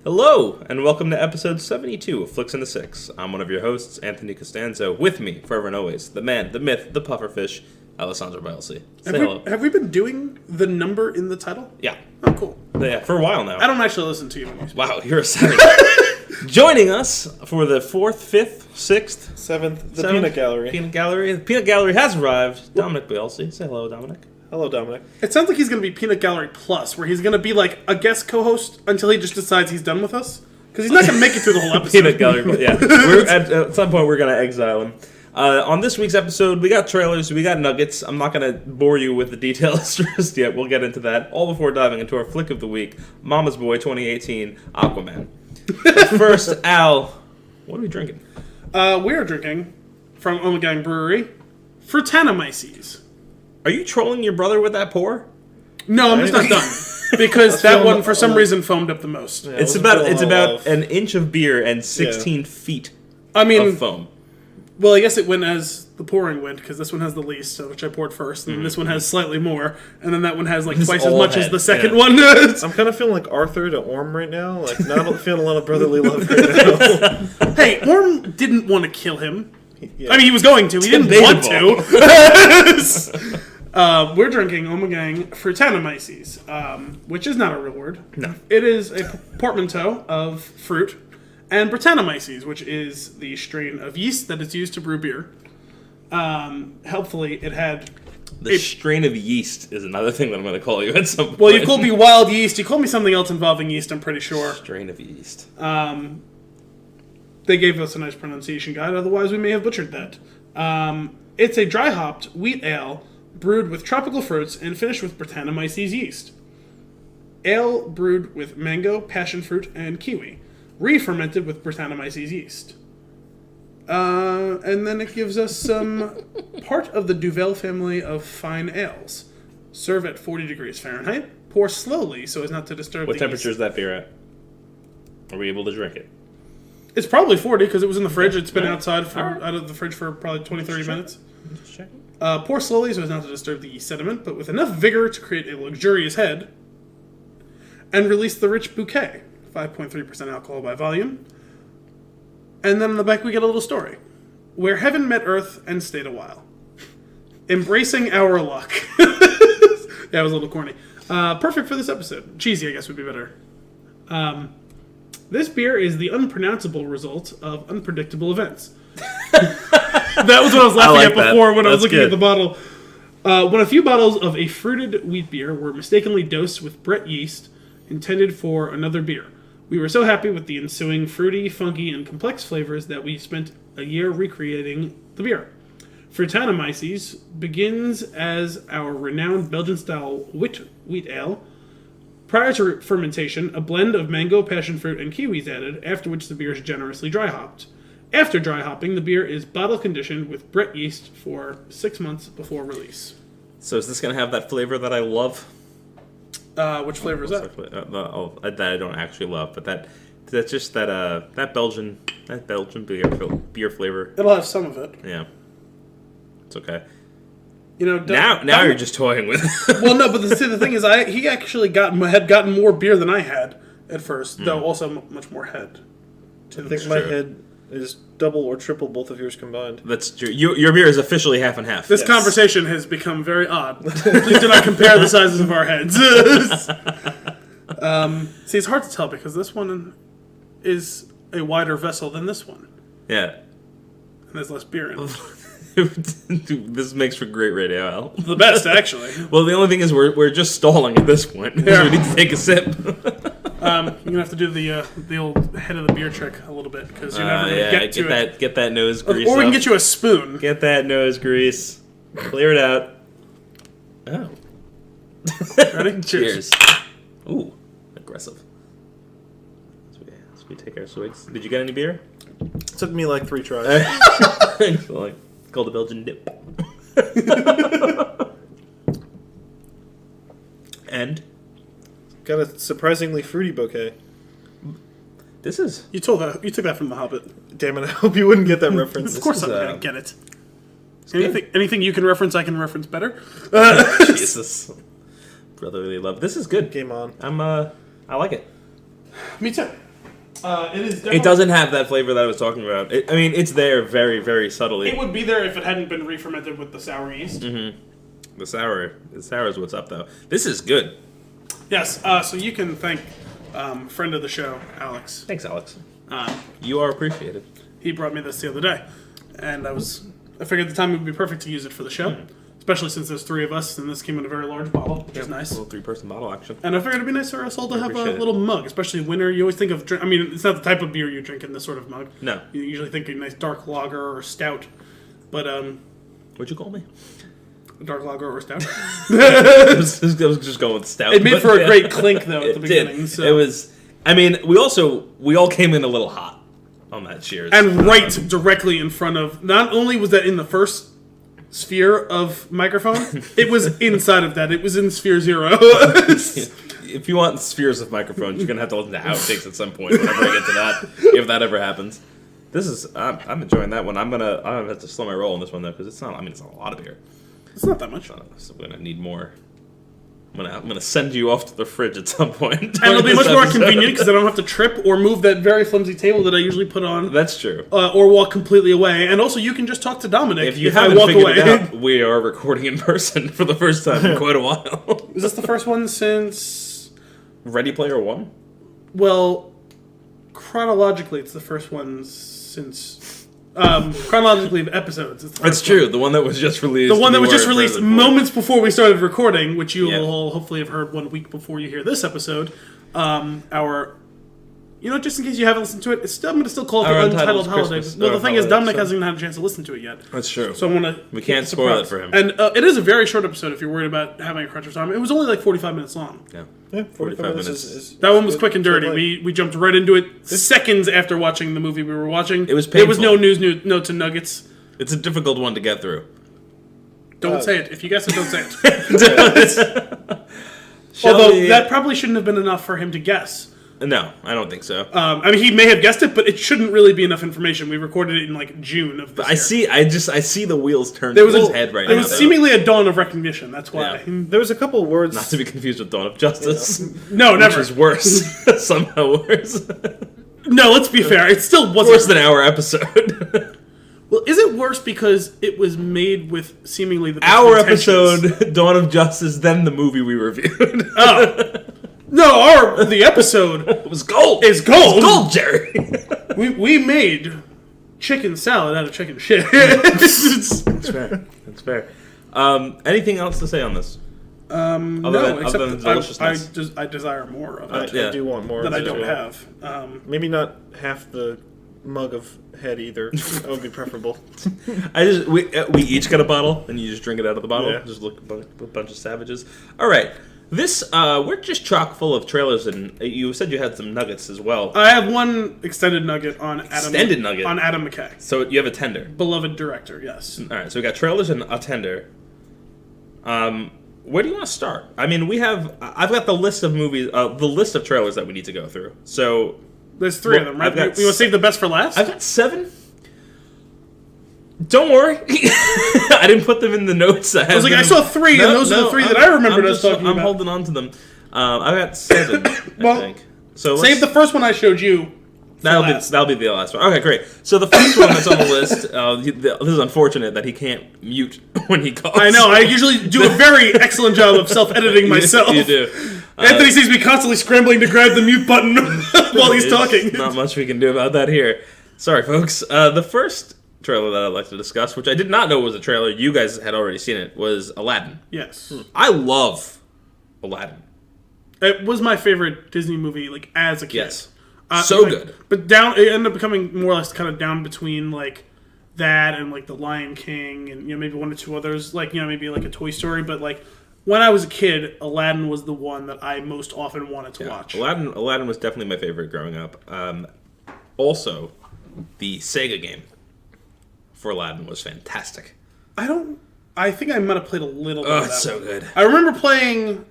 Hello, and welcome to episode 72 of Flix and the Six. I'm one of your hosts, Anthony Costanzo. With me, forever and always, the man, the myth, the pufferfish, Alessandro Bielsi. Say hello. Have we been doing the number in the title? Yeah. Oh, cool. Yeah, for a while now. I don't actually listen to you when you speak. Wow, you're a savage. Joining us for the 4th, 5th, 6th, 7th, the Peanut Gallery. Peanut Gallery. The Peanut Gallery has arrived. Dominic Bielsi. Say hello, Dominic. Hello, Dominic. It sounds like he's going to be Peanut Gallery Plus, where he's going to be like a guest co-host until he just decides he's done with us. Because he's not going to make it through the whole episode. Peanut Gallery, yeah. At some point, we're going to exile him. On this week's episode, we got trailers, we got nuggets. I'm not going to bore you with the details just yet. We'll get into that. All before diving into our flick of the week, Mama's Boy 2018, Aquaman. But first, Al, what are we drinking? We're drinking from Ommegang Brewery, Fruittanomyces. Are you trolling your brother with that pour? No, I'm just not done. Because that one, for some reason, foamed up the most. Yeah, It's about an inch of beer and 16 feet of foam. Well, I guess it went as the pouring went, because this one has the least, which I poured first, and this one has slightly more, and then that one has like twice as much as the second one. I'm kind of feeling like Arthur to Orm right now. Like, not feeling a lot of brotherly love right now. Hey, Orm didn't want to kill him. Yeah. I mean, he was going to. He didn't want to. We're drinking Ommegang Fruittanomyces, which is not a real word. No. It is a portmanteau of fruit and Brettanomyces, which is the strain of yeast that is used to brew beer. Helpfully, it had... The strain of yeast is another thing that I'm going to call you at some point. Well, you called me wild yeast. You called me something else involving yeast, I'm pretty sure. Strain of yeast. They gave us a nice pronunciation guide, otherwise we may have butchered that. It's a dry-hopped wheat ale brewed with tropical fruits and finished with Brettanomyces yeast. Ale brewed with mango, passion fruit, and kiwi. Re-fermented with Brettanomyces yeast. And then it gives us some part of the Duvel family of fine ales. Serve at 40 degrees Fahrenheit. Pour slowly so as not to disturb What the temperature yeast. is that beer at? Are we able to drink it? It's probably 40 because it was in the fridge. It's been Alright. outside Alright. out of the fridge for probably 20, 30 minutes. Just checking. Pour slowly so as not to disturb the yeast sediment, but with enough vigor to create a luxurious head. And release the rich bouquet. 5.3% alcohol by volume. And then on the back we get a little story. Where heaven met earth and stayed a while. Embracing our luck. Yeah, it was a little corny. Perfect for this episode. Cheesy, I guess, would be better. This beer is the unpronounceable result of unpredictable events. That was what I was laughing at before when I was looking at the bottle. When a few bottles of a fruited wheat beer were mistakenly dosed with Brett yeast intended for another beer. We were so happy with the ensuing fruity, funky, and complex flavors that we spent a year recreating the beer. Fruittanomyces begins as our renowned Belgian-style wheat ale. Prior to fermentation, a blend of mango, passion fruit, and kiwi is added, after which the beer is generously dry-hopped. After dry hopping, the beer is bottle conditioned with Brett yeast for 6 months before release. So is this going to have that flavor that I love? Which flavor is that? That I don't actually love, but that's just that Belgian beer flavor. It'll have some of it. Yeah, it's okay. You know, Now you're just toying with it. Well, no, but the thing is, he actually had gotten more beer than I had at first, though also much more head. I think my head is double or triple both of yours combined. That's true. Your beer is officially half and half. This conversation has become very odd. Please do not compare the sizes of our heads. See, it's hard to tell because this one is a wider vessel than this one. Yeah. And there's less beer in it. This makes for great radio, Al. The best, actually. Well, the only thing is we're just stalling at this point. Yeah. So we need to take a sip. You're gonna have to do the old head of the beer trick a little bit because you're never gonna get to it. Get that nose grease. Or we can up. get you a spoon. Get that nose grease. Clear it out. Oh. Ready? Cheers. Ooh, aggressive. As we take our swigs. Did you get any beer? It took me like 3 tries. Like, called a Belgian dip. And Got a surprisingly fruity bouquet. this is... You took that from The Hobbit. Damn it, I hope you wouldn't get that reference. Of course is, I'm gonna get it. good. Anything you can reference, I can reference better. Jesus. Brotherly love. This is good. Game on. I like it. Me too. It is. Definitely, It doesn't have that flavor that I was talking about. It's there very, very subtly. It would be there if it hadn't been re-fermented with the sour yeast. Mm-hmm. The sour is what's up, though. This is good. Yes. So you can thank friend of the show, Alex. Thanks, Alex. You are appreciated. He brought me this the other day, and I figured at the time it would be perfect to use it for the show, especially since there's 3 of us, and this came in a very large bottle, which is nice. A little 3-person bottle action. And I figured it'd be nice for us all to have a little mug, especially in winter. You always think of it's not the type of beer you drink in this sort of mug. No. You usually think of a nice dark lager or stout, but What'd you call me? dark lager or stout. I was just going with stout. It made for a great clink though at the beginning. Did. So. It was. We all came in a little hot on that cheers, and right directly in front of. Not only was that in the first sphere of microphone, it was inside of that. It was in sphere 0. If you want spheres of microphones, you're gonna have to listen to outtakes at some point. Whenever I get to that, if that ever happens. This is. I'm enjoying that one. I'm gonna have to slow my roll on this one though, because it's not. It's not a lot of beer. It's not that much. So we're gonna need more. I'm gonna send you off to the fridge at some point. And it'll be much more convenient because I don't have to trip or move that very flimsy table that I usually put on. That's true. Or walk completely away. And also, you can just talk to Dominic if you I haven't walk figured away. it out, we are recording in person for the first time in quite a while. Is this the first one since Ready Player One? Well, chronologically, it's the first one since. Chronologically of episodes. That's true. The one that was just released. The one that was just released moments before we started recording, which you will hopefully have heard 1 week before you hear this episode. Just in case you haven't listened to it, I'm going to still call it the Untitled Holiday. Well, the thing is, Dominic hasn't even had a chance to listen to it yet. That's true. So we can't spoil it for him. And it is a very short episode if you're worried about having a crunch of time. It was only like 45 minutes long. Yeah, 45 minutes is that one was quick and dirty. We jumped right into it seconds after watching the movie we were watching. It was painful. There was no news, notes, and nuggets. It's a difficult one to get through. Don't say it. If you guess it, don't say it. Although that probably shouldn't have been enough for him to guess. No, I don't think so. He may have guessed it, but it shouldn't really be enough information. We recorded it in like June of this year. I see the wheels turning in his head right now. There was seemingly a dawn of recognition. That's why. Yeah. There was a couple of words. Not to be confused with Dawn of Justice. No, never. Which is worse. Somehow worse. No, let's be fair. It still wasn't worse than our episode. Well, is it worse because it was made with seemingly the best our intentions? episode, Dawn of Justice, then the movie we reviewed. Oh. No, the episode it was gold. Is gold. It's gold, Jerry. we made chicken salad out of chicken shit. That's fair. That's fair. Anything else to say on this? No, except other than deliciousness. I desire more of it. I do want more that of I don't have. Maybe not half the mug of head either. That would be preferable. We each got a bottle, and you just drink it out of the bottle. Yeah. Just look a bunch of savages. All right. This, we're just chock full of trailers, and you said you had some nuggets as well. I have one extended nugget on Adam McKay. So you have a tender. Beloved director, yes. All right, so we got trailers and a tender. Where do you want to start? I've got the list of movies, the list of trailers that we need to go through. So there's 3 of them, right? You want to save the best for last? I've got 7. Don't worry. I didn't put them in the notes. I was like, I saw 3, and those are the 3 that I remembered us talking about. I'm holding on to them. I've got 7, I think. So save the first one I showed you. That'll be the last one. Okay, great. So the first one that's on the list, this is unfortunate that he can't mute when he coughs. I know. I usually do a very excellent job of self-editing myself. You do. Anthony sees me constantly scrambling to grab the mute button while he's talking. Not much we can do about that here. Sorry, folks. The first trailer that I'd like to discuss, which I did not know was a trailer, you guys had already seen it, was Aladdin. Yes. I love Aladdin. It was my favorite Disney movie, like, as a kid. Yes. So good. But it ended up becoming more or less kind of down between, like, that and, like, The Lion King and, maybe 1 or 2 others, like, maybe, like, a Toy Story, but, like, when I was a kid, Aladdin was the one that I most often wanted to watch. Aladdin was definitely my favorite growing up. Also, the Sega game for Aladdin was fantastic. I think I might have played a little bit of that. It's so good. I remember playing.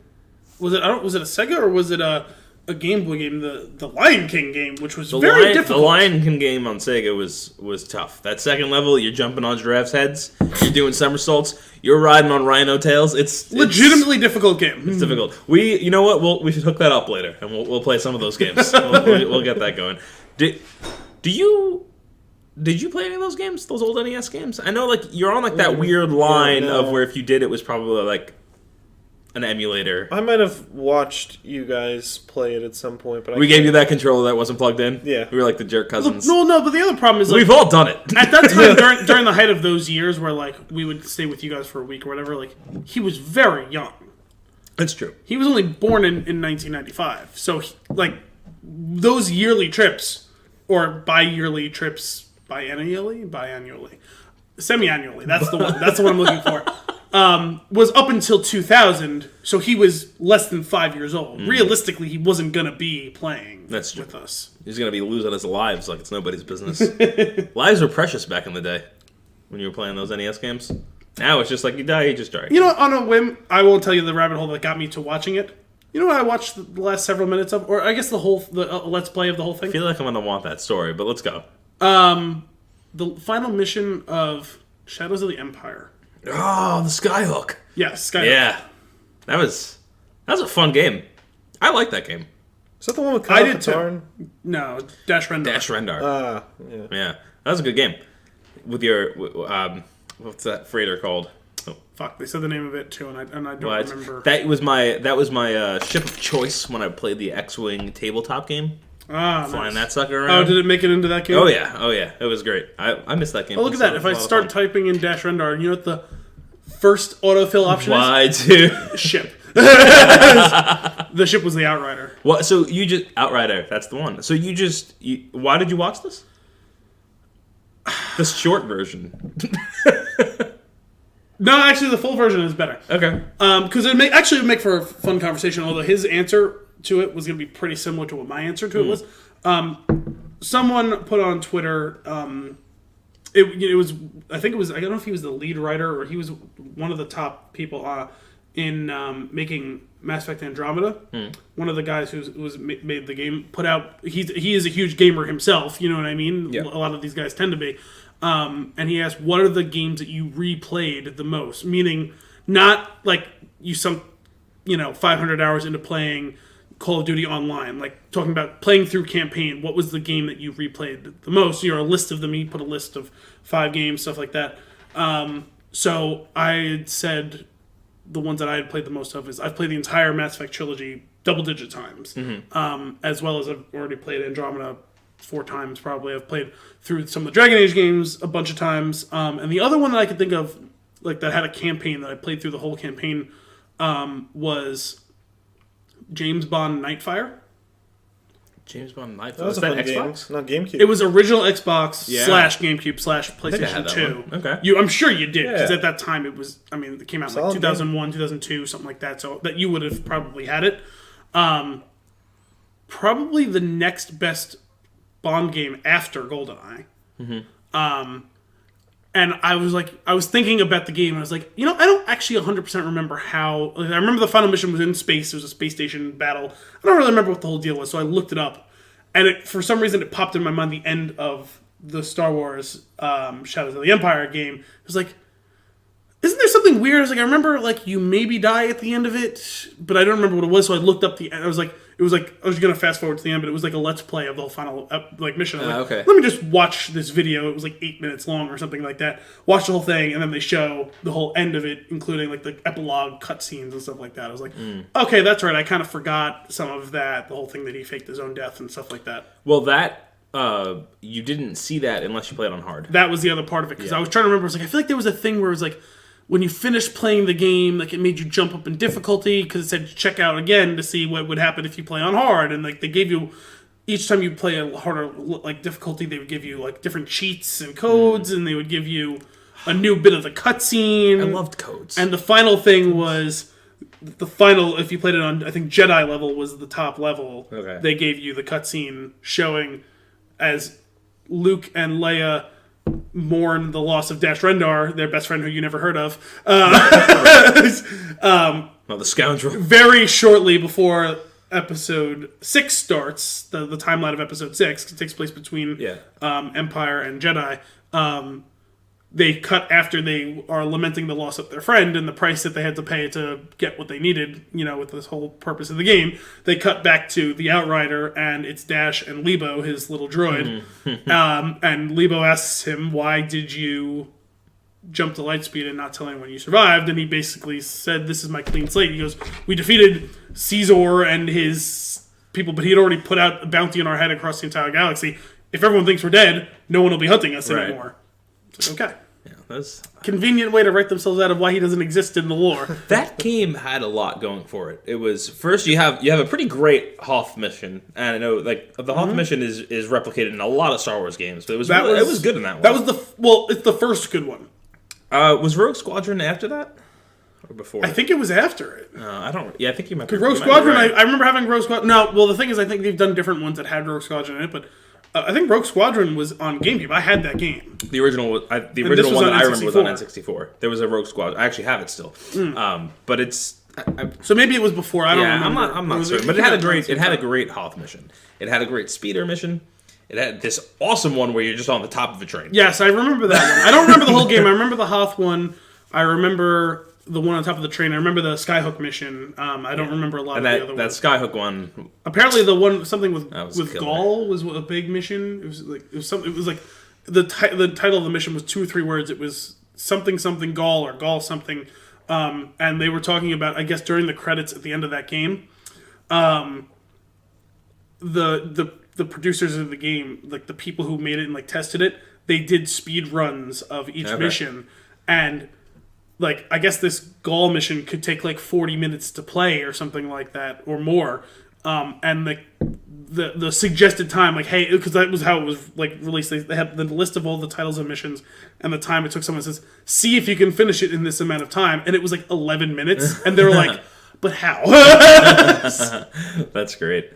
Was it a Sega or was it an a Game Boy game, the Lion King game, which was very difficult. The Lion King game on Sega was tough. That second level, you're jumping on giraffes' heads, you're doing somersaults, you're riding on rhino tails. It's legitimately difficult game. It's difficult. You know what? We should hook that up later, and we'll play some of those games. we'll get that going. Did you play any of those games? Those old NES games? I know, like, you're on like that weird line of where if you did, it was probably like an emulator. I might have watched you guys play it at some point, but we gave you that controller that wasn't plugged in. Yeah, we were like the jerk cousins. No, but the other problem is, like, we've all done it. At that time, during the height of those years, where like we would stay with you guys for a week or whatever, like he was very young. That's true. He was only born in 1995, so like those yearly trips or bi-yearly trips, biannually, semi-annually. That's the one. That's the one I'm looking for. Was up until 2000, so he was less than 5 years old. Realistically, he wasn't going to be playing with us. He's going to be losing his lives like it's nobody's business. Lives were precious back in the day when you were playing those NES games. Now it's just like you die, you just die. You know, on a whim, I won't tell you the rabbit hole that got me to watching it. You know what I watched the last several minutes of? Or I guess the let's play of the whole thing? I feel like I'm going to want that story, but let's go. The final mission of Shadows of the Empire. Oh, the Skyhook. Yeah, Skyhook. Yeah. That was a fun game. I like that game. Is that the one with Kyle Katarn? No, Dash Rendar. Yeah. That was a good game. With your, what's that freighter called? Oh. Fuck, they said the name of it too, and I don't remember. That was my ship of choice when I played the X-Wing tabletop game. Flying that sucker around. Oh, did it make it into that game? Oh yeah, it was great. I missed that game. Oh, look at that! If I start typing in Dash Rendar, you know what the first autofill option is? Y2 ship. The ship was the Outrider. What? So you just Outrider? That's the one. So why did you watch this? The short version. No, actually, the full version is better. Okay. Because it would make for a fun conversation. Although his answer to it was going to be pretty similar to what my answer to it was. Someone put on Twitter, it was, I think it was, I don't know if he was the lead writer or he was one of the top people in making Mass Effect Andromeda. One of the guys who made the game put out, he is a huge gamer himself, you know what I mean? Yeah. A lot of these guys tend to be. And he asked, what are the games that you replayed the most? Meaning, not like you sunk, 500 hours into playing Call of Duty Online, like talking about playing through campaign. What was the game that you replayed the most? A list of them. He put a list of 5 games, stuff like that. So I said the ones that I had played the most of is I've played the entire Mass Effect trilogy double-digit times, as well as I've already played Andromeda 4 times probably. I've played through some of the Dragon Age games a bunch of times, and the other one that I could think of, like that had a campaign that I played through the whole campaign, was James Bond Nightfire. James Bond Nightfire. That was a fun Xbox? Not GameCube. It was original Xbox / GameCube / PlayStation 2. Okay. I'm sure you did, because at that time it was, it came out in like 2001, 2002, something like that, so that you would have probably had it. Probably the next best Bond game after GoldenEye. And I was thinking about the game, and I was like, I don't actually 100% remember how. I remember the final mission was in space. There was a space station battle. I don't really remember what the whole deal was, so I looked it up. And for some reason, it popped in my mind the end of the Star Wars Shadows of the Empire game. It was like, isn't there something weird? I was like, I remember, you maybe die at the end of it, but I don't remember what it was, so I looked up the end. I was going to fast forward to the end, but it was like a let's play of the whole final mission. I was like, let me just watch this video. It was like 8 minutes long or something like that. Watch the whole thing, and then they show the whole end of it, including like the epilogue cutscenes and stuff like that. I was like, okay, that's right. I kind of forgot some of that, the whole thing that he faked his own death and stuff like that. Well, that, you didn't see that unless you played on hard. That was the other part of it, because I was trying to remember. I was like, I feel like there was a thing where it was like, when you finished playing the game, it made you jump up in difficulty because it said check out again to see what would happen if you play on hard. And they gave you, each time you play a harder difficulty, they would give you different cheats and codes, and they would give you a new bit of the cutscene. I loved codes. And the final thing was if you played it on, I think Jedi level was the top level. Okay. They gave you the cutscene showing as Luke and Leia mourn the loss of Dash Rendar, their best friend who you never heard of. The scoundrel. Very shortly before episode 6 starts, the timeline of episode 6, it takes place between Empire and Jedi. They cut after they are lamenting the loss of their friend and the price that they had to pay to get what they needed, with this whole purpose of the game. They cut back to the Outrider, and it's Dash and Lebo, his little droid. And Lebo asks him, why did you jump to lightspeed and not tell anyone you survived? And he basically said, this is my clean slate. He goes, we defeated Caesar and his people, but he had already put out a bounty on our head across the entire galaxy. If everyone thinks we're dead, no one will be hunting us anymore. It's like, okay. Yeah, that's convenient way to write themselves out of why he doesn't exist in the lore. That game had a lot going for it. It was first you have a pretty great Hoth mission, and I know the Hoth mission is replicated in a lot of Star Wars games, but it was good in that one. That was it's the first good one. Was Rogue Squadron after that or before? I think it was after it. I don't. Yeah, I think you might. Because Rogue Squadron, right. I remember having Rogue Squadron. No, well the thing is, I think they've done different ones that had Rogue Squadron in it, but. I think Rogue Squadron was on GameCube. I had that game. The original one that I remember was on N64. There was a Rogue Squadron. I actually have it still. But it's so maybe it was before. I don't remember. I'm not certain. But it had a great Hoth mission. It had a great speeder mission. It had this awesome one where you're just on the top of a train. Yes, I remember that one. I don't remember the whole game. I remember the Hoth one. I remember the one on top of the train. I remember the Skyhook mission. I don't remember a lot of the other ones. That Skyhook one. Apparently, the one something with Gaul was a big mission. It was like the title of the mission was 2 or 3 words. It was something Gaul or Gaul something. And they were talking about, I guess, during the credits at the end of that game, the producers of the game, like the people who made it and tested it, they did speed runs of each mission, and. I guess this Gaul mission could take 40 minutes to play or something like that, or more. And the suggested time, hey, because that was how it was released. They had the list of all the titles of missions and the time it took. Someone says, see if you can finish it in this amount of time, and it was 11 minutes, and they were like, but how? That's great.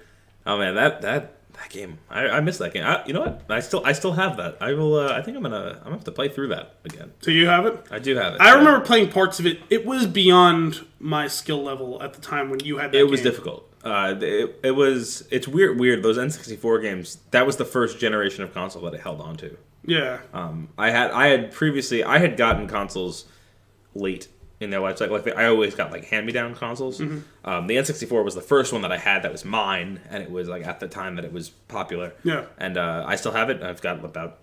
Oh man, that game, I missed that game. You know what? I still have that. I will. I think I'm gonna have to play through that again. So you have it? I do have it. I remember playing parts of it. It was beyond my skill level at the time when you had that. It was difficult. It's weird. Those N64 games. That was the first generation of console that I held on to. Yeah. I had gotten consoles late in their life cycle. I always got hand-me-down consoles. The N64 was the first one that I had that was mine, and it was at the time that it was popular. Yeah. And I still have it. I've got about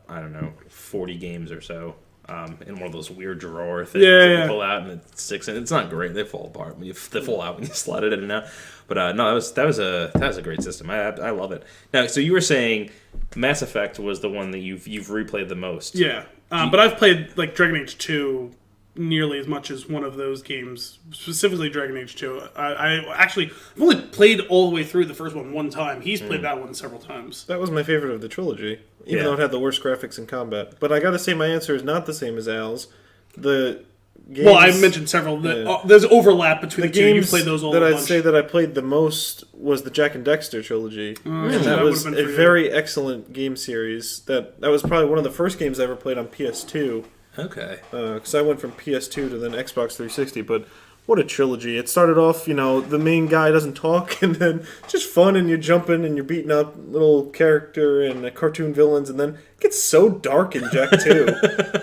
40 games or so in one of those weird drawer things that you pull out, and it's 6. And it's not great. They fall apart. They fall out when you slide it in and out. But no, that was a great system. I love it. Now, so you were saying Mass Effect was the one that you've replayed the most. Yeah. But I've played Dragon Age 2 nearly as much as one of those games, specifically Dragon Age 2. I've only played all the way through the first one time. He's played that one several times. That was my favorite of the trilogy, even though it had the worst graphics in combat. But I gotta say my answer is not the same as Al's. The games, well, I mentioned several. There's overlap between the two. You played those all that a I'd bunch. say that I played the most was the Jak and Dexter trilogy. And that was a very excellent game series. That was probably one of the first games I ever played on PS2. Okay. Because I went from PS2 to then Xbox 360, but what a trilogy. It started off, the main guy doesn't talk, and then just fun, and you're jumping, and you're beating up little character and cartoon villains, and then it gets so dark in Jak 2.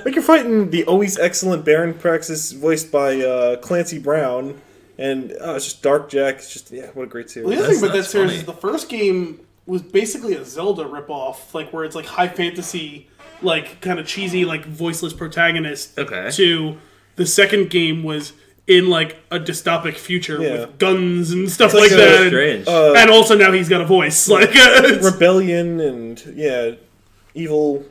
You're fighting the always excellent Baron Praxis, voiced by Clancy Brown, and it's just dark Jak. It's just, what a great series. Well, the other thing about that series is the first game was basically a Zelda ripoff, where it's high fantasy, kind of cheesy, voiceless protagonist. Okay. To the second game was in a dystopic future with guns and stuff like that. Strange. And also now he's got a voice. Rebellion and evil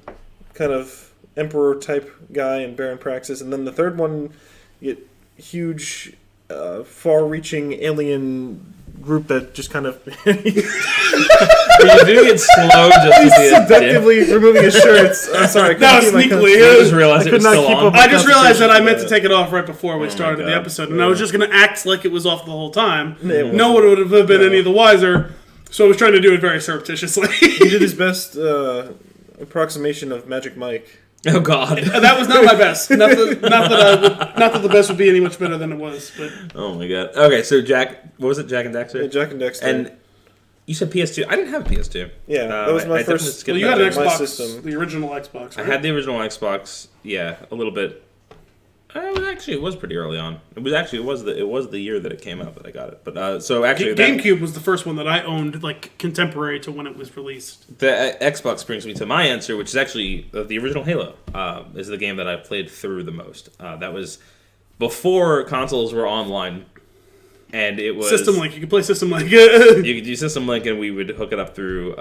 kind of emperor type guy and Baron Praxis, and then the third one, you get huge, far-reaching alien group that just kind of You're doing it slow just he's to be seductively removing his shirts. I'm sorry. Sneakily. I just realized it was still on. I just realized that I meant to take it off right before we started the episode, and I was just going to act like it was off the whole time. No one would have been any the wiser, so I was trying to do it very surreptitiously. He did his best approximation of Magic Mike. Oh God, that was not my best. Not that the best would be any much better than it was. But oh my God. Okay, so Jak, what was it? Jak and Dexter. Yeah, Jak and Dexter. And You said PS2. I didn't have a PS2. Yeah, that was my first. Well, you had an my Xbox, system. the original Xbox, right? I had the original Xbox. Yeah, a little bit. It was pretty early on. It was the year that it came out that I got it. But so actually, GameCube was the first one that I owned, like contemporary to when it was released. The Xbox brings me to my answer, which is actually the original Halo. Is the game that I played through the most. That was before consoles were online, and it was System Link. You could play System Link. You could do System Link, and we would hook it up through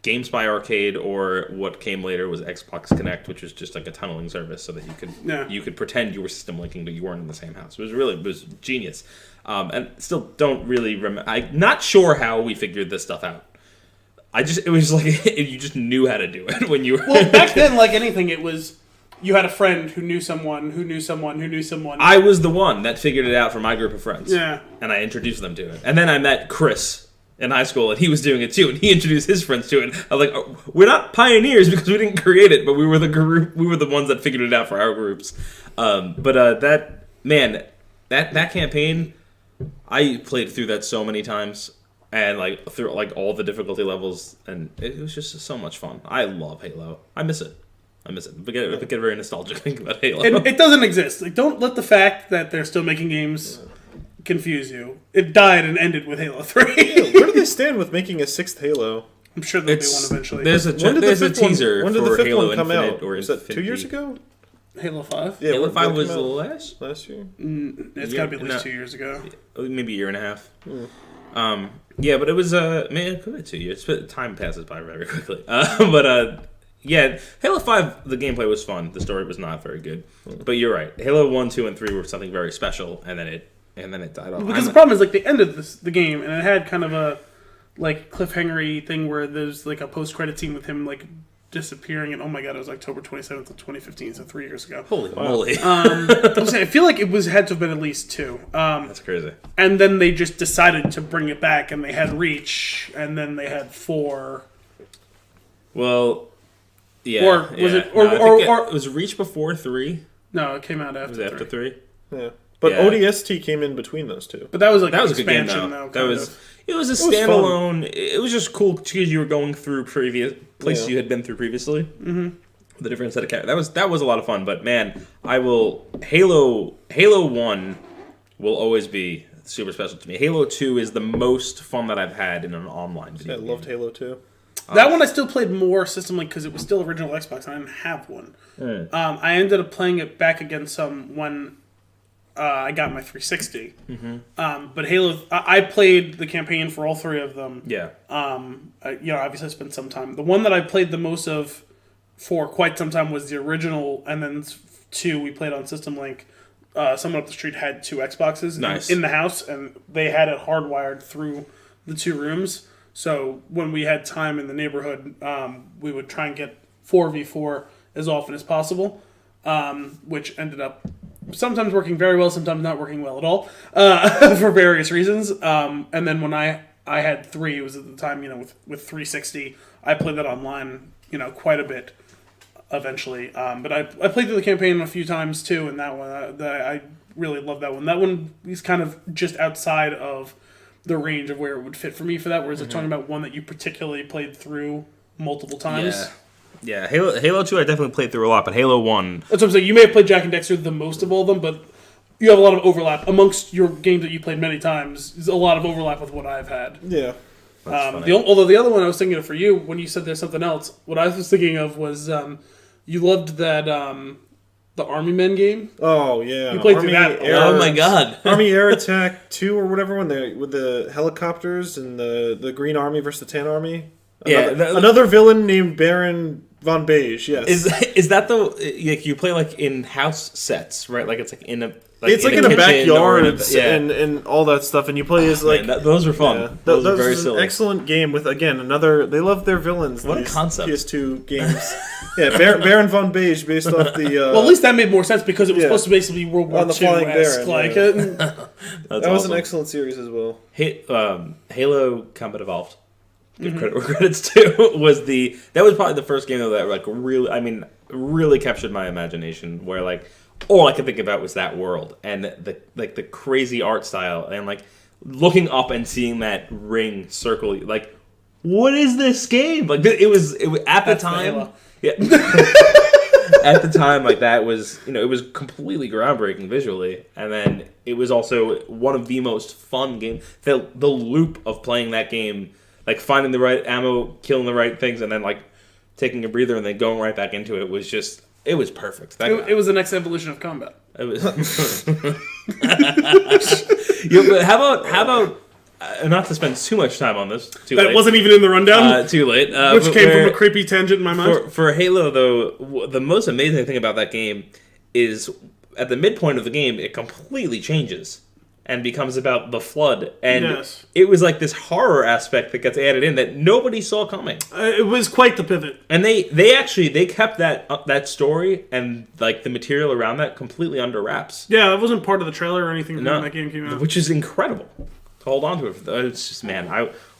GameSpy Arcade, or what came later was Xbox Connect, which was just like a tunneling service, so that you could pretend you were system linking, but you weren't in the same house. It was genius, and still don't really remember. I'm not sure how we figured this stuff out. It was like you just knew how to do it when you were. Well, back then, like anything, it was you had a friend who knew someone who knew someone who knew someone. I was the one that figured it out for my group of friends. Yeah, and I introduced them to it, and then I met Chris in high school, and he was doing it too, and he introduced his friends to it. I was like, oh, we're not pioneers because we didn't create it, but we were the group. We were the ones that figured it out for our groups. That campaign, I played through that so many times, and like through like all the difficulty levels, and it was just so much fun. I love Halo. I miss it. I get very nostalgic thinking about Halo. it doesn't exist. Like, don't let the fact that they're still making games confuse you. It died and ended with Halo 3. Where do they stand with making a 6th Halo? I'm sure there'll be one eventually. There's a teaser when did the for fifth Halo one come Infinite out? or Was that Infinity. 2 years ago? Halo 5? Yeah, Halo when 5 did was that the come out? last year. It's got to be at least 2 years ago. Maybe a year and a half. Yeah, but it was it could be 2 years. But time passes by very quickly. Yeah, Halo 5, the gameplay was fun. The story was not very good. But you're right. Halo 1, 2, and 3 were something very special, and then it died off. Because the problem is, like, they ended the game, and it had kind of a, like, cliffhanger-y thing where there's, like, a post-credit scene with him, like, disappearing, and oh my god, it was October 27th of 2015, so 3 years ago. Holy moly. I'm saying, I feel like it had to have been at least 2. That's crazy. And then they just decided to bring it back, and they had Reach, and then they had 4. Well, yeah. Or was it... Or it was Reach before 3? No, it came out after 3. Was it after 3? Yeah. But ODST came in between those two. But that was like that was an a good game, expansion, though. though. It was a standalone. It was just cool because you were going through previous places you had been through previously. Mm-hmm. The different set of characters. That was a lot of fun. But man, Halo 1 will always be super special to me. Halo 2 is the most fun that I've had in an online video game. I loved Halo 2. That one I still played more System Link because it was still original Xbox and I didn't have one. I ended up playing it back again some when I got my 360. Mm-hmm. But Halo, I played the campaign for all 3 of them. Yeah. Obviously I spent some time. The one that I played the most of for quite some time was the original, and then 2 we played on System Link. Someone up the street had 2 Xboxes in the house, and they had it hardwired through the 2 rooms. So when we had time in the neighborhood, we would try and get 4v4 as often as possible, which ended up sometimes working very well, sometimes not working well at all, for various reasons. And then when I had 3, it was at the time, with 360, I played that online, quite a bit eventually. But I played through the campaign a few times too, and that one, I really love that one. That one is kind of just outside of the range of where it would fit for me for that, whereas I'm talking about one that you particularly played through multiple times. Yeah, Halo 2 I definitely played through a lot, but Halo 1... That's what I'm saying. You may have played Jak and Daxter the most of all of them, but you have a lot of overlap. Amongst your games that you played many times, there's a lot of overlap with what I've had. Yeah. Although the other one I was thinking of for you, when you said there's something else, what I was thinking of was you loved that... the Army Men game. Oh yeah, you played through that. Oh my god, Army Air Attack 2 or whatever, when they with the helicopters and the Green Army versus the Tan Army. Another villain named Baron von Beige. Yes, is that you play like in house sets, right? Like it's like in a. It's like in a backyard and all that stuff, and you play as like... those were fun. Yeah. Those were very silly. An excellent game with, again, another... They love their villains. What a concept. PS2 games. Yeah, Baron von Beige based off the... well, at least that made more sense because it was supposed to basically be World War II-esque. That was an excellent series as well. Halo Combat Evolved. Give credit where credit's due. That was probably the first game that really captured my imagination, where all I could think about was that world and the crazy art style and looking up and seeing that ring circle, like, what is this game? Like, it was at the time. Yeah. At the time, like, that was, it was completely groundbreaking visually, and then it was also one of the most fun games. The loop of playing that game, like, finding the right ammo, killing the right things, and then, like, taking a breather and then going right back into it was just, it was perfect. It was the next evolution of combat. It was. But how about not to spend too much time on this. That wasn't even in the rundown. Too late. Which came from a creepy tangent in my mind. For Halo, though, the most amazing thing about that game is at the midpoint of the game, it completely changes and becomes about the flood. And it was like this horror aspect that gets added in that nobody saw coming. It was quite the pivot. And they kept that story and like the material around that completely under wraps. Yeah, that wasn't part of the trailer or anything when that game came out. Which is incredible. To hold on to it. It's just, man,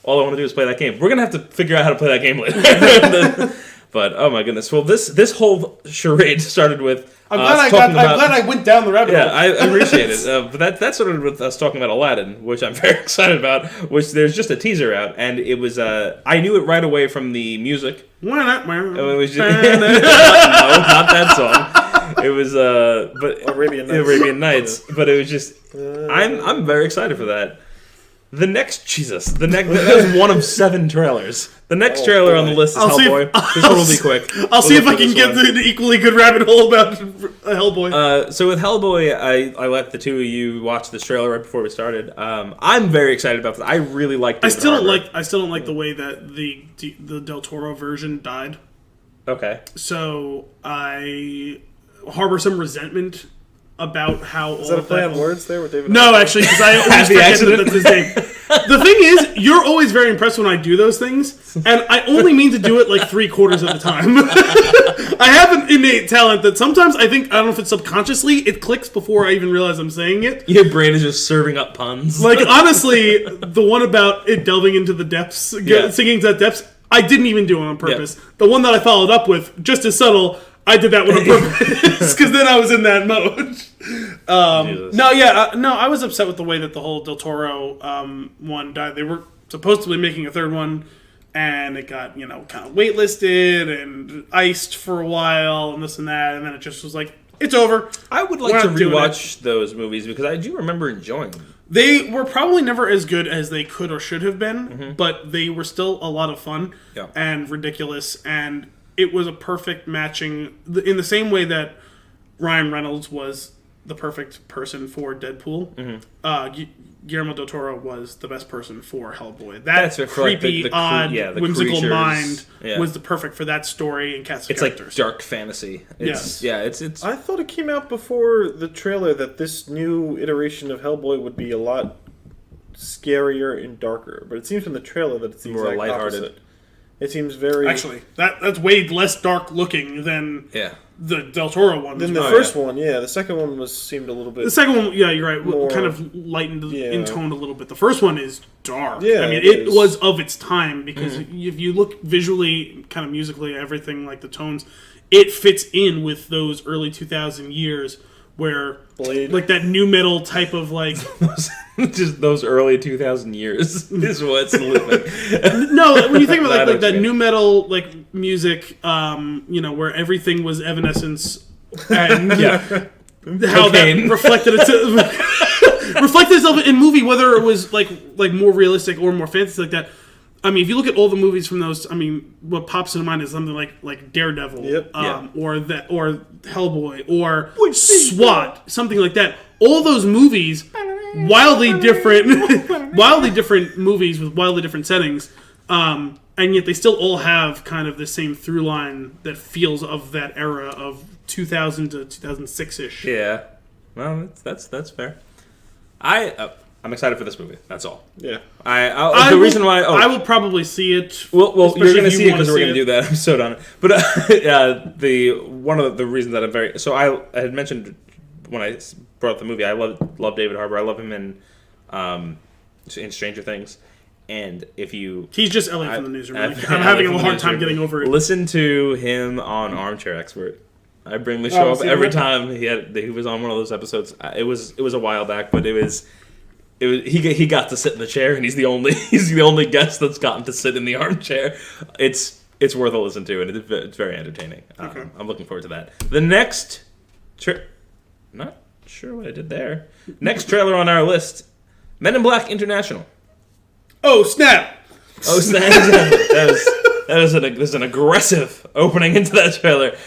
all I want to do is play that game. We're going to have to figure out how to play that game later. But, oh my goodness. Well, this whole charade started with I'm glad I went down the rabbit hole. Yeah, I appreciate it. But that started with us talking about Aladdin, which I'm very excited about, which there's just a teaser out, and it was, I knew it right away from the music. It was just, no, not that song. It was, but Arabian Nights. But it was just, I'm very excited for that. That was one of 7 trailers. The next trailer on the list is Hellboy. This one will be quick. I'll see if I can get the equally good rabbit hole about Hellboy. So with Hellboy, I let the two of you watch this trailer right before we started. I'm very excited about this. I really like. I still don't like the way that the Del Toro version died. Okay. So I harbor some resentment about how is that a play on words there with David? No, actually, because I always forget that that's his name. The thing is, you're always very impressed when I do those things, and I only mean to do it like 3/4 of the time. I have an innate talent that sometimes I don't know if it's subconsciously, it clicks before I even realize I'm saying it. Your brain is just serving up puns. Like, honestly, the one about it delving into the depths, singing to that depths, I didn't even do it on purpose. Yeah. The one that I followed up with, just as subtle, I did that one on purpose because then I was in that mode. I was upset with the way that the whole Del Toro one died. They were supposed to be making a third one, and it got kind of waitlisted and iced for a while, and this and that, and then it just was like, it's over. I would like to rewatch those movies because I do remember enjoying them. They were probably never as good as they could or should have been, but they were still a lot of fun and ridiculous, and it was a perfect matching in the same way that Ryan Reynolds was the perfect person for Deadpool. Guillermo del Toro was the best person for Hellboy. That's creepy, odd, whimsical mind was the perfect for that story and cast of characters. It's like dark fantasy. It's. I thought it came out before the trailer that this new iteration of Hellboy would be a lot scarier and darker, but it seems from the trailer that it's the more exact lighthearted. Opposite. It seems very... Actually, that's way less dark looking than the Del Toro one. Than the first one, The second one seemed a little bit... The second one, you're right, more, kind of lightened in tone a little bit. The first one is dark. Yeah, I mean, it was of its time, because if you look visually, kind of musically, everything, like the tones, it fits in with those early 2000 years where... Blade. Like that new metal type of like... Just those early 2000 years is what's living. No, when you think about like that new metal like music, where everything was Evanescence and how that reflected itself in movie, whether it was like more realistic or more fantasy like that. I mean, if you look at all the movies from those, I mean, what pops into mind is something like Daredevil, or Hellboy, or SWAT, something like that. All those movies, wildly different movies with wildly different settings, and yet they still all have kind of the same through line that feels of that era of 2000 to 2006-ish. Yeah, well, that's fair. I'm excited for this movie. That's all. Yeah. I will probably see it. Well, you're going to see it because we're going to do that episode on it. But one of the reasons that I'm very... So I had mentioned when I brought up the movie, I love David Harbour. I love him in Stranger Things. And if you... He's just Elliot from the newsroom. I'm having a hard time getting over it. Listen to him on Armchair Expert. I bring the show up every time he was on one of those episodes. It was a while back, but it was... he got to sit in the chair, and he's the only guest that's gotten to sit in the armchair. It's worth a listen to, and it's very entertaining. Okay. I'm looking forward to that. The next, not sure what I did there. Next trailer on our list, Men in Black International. Oh snap! Oh snap! that was an aggressive opening into that trailer.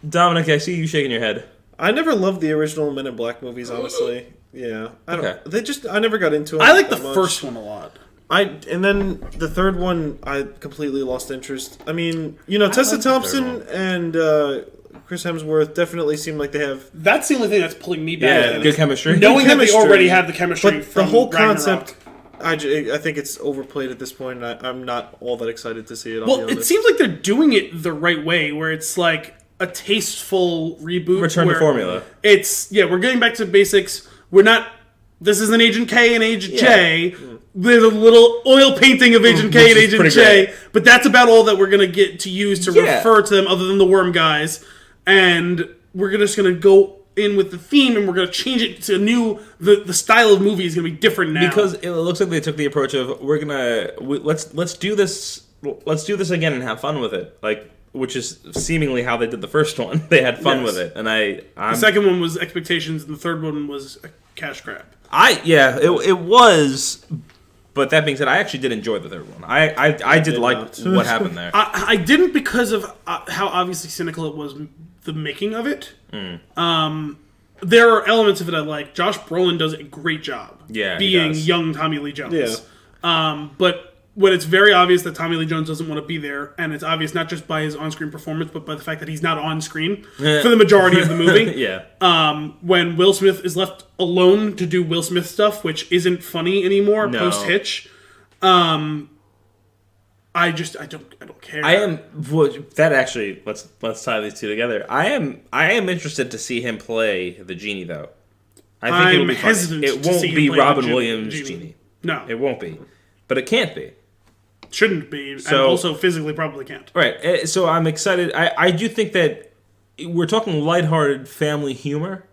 Dominic, I see you shaking your head. I never loved the original Men in Black movies, honestly. Yeah, I never got into it. I like the first one a lot. And then the third one, I completely lost interest. I mean, Tessa Thompson and Chris Hemsworth definitely seem like they have. That's the only thing that's pulling me back. Yeah, good chemistry. Knowing that they already have the chemistry. But from the whole Ragnarok. concept, I think it's overplayed at this point. And I'm not all that excited to see it. Well, it seems like they're doing it the right way, where it's like a tasteful reboot. Return to formula. We're getting back to basics. We're not. This is an Agent K and Agent J. There's a little oil painting of Agent K and Agent J, great. But that's about all that we're going to get to use to refer to them, other than the worm guys. And we're just going to go in with the theme, and we're going to change it to the style of movie is going to be different now. Because it looks like they took the approach of let's do this again and have fun with it, which is seemingly how they did the first one. They had fun with it, and the second one was expectations, and the third one was a cash grab. It was. But that being said, I actually did enjoy the third one. I did like what happened there. I didn't because of how obviously cynical it was, the making of it. There are elements of it I like. Josh Brolin does a great job being young Tommy Lee Jones. Yeah. But when it's very obvious that Tommy Lee Jones doesn't want to be there, and it's obvious not just by his on-screen performance, but by the fact that he's not on screen for the majority of the movie. When Will Smith is left alone to do Will Smith stuff, which isn't funny anymore post-Hitch, I don't care. That actually, let's tie these two together. I am interested to see him play the genie, though. I think it'll be hesitant. It won't be Robin Williams' genie. No, it won't be, but it can't be. Shouldn't be, and also physically probably can't. Right. So I'm excited. I do think that we're talking lighthearted family humor,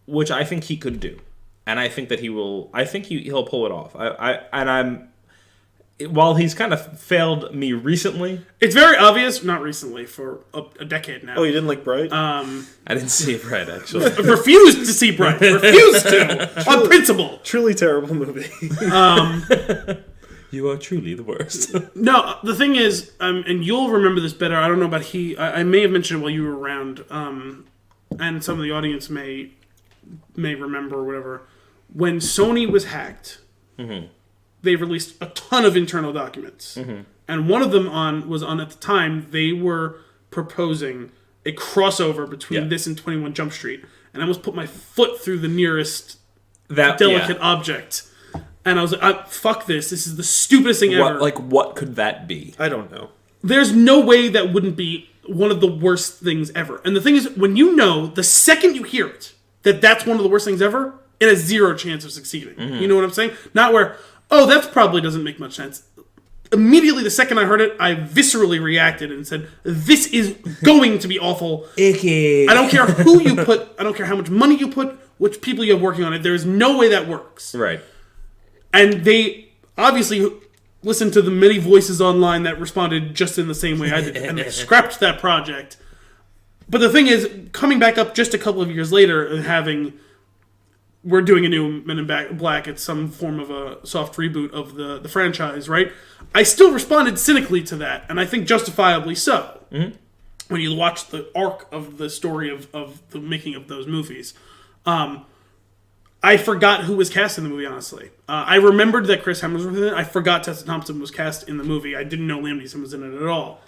which I think he could do, and I think that he will. I think he'll pull it off. While he's kind of failed me recently, it's very obvious. Not recently, for a decade now. Oh, you didn't like Bright? I didn't see Bright actually. Refused to see Bright. Refused to on principle. Truly terrible movie. You are truly the worst. No, the thing is, and you'll remember this better. I don't know about I may have mentioned it while you were around, and some of the audience may remember or whatever. When Sony was hacked, they released a ton of internal documents, and one of them was on at the time. They were proposing a crossover between this and 21 Jump Street, and I almost put my foot through the nearest delicate object. And I was like, fuck this. This is the stupidest thing ever. What could that be? I don't know. There's no way that wouldn't be one of the worst things ever. And the thing is, when you know, the second you hear it, that's one of the worst things ever, it has zero chance of succeeding. You know what I'm saying? Not where, that probably doesn't make much sense. Immediately, the second I heard it, I viscerally reacted and said, this is going to be awful. Icky. I don't care who you put, I don't care how much money you put, which people you have working on it. There is no way that works. Right. And they obviously listened to the many voices online that responded just in the same way I did, and they scrapped that project. But the thing is, coming back up just a couple of years later and we're doing a new Men in Black, it's some form of a soft reboot of the franchise, right? I still responded cynically to that, and I think justifiably so. Mm-hmm. When you watch the arc of the story of the making of those movies. I forgot who was cast in the movie, honestly. I remembered that Chris Hemsworth was in it. I forgot Tessa Thompson was cast in the movie. I didn't know Liam Neeson was in it at all.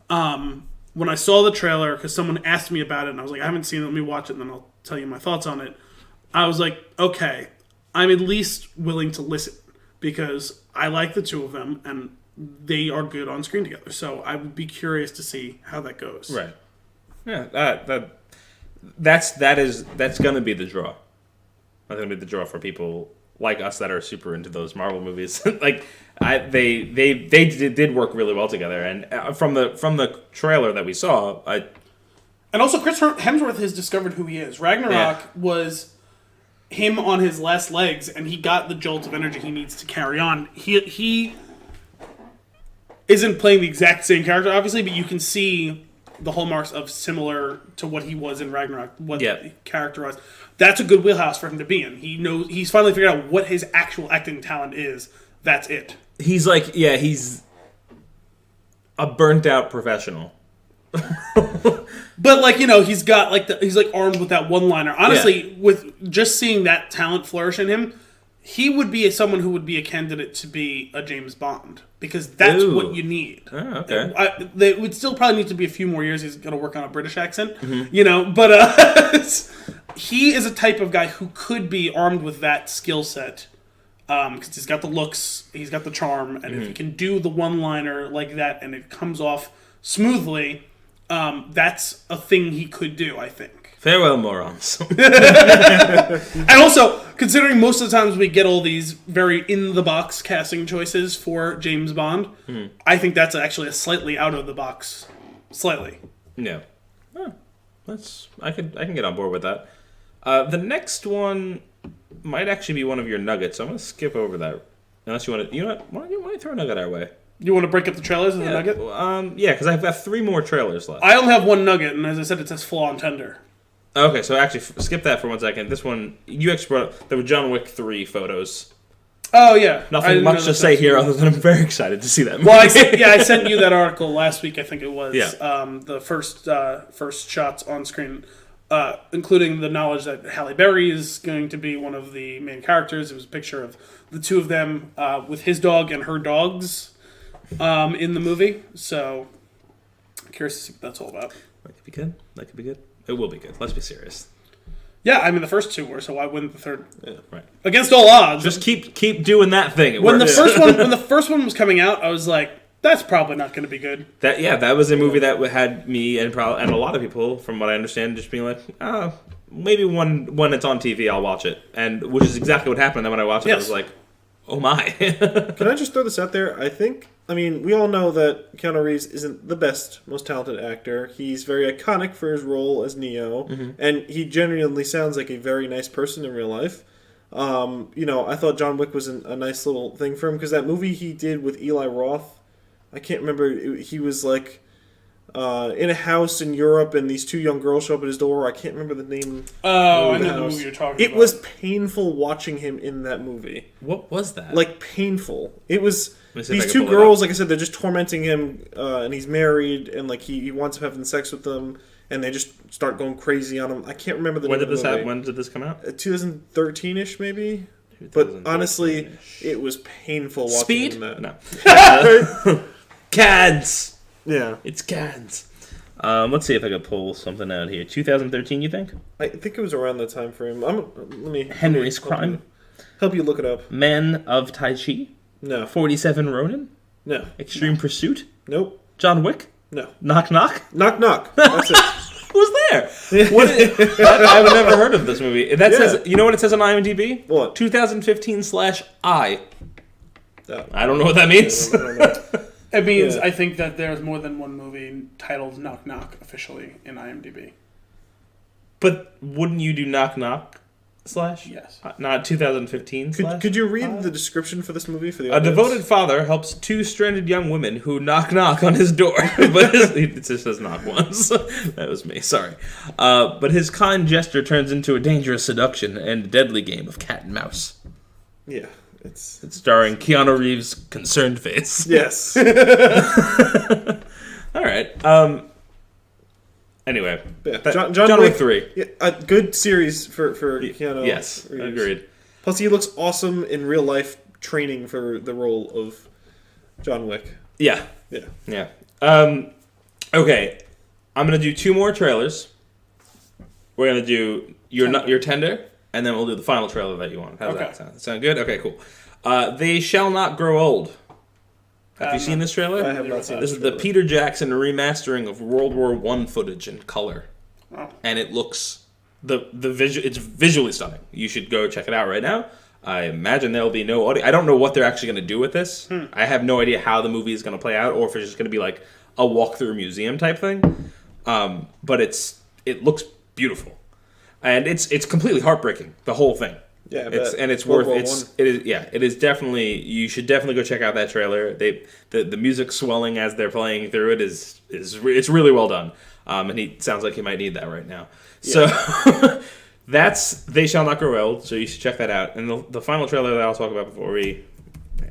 When I saw the trailer, because someone asked me about it, and I was like, I haven't seen it, let me watch it, and then I'll tell you my thoughts on it. I was like, okay, I'm at least willing to listen, because I like the two of them, and they are good on screen together. So I would be curious to see how that goes. Right. Yeah, that's going to be the draw. That's going to be the draw for people like us that are super into those Marvel movies. They did work really well together, and from the trailer that we saw, and also Chris Hemsworth has discovered who he is. Ragnarok was him on his last legs, and he got the jolt of energy he needs to carry on. He isn't playing the exact same character, obviously, but you can see the hallmarks of similar to what he was in Ragnarok, what the character was. That's a good wheelhouse for him to be in. He's finally figured out what his actual acting talent is. That's it. He's like, he's a burnt out professional. But he's got he's armed with that one-liner. Honestly, with just seeing that talent flourish in him, he would be someone who would be a candidate to be a James Bond, because that's what you need. Oh, okay. They would still probably need to be a few more years. He's going to work on a British accent, but he is a type of guy who could be armed with that skill set, because he's got the looks, he's got the charm, and if he can do the one-liner like that and it comes off smoothly, that's a thing he could do, I think. Farewell, morons. And also, considering most of the times we get all these very in-the-box casting choices for James Bond, I think that's actually a slightly out-of-the-box. Slightly. Yeah. I can get on board with that. The next one might actually be one of your nuggets, so I'm going to skip over that. Unless you want to... You know what? Why don't you throw a nugget our way? You want to break up the trailers in the nugget? Yeah, because I've got 3 more trailers left. I only have 1 nugget, and as I said, it says full on tender. Okay, so actually, skip that for 1 second. This one, you there were John Wick 3 photos. Oh, yeah. Nothing much to say here other than I'm very excited to see that movie. Well, I sent you that article last week, I think it was. Yeah. The first shots on screen, including the knowledge that Halle Berry is going to be one of the main characters. It was a picture of the 2 of them with his dog and her dogs in the movie. So, I'm curious to see what that's all about. That could be good. That could be good. It will be good. Let's be serious. Yeah, I mean the first 2 were, so why wouldn't the third? Yeah, right. Against all odds. Just keep doing that thing. When the first one was coming out, I was like, that's probably not going to be good. That was a movie that had me and a lot of people, from what I understand, just being like, maybe when it's on TV, I'll watch it, and which is exactly what happened. And then when I watched it, I was like, oh my. Can I just throw this out there? I mean, we all know that Keanu Reeves isn't the best, most talented actor. He's very iconic for his role as Neo, and he genuinely sounds like a very nice person in real life. I thought John Wick was a nice little thing for him, because that movie he did with Eli Roth, I can't remember, he was like in a house in Europe, and these 2 young girls show up at his door. I can't remember the name. Oh, I know the movie you're talking about. It was painful watching him in that movie. What was that? Like, painful. It was... These 2 girls, like I said, they're just tormenting him, and he's married, and like he wants to have sex with them, and they just start going crazy on him. I can't remember the name of the movie. When did this come out? 2013-ish, maybe? But honestly, it was painful watching Speed? him in that. No. Cans! Yeah. It's cans. Let's see if I can pull something out here. 2013, you think? I think it was around that time frame. Henry's Crime? Help you look it up. Men of Tai Chi? No. 47 Ronin? No. Extreme Pursuit? Nope. John Wick? No. Knock Knock? Knock Knock. That's it. Who's there? I've never heard of this movie. Says, you know what it says on IMDb? What? 2015/I. I don't know what that means. It means I think that there's more than one movie titled Knock Knock officially in IMDb. But wouldn't you do Knock Knock / Yes. Not 2015 / Could you read the description for this movie for the audience? A devoted father helps 2 stranded young women who knock on his door. But it just says knock once. That was me, sorry. But his kind gesture turns into a dangerous seduction and a deadly game of cat and mouse. Yeah. It's starring Keanu Reeves' concerned face. Yes. All right. Anyway, John Wick 3. Yeah, a good series for Keanu. Yes, Reeves. agreed. Plus, he looks awesome in real life training for the role of John Wick. Yeah. Yeah. Okay, I'm gonna do 2 more trailers. We're gonna do your tender, and then we'll do the final trailer that you want. How's that sound? Sound good? Okay, cool. They Shall Not Grow Old. Have you seen this trailer? I have not seen this. This is the Peter Jackson remastering of World War I footage in color, and it looks it's visually stunning. You should go check it out right now. I imagine there'll be no audio. I don't know what they're actually going to do with this. I have no idea how the movie is going to play out, or if it's just going to be like a walk-through museum type thing. But it looks beautiful. and it's completely heartbreaking, the whole thing. Yeah, it's worth it is definitely, you should definitely go check out that trailer. The music swelling as they're playing through it is it's really well done. And he sounds like he might need that right now. So that's They Shall Not Grow Old. So you should check that out. And the final trailer that I'll talk about before we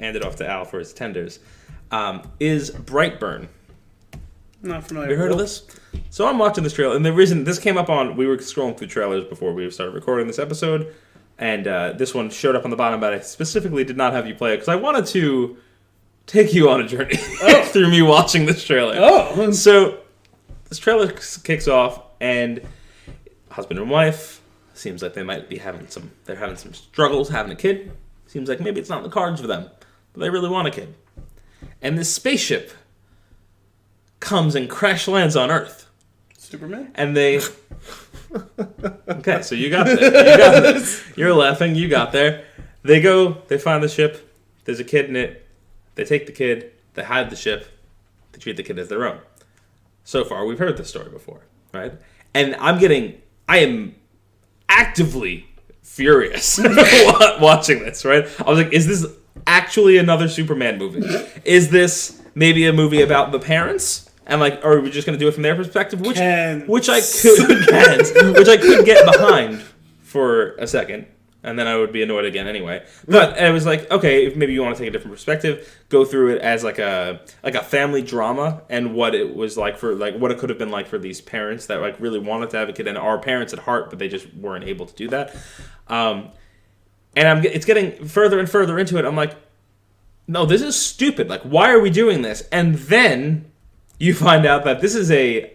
hand it off to Al for his tenders is Brightburn. Not familiar. Have you heard of this? So I'm watching this trailer, and the reason this came up we were scrolling through trailers before we started recording this episode. And this one showed up on the bottom, but I specifically did not have you play it because I wanted to take you on a journey through me watching this trailer. Oh, so this trailer kicks off, and husband and wife, seems like they might be having some struggles having a kid. Seems like maybe it's not in the cards for them, but they really want a kid. And this spaceship comes and crash lands on Earth. Superman? And they... Okay, so you got there. You're laughing. You got there. They go. They find the ship. There's a kid in it. They take the kid. They hide the ship. They treat the kid as their own. So far, we've heard this story before, right? And I am actively furious watching this, right? I was like, is this actually another Superman movie? Is this maybe a movie about the parents? And like, or are we just going to do it from their perspective? Which I could get behind for a second, and then I would be annoyed again anyway. But I was like, okay, if maybe you want to take a different perspective, go through it as like a family drama and what it was like for what it could have been like for these parents that like really wanted to have a kid and are parents at heart, but they just weren't able to do that. And it's getting further and further into it. I'm like, no, this is stupid. Like, why are we doing this? And then you find out that this is a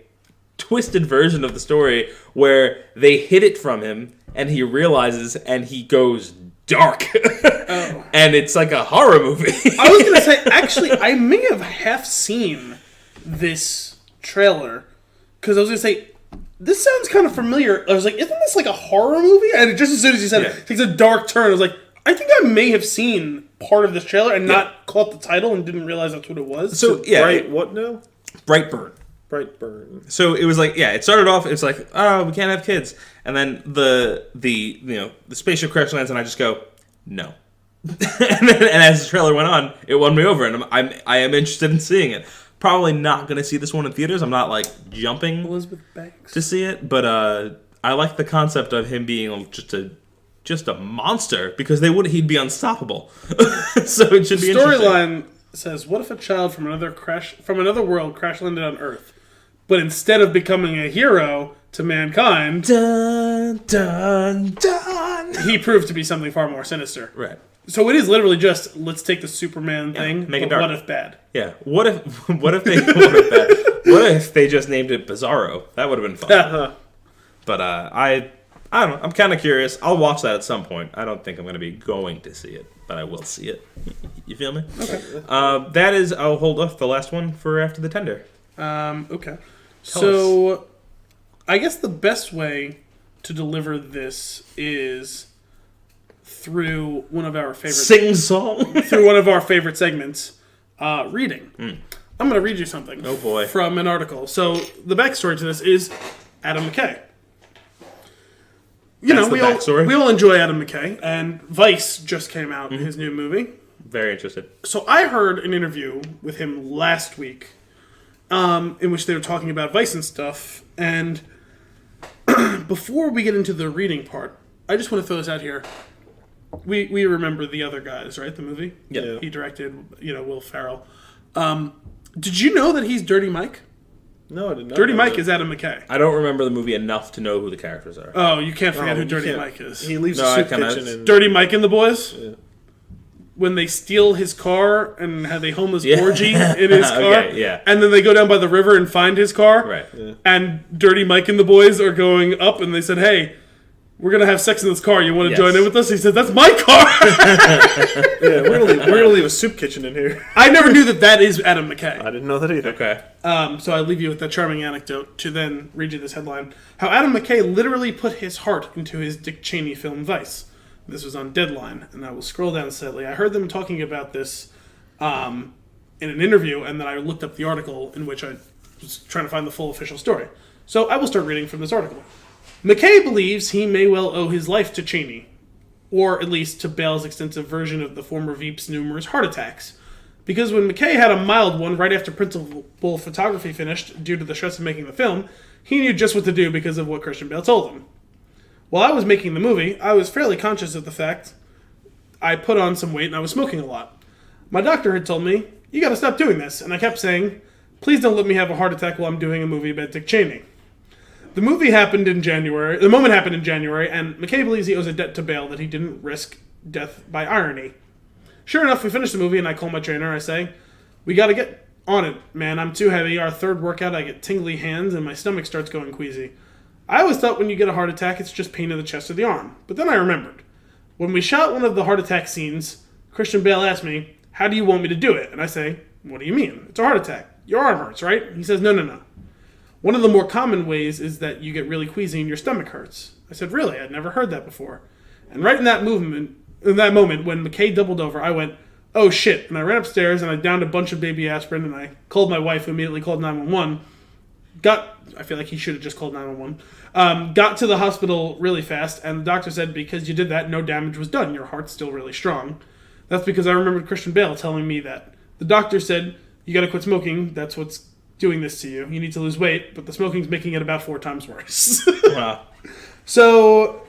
twisted version of the story where they hid it from him and he realizes and he goes dark. Oh. And it's like a horror movie. I was going to say, actually, I may have half seen this trailer because I was going to say, this sounds kind of familiar. I was like, isn't this like a horror movie? And just as soon as you said it takes a dark turn, I was like, I think I may have seen part of this trailer and not caught the title and didn't realize that's what it was. So what now? Brightburn. So it was like, it started off, it's like, oh, we can't have kids. And then the spaceship crash lands and I just go, no. and as the trailer went on, it won me over and I am interested in seeing it. Probably not going to see this one in theaters. I'm not like jumping Elizabeth Banks to see it, but I like the concept of him being just a monster because he'd be unstoppable. So it should be interesting. Storyline says, what if a child from another world crash landed on Earth, but instead of becoming a hero to mankind, dun, dun, dun, he proved to be something far more sinister. Right. So it is literally just, let's take the Superman thing, make it but dark. what if bad? Yeah. What if they just named it Bizarro? That would have been fun. But I don't know. I'm kind of curious. I'll watch that at some point. I don't think I'm going to be going to see it, but I will see it. You feel me? Okay. That is, I'll hold off the last one for after the tender. Okay. So, I guess the best way to deliver this is through one of our favorite... Sing-song? Through one of our favorite segments, reading. I'm going to read you something. Oh, boy. From an article. So, the backstory to this is Adam McKay. We all enjoy Adam McKay, and Vice just came out, his new movie. Very interested. So I heard an interview with him last week, in which they were talking about Vice and stuff, and before we get into the reading part, I just want to throw this out here. We remember The Other Guys, right? The movie? Yeah. He directed, Will Ferrell. Did you know that he's Dirty Mike? No, I did not. Dirty Mike is Adam McKay. I don't remember the movie enough to know who the characters are. Oh, you can't forget who Dirty Mike is. He leaves a soup kitchen in... Dirty Mike and the Boys? Yeah. When they steal his car and have a homeless orgy in his car. Okay, and then they go down by the river and find his car. Right. Yeah. And Dirty Mike and the Boys are going up and they said, hey, we're going to have sex in this car. You want to join in with us? He said, that's my car. Yeah, we're gonna leave a soup kitchen in here. I never knew that is Adam McKay. I didn't know that either. Okay. So I leave you with that charming anecdote to then read you this headline. How Adam McKay literally put his heart into his Dick Cheney film Vice. This was on Deadline, and I will scroll down slightly. I heard them talking about this in an interview, and then I looked up the article in which I was trying to find the full official story. So I will start reading from this article. McKay believes he may well owe his life to Cheney, or at least to Bale's extensive version of the former Veep's numerous heart attacks. Because when McKay had a mild one right after principal photography finished due to the stress of making the film, he knew just what to do because of what Christian Bale told him. While I was making the movie, I was fairly conscious of the fact I put on some weight and I was smoking a lot. My doctor had told me, "You gotta stop doing this," and I kept saying, "Please don't let me have a heart attack while I'm doing a movie about Dick Cheney." The moment happened in January, and McKay believes he owes a debt to Bale that he didn't risk death by irony. Sure enough, we finish the movie, and I call my trainer. I say, "We gotta get on it, man. I'm too heavy. Our third workout, I get tingly hands, and my stomach starts going queasy. I always thought when you get a heart attack, it's just pain in the chest or the arm. But then I remembered. When we shot one of the heart attack scenes, Christian Bale asked me, 'How do you want me to do it?' And I say, 'What do you mean? It's a heart attack. Your arm hurts, right?' He says, 'No. One of the more common ways is that you get really queasy and your stomach hurts.' I said, 'Really? I'd never heard that before.' And right in that moment, when McKay doubled over, I went, 'Oh shit,' and I ran upstairs and I downed a bunch of baby aspirin and I called my wife, who immediately called 911. I feel like he should have just called 911. Got to the hospital really fast, and the doctor said, 'Because you did that, no damage was done. Your heart's still really strong.' That's because I remembered Christian Bale telling me that. The doctor said, 'You gotta quit smoking. That's what's doing this to you. You need to lose weight, but the smoking's making it about 4 times worse.'" Wow. So,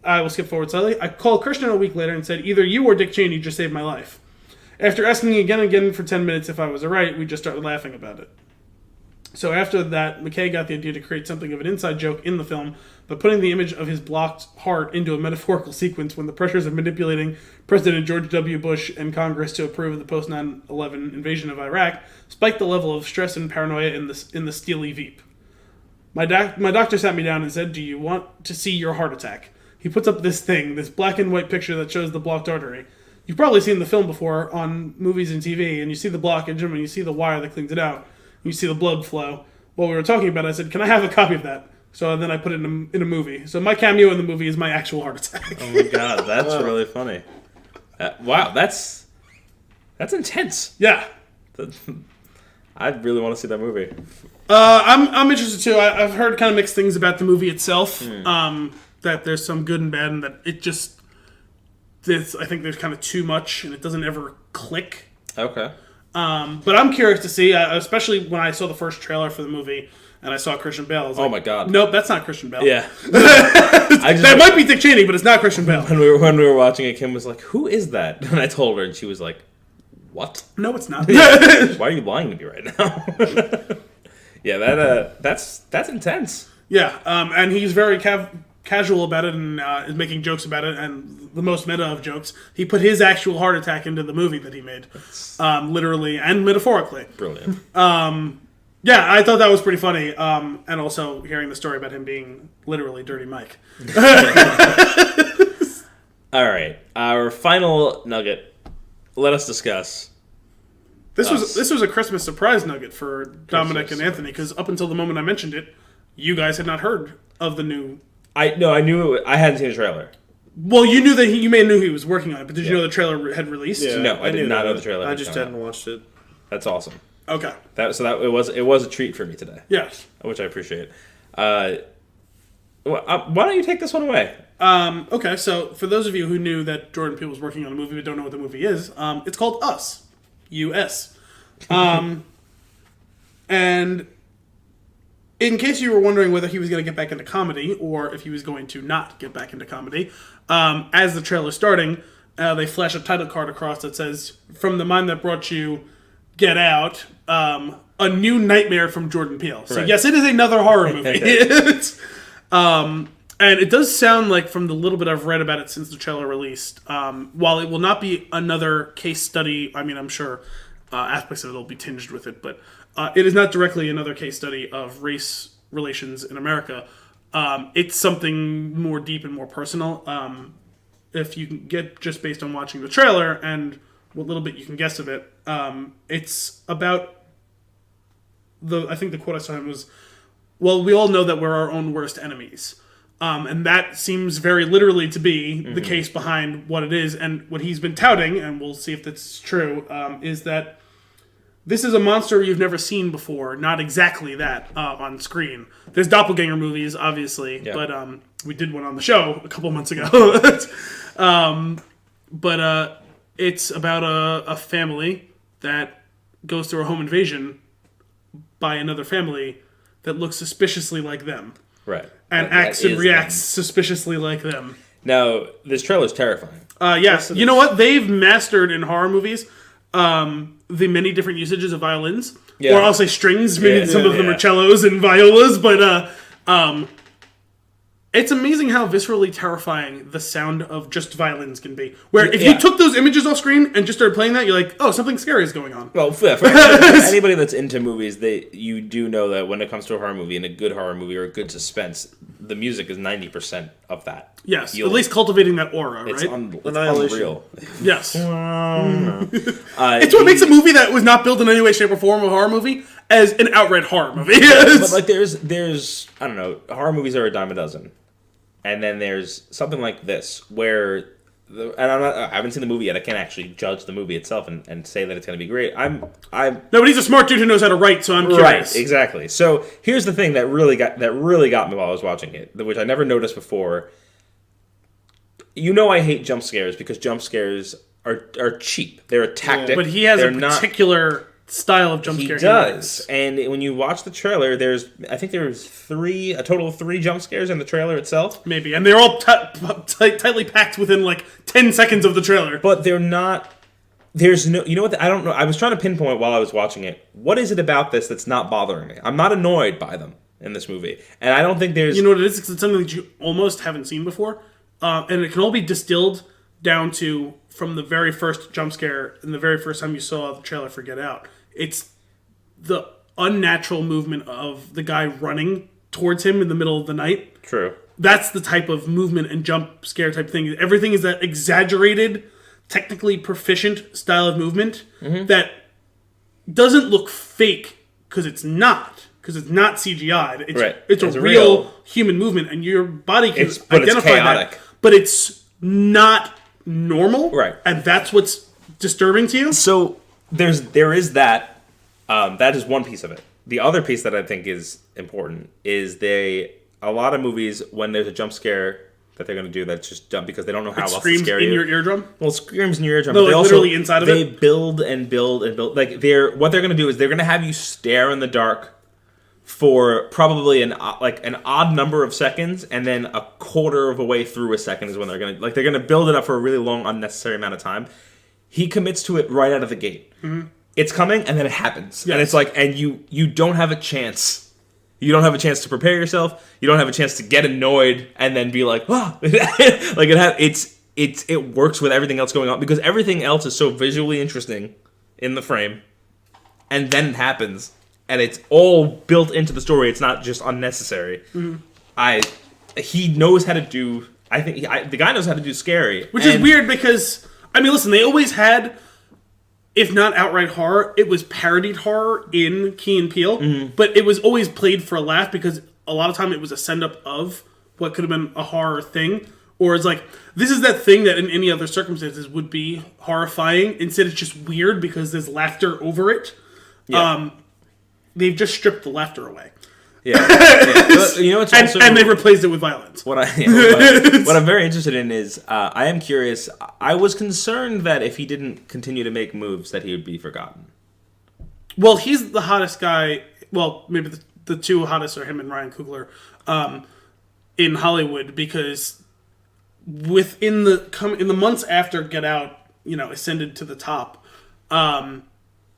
I will skip forward slightly. I called Christian a week later and said, "Either you or Dick Cheney just saved my life." After asking again and again for 10 minutes if I was alright, we just started laughing about it. So after that, McKay got the idea to create something of an inside joke in the film by putting the image of his blocked heart into a metaphorical sequence when the pressures of manipulating President George W. Bush and Congress to approve of the post-9/11 invasion of Iraq spiked the level of stress and paranoia in the steely Veep. My doctor sat me down and said, "Do you want to see your heart attack?" He puts up this black and white picture that shows the blocked artery. You've probably seen the film before on movies and TV, and you see the blockage, and you see the wire that cleans it out. You see the blood flow. While we were talking about it, I said, "Can I have a copy of that?" So then I put it in a movie. So my cameo in the movie is my actual heart attack. Oh my god, that's really funny. Wow, that's intense. Yeah. I really want to see that movie. I'm interested too. I've heard kind of mixed things about the movie itself. That there's some good and bad, and that it just... I think there's kind of too much, and it doesn't ever click. Okay. But I'm curious to see, especially when I saw the first trailer for the movie, and I saw Christian Bale. I was like, oh my god. Nope, that's not Christian Bale. Yeah. That might be Dick Cheney, but it's not Christian Bale. When we were watching it, Kim was like, "Who is that?" And I told her, and she was like, "What?" No, it's not. Why are you lying to me right now? Yeah, that's intense. Yeah, and he's very casual about it and is making jokes about it, and the most meta of jokes. He put his actual heart attack into the movie that he made, literally and metaphorically. Brilliant. Yeah, I thought that was pretty funny, and also hearing the story about him being literally Dirty Mike. All right, our final nugget. Let us discuss. This was a Christmas surprise nugget for Dominic and Anthony, because up until the moment I mentioned it, you guys had not heard of the new... I knew I hadn't seen the trailer. Well, you knew that you may have knew he was working on it, but did you know the trailer had released? Yeah, No, I did not know the trailer. I just hadn't watched it. That's awesome. Okay. It was a treat for me today. Yes. Which I appreciate. Why don't you take this one away? Okay, so for those of you who knew that Jordan Peele was working on a movie but don't know what the movie is, it's called Us. U.S. And in case you were wondering whether he was going to get back into comedy or if he was going to not get back into comedy, as the trailer's starting, they flash a title card across that says, "From the mind that brought you Get Out, a new nightmare from Jordan Peele." So right. yes, it is another horror movie. And it does sound like, from the little bit I've read about it since the trailer released, while it will not be another case study, I mean, I'm sure aspects of it will be tinged with it, but it is not directly another case study of race relations in America. It's something more deep and more personal. If you can get just based on watching the trailer and what little bit you can guess of it, it's about I think the quote I saw him was, "Well, we all know that we're our own worst enemies." And that seems very literally to be the case behind what it is. And what he's been touting, and we'll see if that's true, is that this is a monster you've never seen before. Not exactly that on screen. There's doppelganger movies, obviously, but we did one on the show a couple months ago. But it's about a family that goes through a home invasion by another family that looks suspiciously like them. Right. And acts and reacts suspiciously like them. Now, this trailer's terrifying. Yes. You know what? They've mastered in horror movies the many different usages of violins. Yeah. Or I'll say strings. Maybe some of them are cellos and violas. But it's amazing how viscerally terrifying the sound of just violins can be. Where if you took those images off screen and just started playing that, you're like, oh, something scary is going on. Well, for anybody that's into movies, you do know that when it comes to a horror movie, and a good horror movie or a good suspense, the music is 90% of that. Yes, at least cultivating that aura, right? It's unreal. Yes. It's what makes a movie that was not built in any way, shape, or form a horror movie as an outright horror movie. But like there's I don't know, horror movies are a dime a dozen. And then there's something like this, where, and I haven't seen the movie yet. I can't actually judge the movie itself and say that it's going to be great. No, but he's a smart dude who knows how to write, so I'm curious. Right, exactly. So here's the thing that really got me while I was watching it, which I never noticed before. You know, I hate jump scares because jump scares are cheap. They're a tactic. But he has a particular style of jump scare. He does. And when you watch the trailer, I think there's a total of 3 jump scares in the trailer itself. Maybe. And they're all tightly packed within like 10 seconds of the trailer. But they're not... There's no... You know what? I don't know. I was trying to pinpoint while I was watching it. What is it about this that's not bothering me? I'm not annoyed by them in this movie. And I don't think there's... You know what it is? It's something that you almost haven't seen before. And it can all be distilled down to from the very first jump scare and the very first time you saw the trailer for Get Out. It's the unnatural movement of the guy running towards him in the middle of the night. True. That's the type of movement and jump scare type thing. Everything is that exaggerated, technically proficient style of movement that doesn't look fake because it's not. Because it's not CGI. It's a real human movement, and your body can identify that. But it's not normal. Right. And that's what's disturbing to you. So there is that. That is one piece of it. The other piece that I think is important is a lot of movies, when there's a jump scare that they're going to do, that's just dumb because they don't know how else to scare you. Screams in your eardrum? Well, screams in your eardrum. No, but like literally inside of it? They build and build and build. Like what they're going to do is they're going to have you stare in the dark for probably an odd number of seconds, and then a quarter of a way through a second is when they're gonna build it up for a really long, unnecessary amount of time. He commits to it right out of the gate. Mm-hmm. It's coming, and then it happens, and it's like, and you don't have a chance. You don't have a chance to prepare yourself. You don't have a chance to get annoyed and then be like, oh, like it works with everything else going on because everything else is so visually interesting in the frame, and then it happens. And it's all built into the story. It's not just unnecessary. Mm-hmm. He knows how to do... I think the guy knows how to do scary. Which is weird because... I mean, listen, they always had... If not outright horror, it was parodied horror in Key and Peele. Mm-hmm. But it was always played for a laugh because a lot of time it was a send-up of what could have been a horror thing. Or it's like, this is that thing that in any other circumstances would be horrifying. Instead, it's just weird because there's laughter over it. Yeah. They've just stripped the laughter away. Yeah. You know, and they replaced it with violence. What I'm very interested in is, I am curious. I was concerned that if he didn't continue to make moves, that he would be forgotten. Well, he's the hottest guy. Well, maybe the two hottest are him and Ryan Coogler in Hollywood because in the months after Get Out, ascended to the top.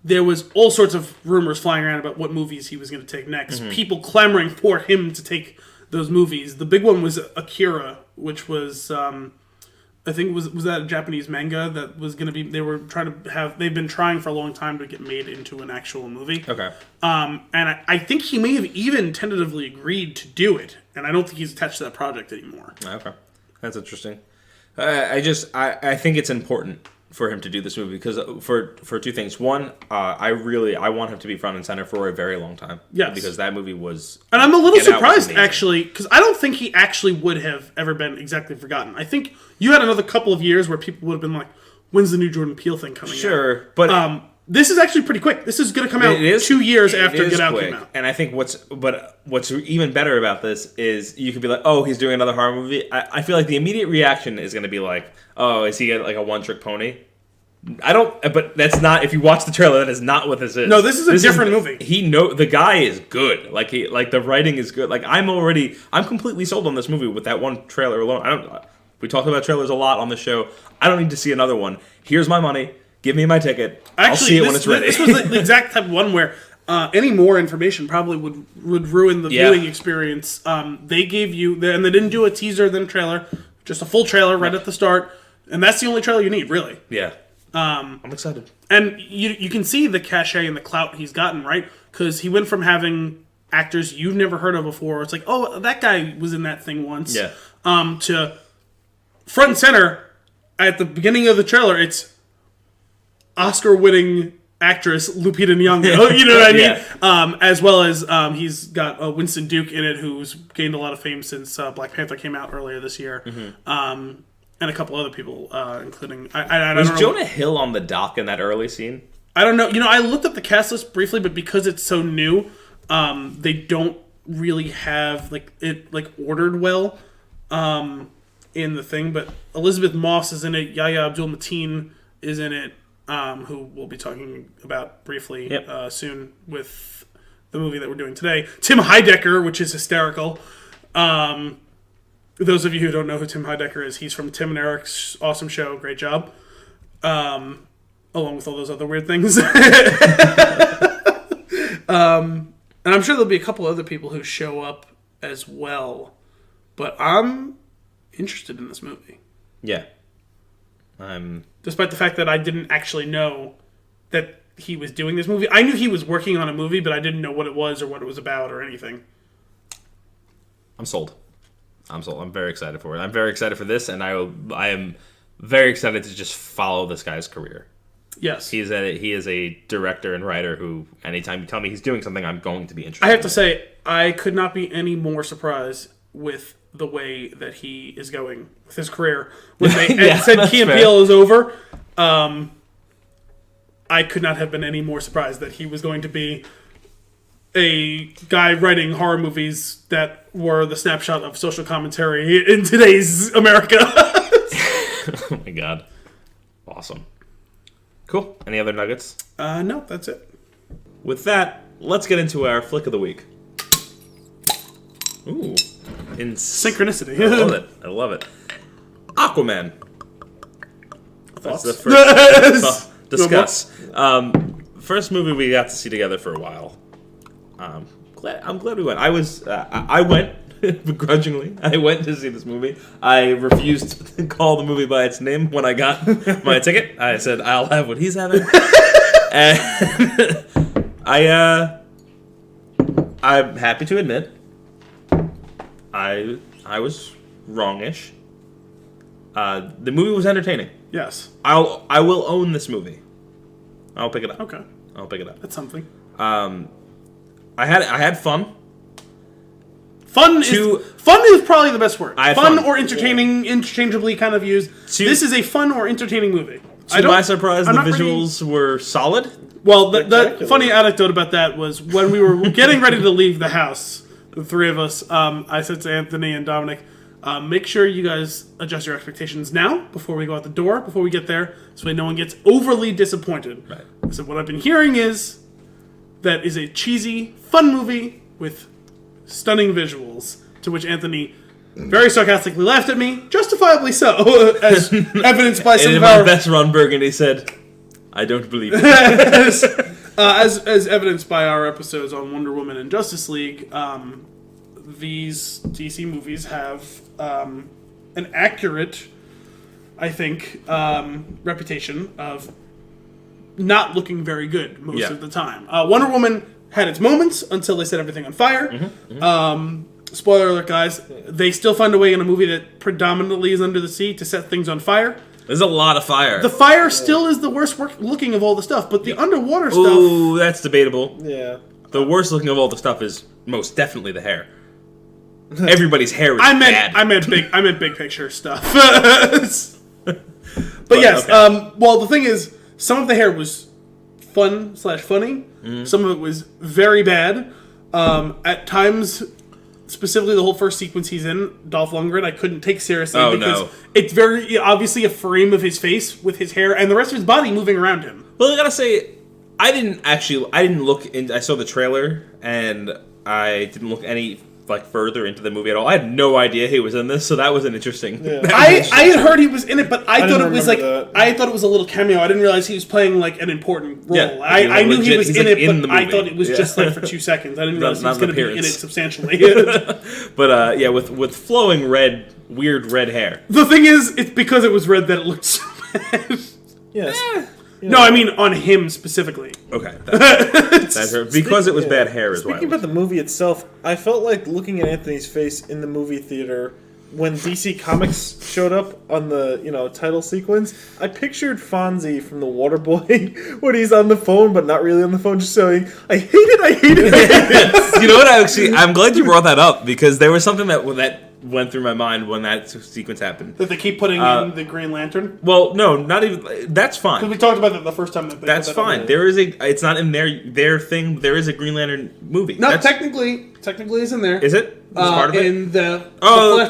There was all sorts of rumors flying around about what movies he was going to take next. Mm-hmm. People clamoring for him to take those movies. The big one was Akira, which was, I think, was that a Japanese manga that was going to be... They've been trying for a long time to get made into an actual movie. Okay. And I think he may have even tentatively agreed to do it. And I don't think he's attached to that project anymore. Okay. That's interesting. I think it's important for him to do this movie because for two things. One, I want him to be front and center for a very long time. Yes. Because that movie was... And I'm a little surprised, actually, because I don't think he actually would have ever been exactly forgotten. I think you had another couple of years where people would have been like, when's the new Jordan Peele thing coming out? Sure, but... This is actually pretty quick. This is going to come out 2 years after Get Out came out. And I think what's even better about this is you could be like, oh, he's doing another horror movie. I feel like the immediate reaction is going to be like, oh, is he like a one-trick pony? But that's not. If you watch the trailer, that is not what this is. No, this is a different movie. The guy is good. Like the writing is good. Like I'm completely sold on this movie with that one trailer alone. We talk about trailers a lot on the show. I don't need to see another one. Here's my money. Give me my ticket. I'll see it when it's ready. This was the exact type of one where any more information probably would ruin the viewing experience. They gave you, and they didn't do a teaser then a trailer, just a full trailer right at the start, and that's the only trailer you need, really. Yeah. I'm excited. And you can see the cachet and the clout he's gotten, right? Because he went from having actors you've never heard of before. It's like, oh, that guy was in that thing once. Yeah. To front and center at the beginning of the trailer, it's Oscar-winning actress Lupita Nyong'o, you know what I mean? Yeah. As well as he's got Winston Duke in it, who's gained a lot of fame since Black Panther came out earlier this year. Mm-hmm. And a couple other people, including... I was don't know. Jonah Hill on the dock in that early scene? I don't know. I looked up the cast list briefly, but because it's so new, they don't really have it ordered well in the thing. But Elizabeth Moss is in it. Yahya Abdul-Mateen is in it. Who we'll be talking about briefly soon with the movie that we're doing today. Tim Heidecker, which is hysterical. Those of you who don't know who Tim Heidecker is, he's from Tim and Eric's awesome show. Great job. Along with all those other weird things. And I'm sure there'll be a couple other people who show up as well. But I'm interested in this movie. Yeah. Despite the fact that I didn't actually know that he was doing this movie. I knew he was working on a movie, but I didn't know what it was or what it was about or anything. I'm sold. I'm very excited for it. I'm very excited for this, and I am very excited to just follow this guy's career. Yes. He is a director and writer who, anytime you tell me he's doing something, I'm going to be interested. I have to say, I could not be any more surprised with the way that he is going with his career. When they said Key and Peele is over, I could not have been any more surprised that he was going to be a guy writing horror movies that were the snapshot of social commentary in today's America. Oh my god. Awesome. Cool. Any other nuggets? No, that's it. With that, let's get into our flick of the week. Ooh. Synchronicity. I love it. Aquaman. Thoughts? That's the first discuss. First movie we got to see together for a while. I'm glad we went. I went begrudgingly. I went to see this movie. I refused to call the movie by its name when I got my ticket. I said I'll have what he's having. And I'm happy to admit I was wrongish. The movie was entertaining. Yes. I will own this movie. I'll pick it up. Okay. I'll pick it up. That's something. I had fun. Fun is probably the best word. Fun or entertaining, interchangeably kind of used. This is a fun or entertaining movie. To my surprise, the visuals were solid. Well, the funny anecdote about that was when we were getting ready to leave the house, the three of us, I said to Anthony and Dominic, make sure you guys adjust your expectations now before we go out the door, before we get there, so no one gets overly disappointed. Right. So what I've been hearing is that is a cheesy, fun movie with stunning visuals, to which Anthony very sarcastically laughed at me, justifiably so, as evidenced by some of our... my best Ron Burgundy said, I don't believe it. as evidenced by our episodes on Wonder Woman and Justice League, these DC movies have an accurate, I think, reputation of not looking very good most of the time. Wonder Woman had its moments until they set everything on fire. Mm-hmm, mm-hmm. Spoiler alert, guys. They still find a way in a movie that predominantly is under the sea to set things on fire. There's a lot of fire. The fire still is the worst looking of all the stuff, but the underwater stuff... Ooh, that's debatable. Yeah. The worst looking of all the stuff is most definitely the hair. Everybody's hair is bad. I meant big picture stuff. But yes, okay. Well, the thing is, some of the hair was fun/funny. Some of it was very bad. At times, specifically the whole first sequence he's in, Dolph Lundgren, I couldn't take seriously because it's very obviously a frame of his face with his hair and the rest of his body moving around him. Well, I gotta say, I didn't look in. I saw the trailer and I didn't look any further into the movie at all. I had no idea he was in this, so that was an interesting. Yeah. I had heard he was in it, but I thought it was I thought it was a little cameo. I didn't realize he was playing an important role. Yeah, I knew he was in it, but I thought it was just for 2 seconds. I didn't realize he was going to be in it substantially. But with flowing weird red hair. The thing is, it's because it was red that it looked so bad. Yes. No, I mean on him specifically. Okay. That's because it was bad hair as well. Speaking about the movie itself, I felt like looking at Anthony's face in the movie theater when DC Comics showed up on the title sequence. I pictured Fonzie from The Waterboy when he's on the phone, but not really on the phone, just saying, I hate it. You know what? I'm glad you brought that up because there was something that went through my mind when that sequence happened. That they keep putting in the Green Lantern? Well, no, not even. That's fine. Because we talked about that the first time. That's fine. It's not in their thing. There is a Green Lantern movie. No, technically it's in there. Is it? Part of it? In the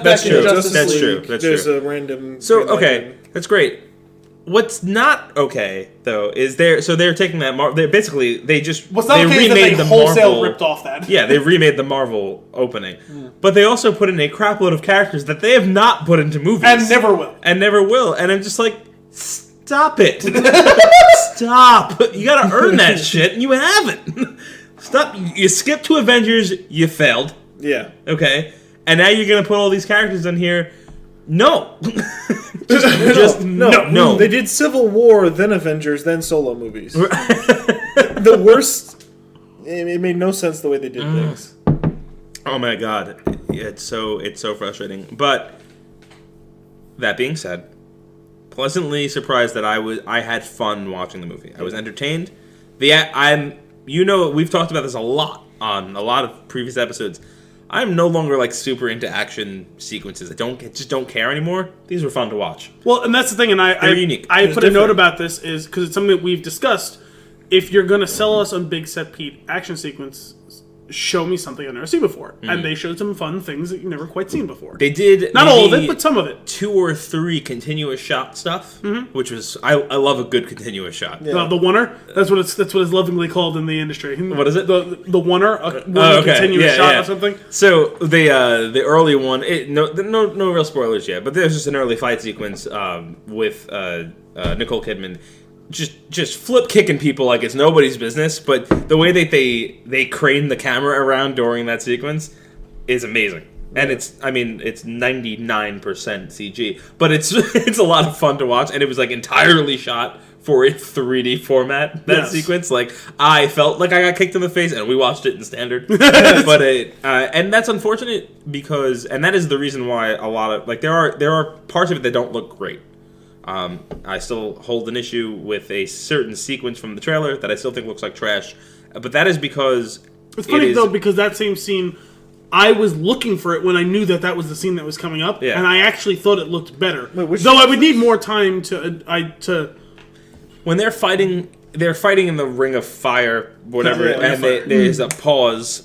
that's true. That's true. There's a random. So that's great. What's not okay though is they're taking that. They just what's not okay is that they wholesale ripped off that. Yeah, they remade the Marvel opening, but they also put in a crapload of characters that they have not put into movies and never will. And I'm just like, stop it, stop! You gotta earn that shit, and you haven't. Stop! You skipped to Avengers, you failed. Yeah. Okay, and now you're gonna put all these characters in here. No. No. They did Civil War, then Avengers, then solo movies. The worst. It made no sense the way they did things. Oh my god, it's so frustrating. But that being said, pleasantly surprised that I had fun watching the movie. I was entertained. We've talked about this a lot on a lot of previous episodes. I'm no longer super into action sequences. I just don't care anymore. These were fun to watch. Well, and that's the thing, and They're unique. I put a note about this is because it's something that we've discussed. If you're going to sell us on big set piece action sequence, show me something I've never seen before. And they showed some fun things that you've never quite seen before. They did not all of it, but some of it. 2 or 3 continuous shot stuff, which was I love a good continuous shot. Yeah. The oneer, that's what it's lovingly called in the industry. What is it? The oneer, continuous shot or something. So the early one, no real spoilers yet, but there's just an early fight sequence with Nicole Kidman. Just flip kicking people like it's nobody's business, but the way that they crane the camera around during that sequence is amazing. And it's 99% CG, but it's a lot of fun to watch, and it was entirely shot for a 3D format. That sequence, I felt like I got kicked in the face, and we watched it in standard. But and that's unfortunate because, and that is the reason why a lot of there are parts of it that don't look great. I still hold an issue with a certain sequence from the trailer that I still think looks like trash, but that is because it's funny though because that same scene, I was looking for it when I knew that was the scene that was coming up, and I actually thought it looked better. Though I would need more time to. When they're fighting in the ring of fire, whatever, and there's a pause.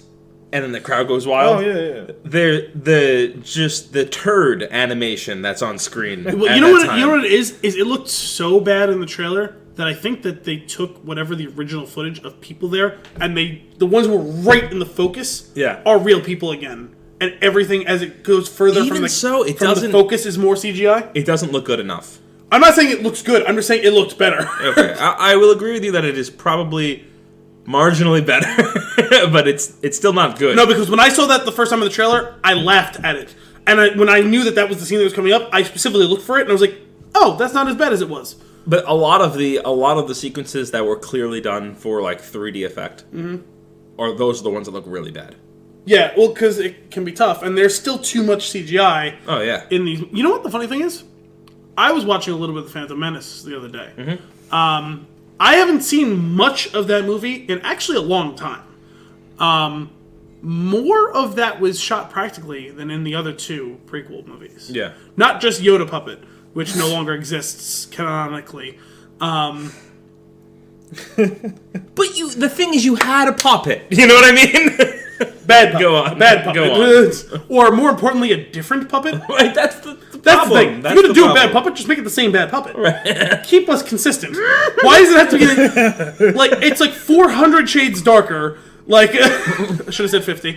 And then the crowd goes wild. Oh yeah. The turd animation that's on screen. Well, you know what it is? Is it looked so bad in the trailer that I think that they took whatever the original footage of people there, and the ones who were right in the focus are real people again. And everything as it goes further from the focus is more CGI. It doesn't look good enough. I'm not saying it looks good. I'm just saying it looked better. Okay, I will agree with you that it is probably marginally better, but it's still not good. No, because when I saw that the first time in the trailer, I laughed at it. And when I knew that was the scene that was coming up, I specifically looked for it, and I was like, oh, that's not as bad as it was. But a lot of the sequences that were clearly done for 3D effect, or those are the ones that look really bad. Yeah, well, because it can be tough, and there's still too much CGI. Oh yeah. In these, you know what the funny thing is? I was watching a little bit of The Phantom Menace the other day. I haven't seen much of that movie in actually a long time. More of that was shot practically than in the other 2 prequel movies. Yeah. Not just Yoda Puppet, which no longer exists canonically. But the thing is, you had a puppet. You know what I mean? Bad puppet. Go on. Bad puppet. Go on. Or more importantly, a different puppet. Right, that's the That's the problem. thing. If you're going to do a bad puppet, just make it the same bad puppet. Right. Keep us consistent. Why does it have to be like it's like 400 shades darker? Like I should have said 50.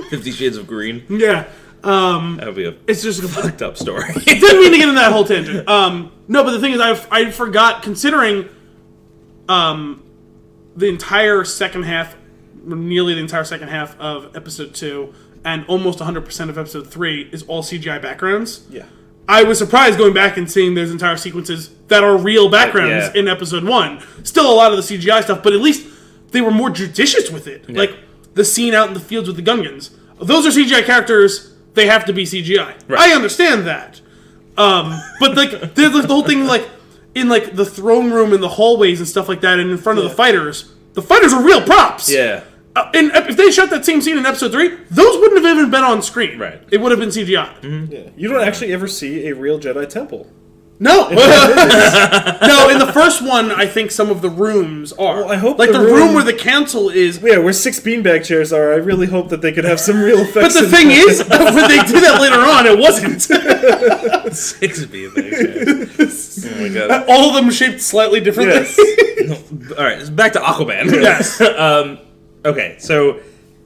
50 Shades of Green. Yeah. That would be it's just a fucked up story. Didn't mean to get in that whole tangent. No, but the thing is, I forgot, considering the entire second half, nearly the entire second half of episode 2, and almost 100% of episode 3 is all CGI backgrounds. Yeah. I was surprised going back and seeing those entire sequences that are real backgrounds in episode 1. Still a lot of the CGI stuff, but at least they were more judicious with it. Yeah. Like the scene out in the fields with the Gungans. Those are CGI characters. They have to be CGI. Right. I understand that. But like the whole thing, like in like the throne room and the hallways and stuff like that, and in front of the fighters are real props. Yeah. And if they shot that same scene in episode 3, those wouldn't have even been on screen. Right. It would have been CGI. Mm-hmm. Yeah. You don't actually ever see a real Jedi temple. No. No, in the first one, I think some of the rooms are. Well, I hope like the room where the council is. Yeah, where 6 beanbag chairs are. I really hope that they could have some real effects. But the thing is, when they did that later on, it wasn't. 6 beanbag chairs. Oh my god. All of them shaped slightly differently. Yes. All right, back to Aquaman. Yes. Okay, so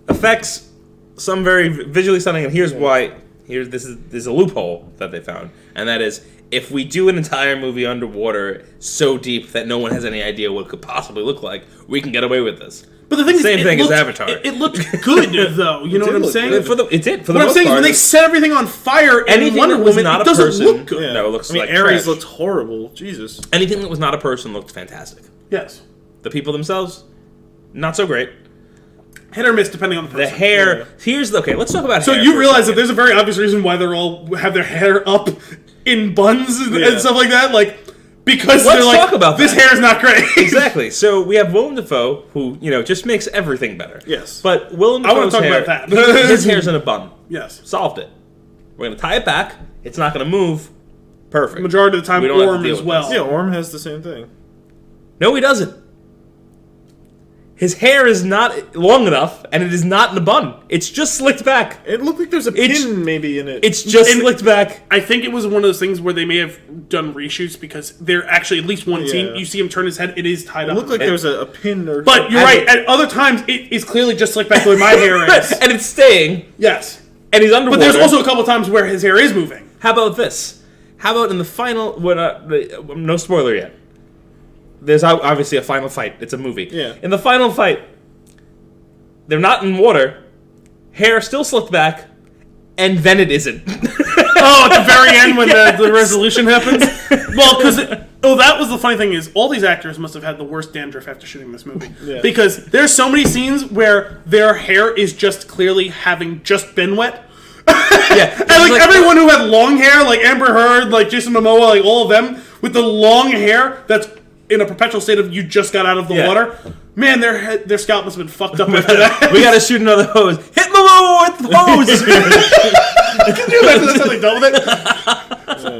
effects, some very visually stunning, and here's why. There's a loophole that they found, and that is if we do an entire movie underwater so deep that no one has any idea what it could possibly look like, we can get away with this. But the thing is, same thing as Avatar. It looked good though. You know what I'm saying? It did. For the what most I'm saying part, is when they set everything on fire in Wonder Woman, it doesn't look good. Yeah. No, it looks like Ares trash. looked horrible. Jesus. Anything that was not a person looked fantastic. Yes. The people themselves, not so great. Hit or miss depending on the person. The hair. Yeah. Okay, let's talk about hair. So you realize that there's a very obvious reason why they're all have their hair up in buns and stuff like that, like because let's they're like, talk about this that. hair is not great. Exactly. So we have Willem Dafoe, who just makes everything better. Yes. But Willem Dafoe's I want to talk hair, about that. his hair's in a bun. Yes. Solved it. We're gonna tie it back. It's not gonna move. Perfect. Majority of the time, We don't have to Orm deal as with well. Yeah, Orm has the same thing. No, he doesn't. His hair is not long enough, and it is not in a bun. It's just slicked back. It looked like there's a pin maybe in it. It's just slicked back. I think it was one of those things where they may have done reshoots because there actually at least one scene you see him turn his head. It is tied up. It looked like there was a pin or. But you're right. At other times, it is clearly just slicked back the way my hair is, And it's staying. Yes. And he's underwater. But there's also a couple times where his hair is moving. How about this? How about in the final? No spoiler yet. There's obviously a final fight. It's a movie. Yeah. In the final fight, they're not in water. Hair still slicked back, and then it isn't. Oh, at the very end when the resolution happens? Well, because... that was the funny thing is, all these actors must have had the worst dandruff after shooting this movie. Yeah. Because there's so many scenes where their hair is just clearly having just been wet. Yeah. And like everyone who had long hair, like Amber Heard, like Jason Momoa, like all of them, with the long hair that's in a perpetual state of you just got out of the water... Man, their scalp must have been fucked up after that. We gotta shoot another hose. Hit Momoa with the hose! Can you imagine that's how they dealt with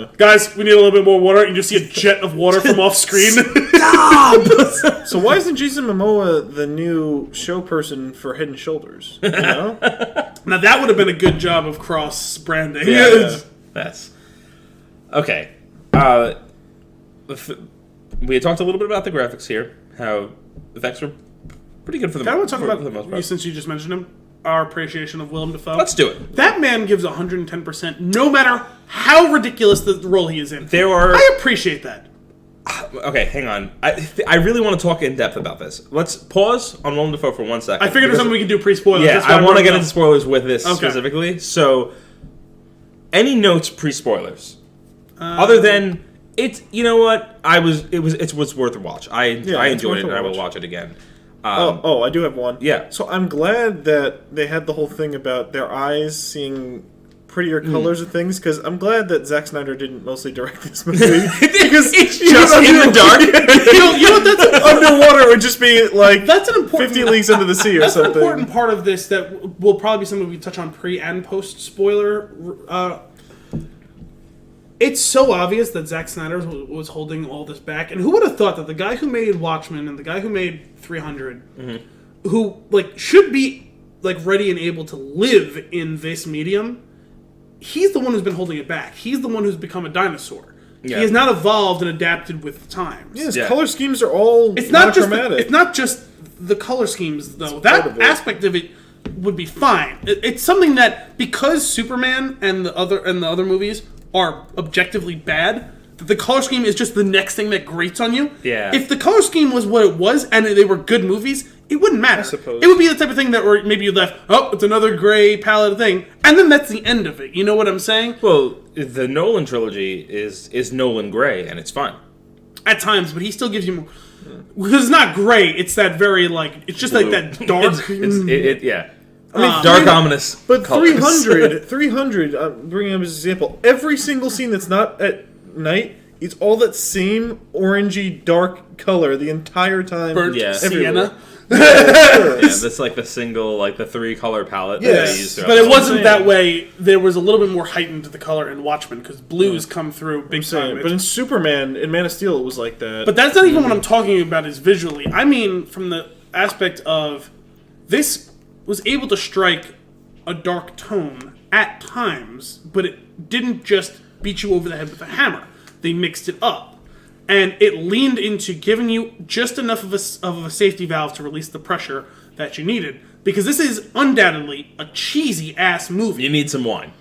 it? Guys, we need a little bit more water. You just see a jet of water from off screen. Stop! So why isn't Jason Momoa the new show person for Head and Shoulders? You know? Now that would have been a good job of cross branding. That's okay. We had talked a little bit about the graphics here. How effects were pretty good for the most part. I want to talk about, since you just mentioned him, our appreciation of Willem Dafoe. Let's do it. That man gives 110%, no matter how ridiculous the role he is in. I appreciate that. Okay, hang on. I really want to talk in depth about this. Let's pause on Willem Dafoe for 1 second. I figured it was something we could do pre-spoilers. Yeah, I want to get into spoilers with this specifically. So, any notes pre-spoilers? Other than... You know what? It was worth a watch. I enjoyed it, and I will watch it again. I do have one. Yeah. So I'm glad that they had the whole thing about their eyes seeing prettier colors of things, because I'm glad that Zack Snyder didn't mostly direct this movie. Because it's just in the dark. you know that's underwater would just be like that's an important 50 leagues under the sea or that's something. That's an important part of this that will probably be something we touch on pre and post spoiler. It's so obvious that Zack Snyder was holding all this back, and who would have thought that the guy who made Watchmen and the guy who made 300, who like should be like ready and able to live in this medium, he's the one who's been holding it back. He's the one who's become a dinosaur. Yeah. He has not evolved and adapted with the times. Yeah, his color schemes are all monochromatic. It's not just the color schemes, though. That aspect of it would be fine. It's something that, because Superman and the other movies are objectively bad, that the color scheme is just the next thing that grates on you. Yeah. If the color scheme was what it was and they were good movies, it wouldn't matter. I suppose. It would be the type of thing that where maybe you left, oh, it's another gray palette thing, and then that's the end of it. You know what I'm saying? Well, the Nolan trilogy is Nolan gray, and it's fine. At times, but he still gives you more. Because it's not gray, it's that very, like, it's just blue. like that dark. Yeah. I mean, dark, ominous. But colors. 300, I'm bringing up as an example. Every single scene that's not at night, it's all that same orangey dark color the entire time. Burnt sienna. Yeah, that's like the single, like the 3-color palette. That they use but it wasn't that way. There was a little bit more heightened to the color in Watchmen because blues come through big time. But in Superman, in Man of Steel, it was like that. But that's not even what I'm talking about is visually. I mean from the aspect of this was able to strike a dark tone at times, but it didn't just beat you over the head with a hammer. They mixed it up. And it leaned into giving you just enough of a safety valve to release the pressure that you needed. Because this is undoubtedly a cheesy-ass movie. You need some wine.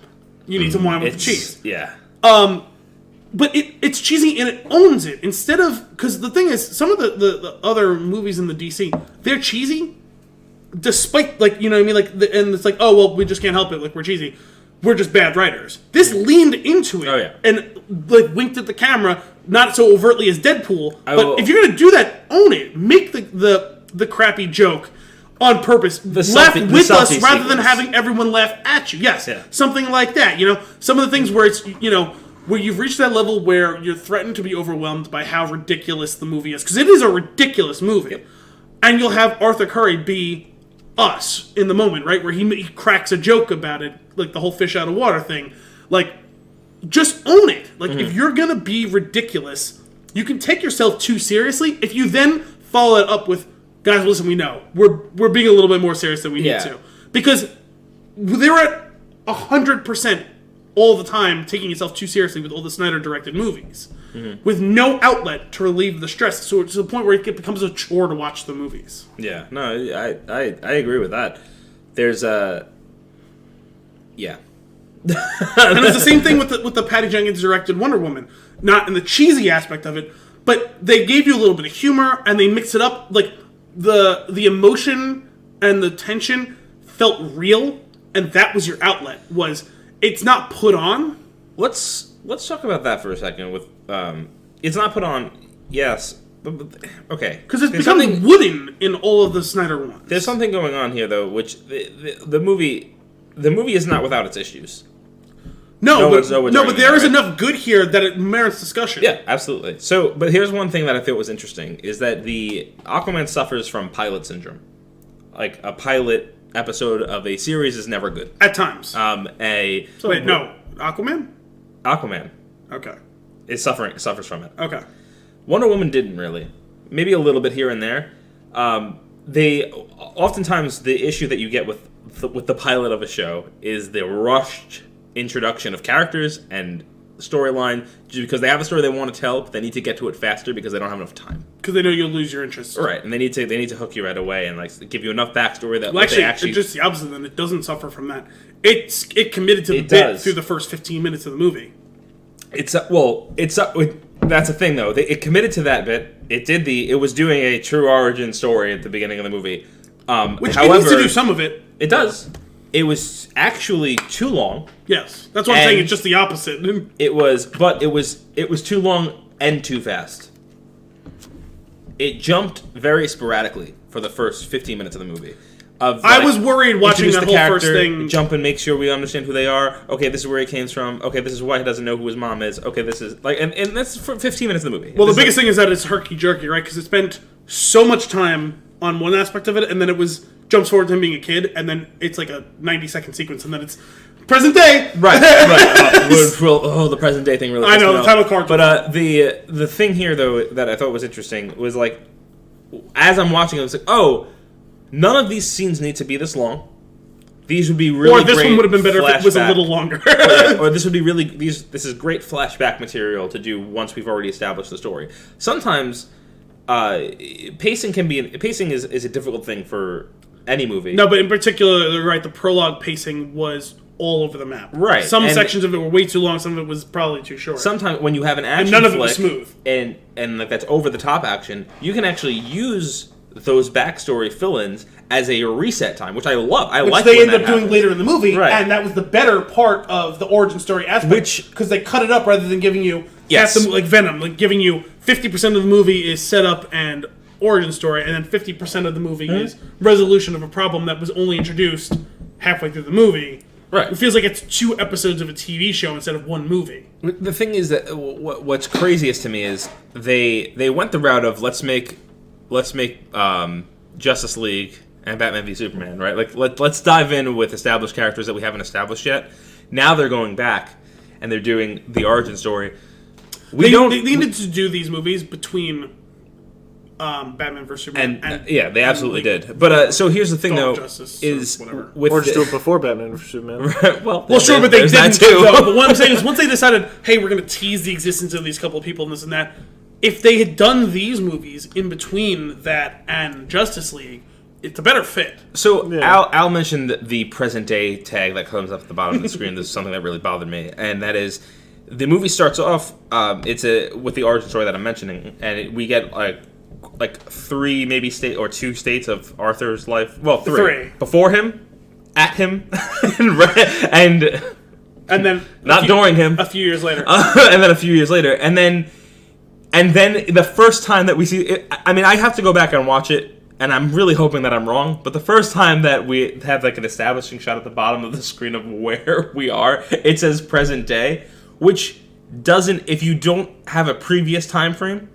You need some wine with the cheese. Yeah. But it's cheesy and it owns it. Instead of... Because the thing is, some of the other movies in the DC, they're cheesy. Despite, like, you know what I mean? Like, and it's like, oh, well, we just can't help it. Like, we're cheesy. We're just bad writers. This leaned into it and like winked at the camera, not so overtly as Deadpool. But if you're gonna do that, own it. Make the crappy joke on purpose. Laugh with us rather than having everyone laugh at you. Yes, something like that. You know, some of the things where it's where you've reached that level where you're threatened to be overwhelmed by how ridiculous the movie is, because it is a ridiculous movie, and you'll have Arthur Curry be us in the moment, right, where he cracks a joke about it, like the whole fish out of water thing. Like, just own it. Like, if you're gonna be ridiculous, you can take yourself too seriously. If you then follow it up with, guys, listen, we know we're being a little bit more serious than we need to, because they're at 100% all the time taking yourself too seriously with all the Snyder directed movies, with no outlet to relieve the stress, so to the point where it becomes a chore to watch the movies. Yeah, no, I agree with that. There's a and it was the same thing with the Patty Jenkins directed Wonder Woman, not in the cheesy aspect of it, but they gave you a little bit of humor and they mixed it up. Like the emotion and the tension felt real, and that was your outlet. It's not put on. Let's talk about that for a second. With it's not put on. Yes, but okay. Because it's becoming wooden in all of the Snyder ones. There's something going on here, though, which the movie is not without its issues. No, but there is enough good here that it merits discussion. Yeah, absolutely. So, but here's one thing that I feel was interesting, is that the Aquaman suffers from pilot syndrome. Like, a pilot episode of a series is never good. At times. Wait, no. Aquaman? Aquaman. Okay. Suffers from it. Okay. Wonder Woman didn't really. Maybe a little bit here and there. They oftentimes the issue that you get with the pilot of a show is the rushed introduction of characters and storyline, just because they have a story they want to tell, but they need to get to it faster because they don't have enough time. Because they know you'll lose your interest. Right, and they need to hook you right away and like give you enough backstory that it's actually just the opposite. Then it doesn't suffer from that. It committed to the bit through the first 15 minutes of the movie. That's the thing though. It committed to that bit. It was doing a true origin story at the beginning of the movie. Which it needs to do some of it. It does. It was actually too long. Yes, that's what I'm saying. It's just the opposite. It was too long and too fast. It jumped very sporadically for the first 15 minutes of the movie. I was worried watching that whole first thing. Jump and make sure we understand who they are. Okay, this is where he came from. Okay, this is why he doesn't know who his mom is. Okay, this is like, and that's for 15 minutes of the movie. Well, the biggest thing is that it's herky-jerky, right? Because it spent so much time on one aspect of it, and then it jumps forward to him being a kid, and then it's like a 90-second sequence, and then it's Present day. Right. The present day thing really. I know the title card. But the thing here though that I thought was interesting was like, as I'm watching it, I was like, oh, none of these scenes need to be this long. These would be really. Or this one would have been better if it was a little longer. or this would be really. This is great flashback material to do once we've already established the story. Sometimes pacing is a difficult thing for any movie. No, but in particular, right, the prologue pacing was all over the map. Right. Some sections of it were way too long, some of it was probably too short. Sometimes when you have an action and none of flick, it was smooth. And like that's over the top action, you can actually use those backstory fill-ins as a reset time, which I love. Which they end up doing later in the movie, right. And that was the better part of the origin story aspect, because they cut it up rather than giving you half the, like Venom, like giving you 50% of the movie is setup and origin story, and then 50% of the movie is resolution of a problem that was only introduced halfway through the movie. Right. It feels like it's 2 episodes of a TV show instead of 1 movie. The thing is that what's craziest to me is they went the route of let's make Justice League and Batman v Superman, right? Like let's dive in with established characters that we haven't established yet. Now they're going back and they're doing the origin story. They needed to do these movies between Batman vs Superman and they absolutely did. But so here's the thing, though, Justice is or just do it before Batman vs Superman. Right, well, sure, but they didn't. Too. But what I'm saying is, once they decided, hey, we're going to tease the existence of these couple of people and this and that, if they had done these movies in between that and Justice League, it's a better fit. So Al mentioned the present day tag that comes up at the bottom of the screen. This is something that really bothered me, and that is the movie starts off. It's with the origin story that I'm mentioning, and we get like 3 maybe 2 states of Arthur's life. Well, 3 before him, at him, and then not during him. A few years later, and then a few years later, and then the first time that we see it, I mean, I have to go back and watch it. And I'm really hoping that I'm wrong, but the first time that we have like an establishing shot at the bottom of the screen of where we are, it says present day, which doesn't, if you don't have a previous time frame,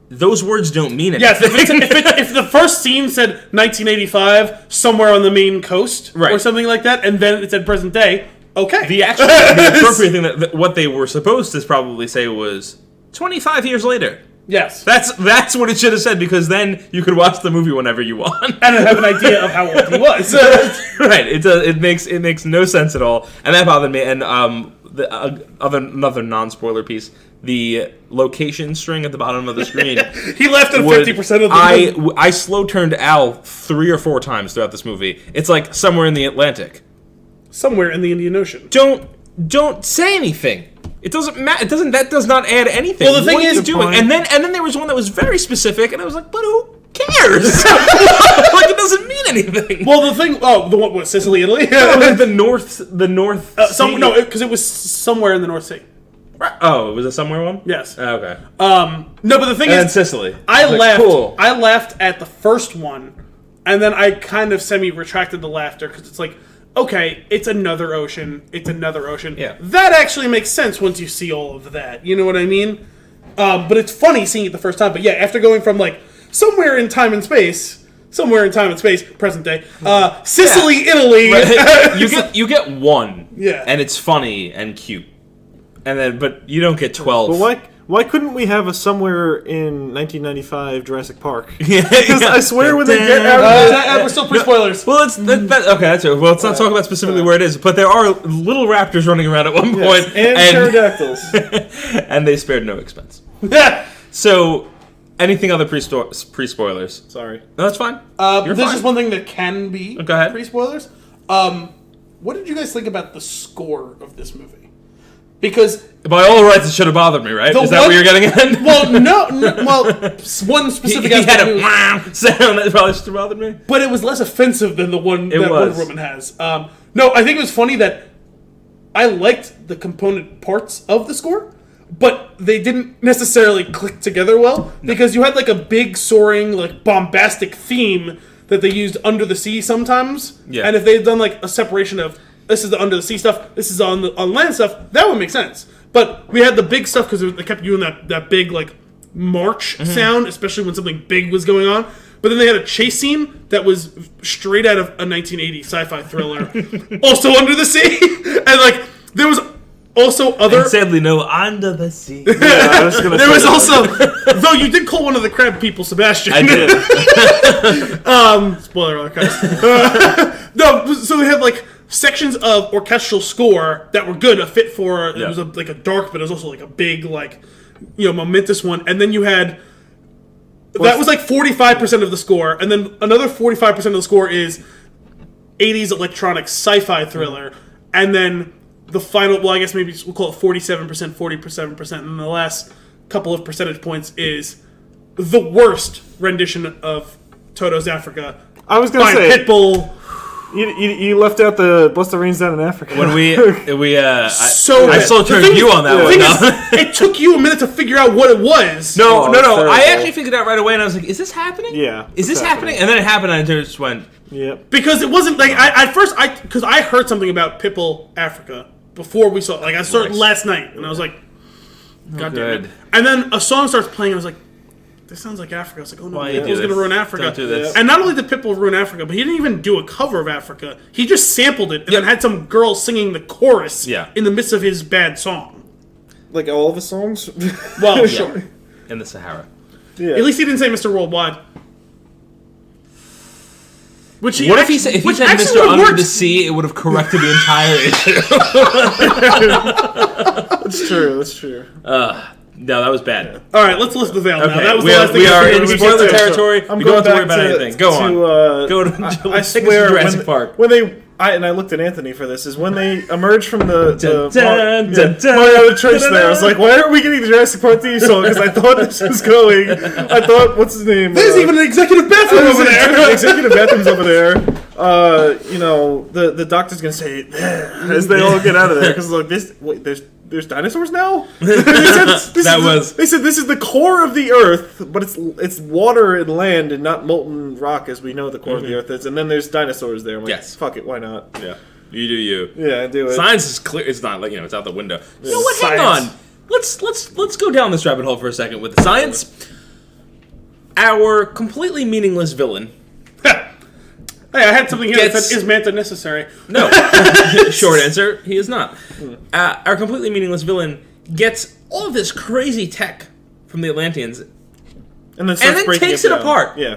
those words don't mean anything. Yes, if the first scene said 1985, somewhere on the Maine coast, right, or something like that, and then it said present day, okay. The appropriate thing that what they were supposed to probably say was 25 years later. Yes, that's what it should have said, because then you could watch the movie whenever you want and have an idea of how old he was. Right, it makes no sense at all, and that bothered me. And another non-spoiler piece, the location string at the bottom of the screen. He left at 50% of the. I slow turned Al 3 or 4 times throughout this movie. It's like somewhere in the Atlantic, somewhere in the Indian Ocean. Don't say anything. It doesn't matter. That does not add anything. Well, the thing is, doing, and then there was one that was very specific, and I was like, but who cares? Like, it doesn't mean anything. Well, the thing, the one was Sicily, Italy. Like the north. No, because it was somewhere in the North Sea. Right. Oh, was it somewhere one? Yes. Okay. No, but the thing is, Sicily. I laughed. Cool. I laughed at the first one, and then I kind of semi-retracted the laughter because it's like, okay, it's another ocean. Yeah. That actually makes sense once you see all of that. You know what I mean? But it's funny seeing it the first time. But yeah, after going from like somewhere in time and space, present day, Sicily, Italy. Right. You get one. Yeah. And it's funny and cute. But you don't get 12. But why couldn't we have a somewhere in 1995 Jurassic Park? Because I swear when they get out, we're still pre-spoilers. Well, okay. That's it. Well, let's not talk about specifically where it is, but there are little raptors running around at one point, and pterodactyls, and they spared no expense. So, anything other pre-spoilers? Sorry, no, that's fine. There's just one thing that can be pre-spoilers. What did you guys think about the score of this movie? Because by all rights, it should have bothered me, right? Is that what you're getting at? Well, no. One specific. He had a sound that probably should have bothered me, but it was less offensive than the one that Wonder Woman has. No, I think it was funny that I liked the component parts of the score, but they didn't necessarily click together well because you had like a big soaring, like bombastic theme that they used under the sea sometimes. Yeah. And if they had done like a separation of this is the under the sea stuff, this is on land stuff, that would make sense. But we had the big stuff because they kept doing that big like march sound, especially when something big was going on. But then they had a chase scene that was straight out of a 1980 sci-fi thriller, also under the sea, and like there was also other. And sadly, no under the sea. Yeah, I was gonna There was also, though you did call one of the crab people Sebastian. I did. Spoiler alert, guys. No, so we had like sections of orchestral score that were good, a fit for. It was like a dark, but it was also like a big, like momentous one. And then you had that was like 45% of the score, and then another 45% of the score is 80s electronic sci-fi thriller, and then the final, well, I guess maybe we'll call it 47%, 47%, and the last couple of percentage points is the worst rendition of Toto's Africa. I was going to by say Pitbull. You left out the Bless the Rains Down in Africa. When I bad. still turned you on that The one. thing is, it took you a minute to figure out what it was. No. terrible. I actually figured out right away, and I was like, "Is this happening? Yeah, Is this happening?" And then it happened, and I just went, Yep. Because it wasn't like at first because I heard something about Pitbull Africa before we saw it. Like I saw it last night, and I was like, God damn it. good. And then a song starts playing, and I was like, this sounds like Africa. I was like, oh no, Why you do Pitbull's going to this? ruin Africa. Don't do this. And not only did Pitbull ruin Africa, but he didn't even do a cover of Africa. He just sampled it and then had some girl singing the chorus in the midst of his bad song. Like all of the songs? Well, sure. In the Sahara. Yeah. At least he didn't say Mr. Worldwide. What if he said Mr. Under the Sea, it would have corrected the entire issue. That's true. No, that was bad. All right, let's lift the veil now. Okay, That was we the last thing are I in figured we spoiler could do. territory. I'm We going don't have to worry back about to- anything. Go on. Go to I take us to swear, Jurassic Park. when they and I looked at Anthony for this, is when they emerged from the Dun, dun, dun, Mario Trench dun, there. I was like, why aren't we getting the Jurassic Park theme song? Because I thought this was going. I thought, what's his name? There's even an executive bathroom over there. The executive bathroom's over there. The doctor's gonna say as they all get out of there because like this. Wait, there's dinosaurs now. They said this is the core of the Earth, but it's water and land and not molten rock as we know the core of the Earth is. And then there's dinosaurs there. I'm like, Yes. fuck it, why not? Yeah, you do you. Yeah, do it. Science is clear. It's not like it's out the window. You know what? Science. Hang on. Let's go down this rabbit hole for a second with the science. Our completely meaningless villain. Hey, I had something here that said, is Manta necessary? No. Short answer, he is not. Our completely meaningless villain gets all of this crazy tech from the Atlanteans and then takes it down. apart. Yeah.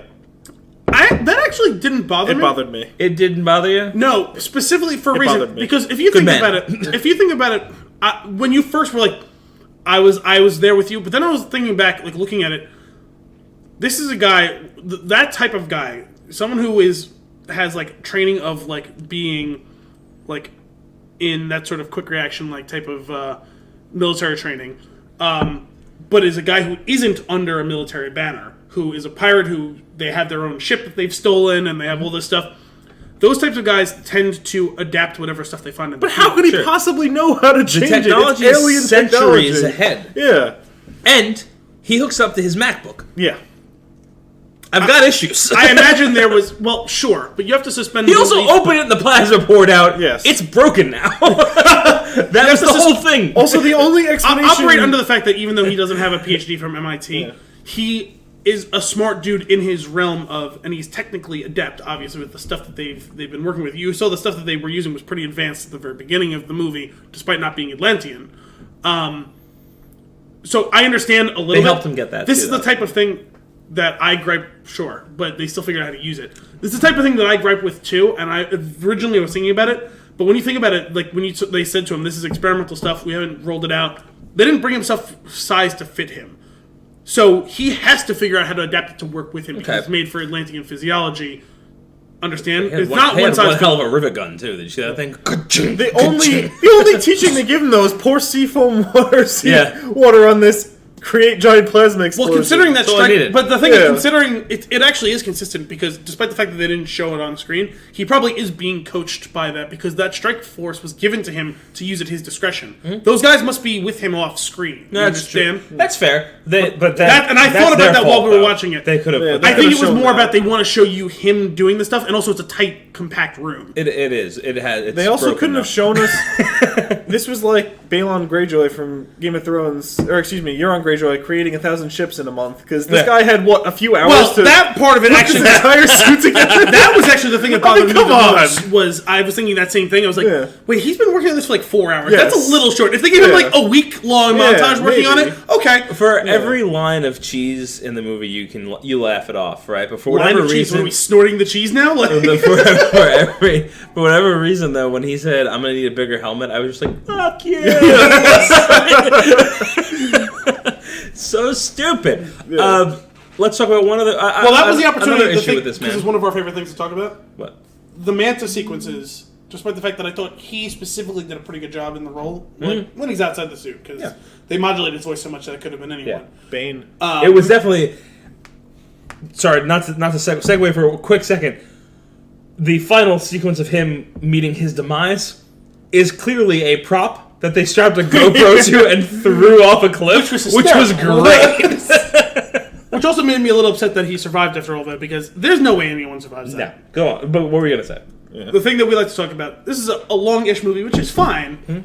That actually didn't bother me. It bothered me. It didn't bother you? No, specifically for a reason. bothered me. Because if you think about it, when you first were like, I was there with you, but then I was thinking back, like looking at it. This is a guy, that type of guy, someone who has like training of like being like in that sort of quick reaction like type of military training, but is a guy who isn't under a military banner, who is a pirate, who they have their own ship that they've stolen and they have all this stuff. Those types of guys tend to adapt whatever stuff they find in the But how could he possibly know how to change the technology it? It's alien is centuries technology. ahead. Yeah. And he hooks up to his MacBook. Yeah. I've got issues. I imagine there was, well, sure, but you have to suspend. He also opened it and the plasma poured out. Yes. It's broken now. That was the whole thing. Also, the only explanation... Operate under the fact that even though he doesn't have a PhD from MIT, he is a smart dude in his realm of, and he's technically adept, obviously, with the stuff that they've been working with. You saw the stuff that they were using was pretty advanced at the very beginning of the movie, despite not being Atlantean. So I understand a little bit. They helped him get that. This is the type of thing that I gripe, sure, but they still figured out how to use it. This is the type of thing that I gripe with too, and I originally was thinking about it, but when you think about it, like when they said to him, this is experimental stuff, we haven't rolled it out, they didn't bring him stuff size to fit him. So he has to figure out how to adapt it to work with him because it's made for Atlantean physiology. Understand? It's not one size. One hell of a rivet gun too. Did you see that thing? The only teaching they give him though is pour seafoam water on this, create giant plasma explosion. Well, considering that strike, but the thing is, considering it actually is consistent because despite the fact that they didn't show it on screen, he probably is being coached by that because that strike force was given to him to use at his discretion. Mm-hmm. Those guys must be with him off screen. No, that's true. That's fair. And I thought about that while we were watching it. They could have. I think it was more about they want to show you him doing the stuff, and also it's a tight, compact room. It is. It has. It's they also couldn't have shown us. This was like Balon Greyjoy from Game of Thrones, or excuse me, Euron Greyjoy creating 1,000 ships in a month because this guy had a few hours to that part of it actually his entire suit together. That was actually the thing that bothered me the most. On. Was I was thinking that same thing. I was like, wait, he's been working on this for like 4 hours. Yes. That's a little short. If they give him like a week-long montage working on it, okay. For every line of cheese in the movie, you laugh it off, right? But for whatever reason, are we snorting the cheese now? Like, for whatever reason, though, when he said, "I'm gonna need a bigger helmet," I was just like, "Fuck you!" So stupid. Yeah. Let's talk about one of the. That was the opportunity. Another issue with this man. This is one of our favorite things to talk about. What? The Manta sequences. Despite the fact that I thought he specifically did a pretty good job in the role when he's outside the suit, because they modulated his voice so much that it could have been anyone. Yeah. Bane. It was definitely. Sorry, not to segue for a quick second. The final sequence of him meeting his demise is clearly a prop that they strapped a GoPro to and threw off a cliff, which was great. Which also made me a little upset that he survived after all that, because there's no way anyone survives that. Yeah, go on. But what were you gonna say? Yeah. The thing that we like to talk about, this is a long-ish movie, which is fine. Mm-hmm.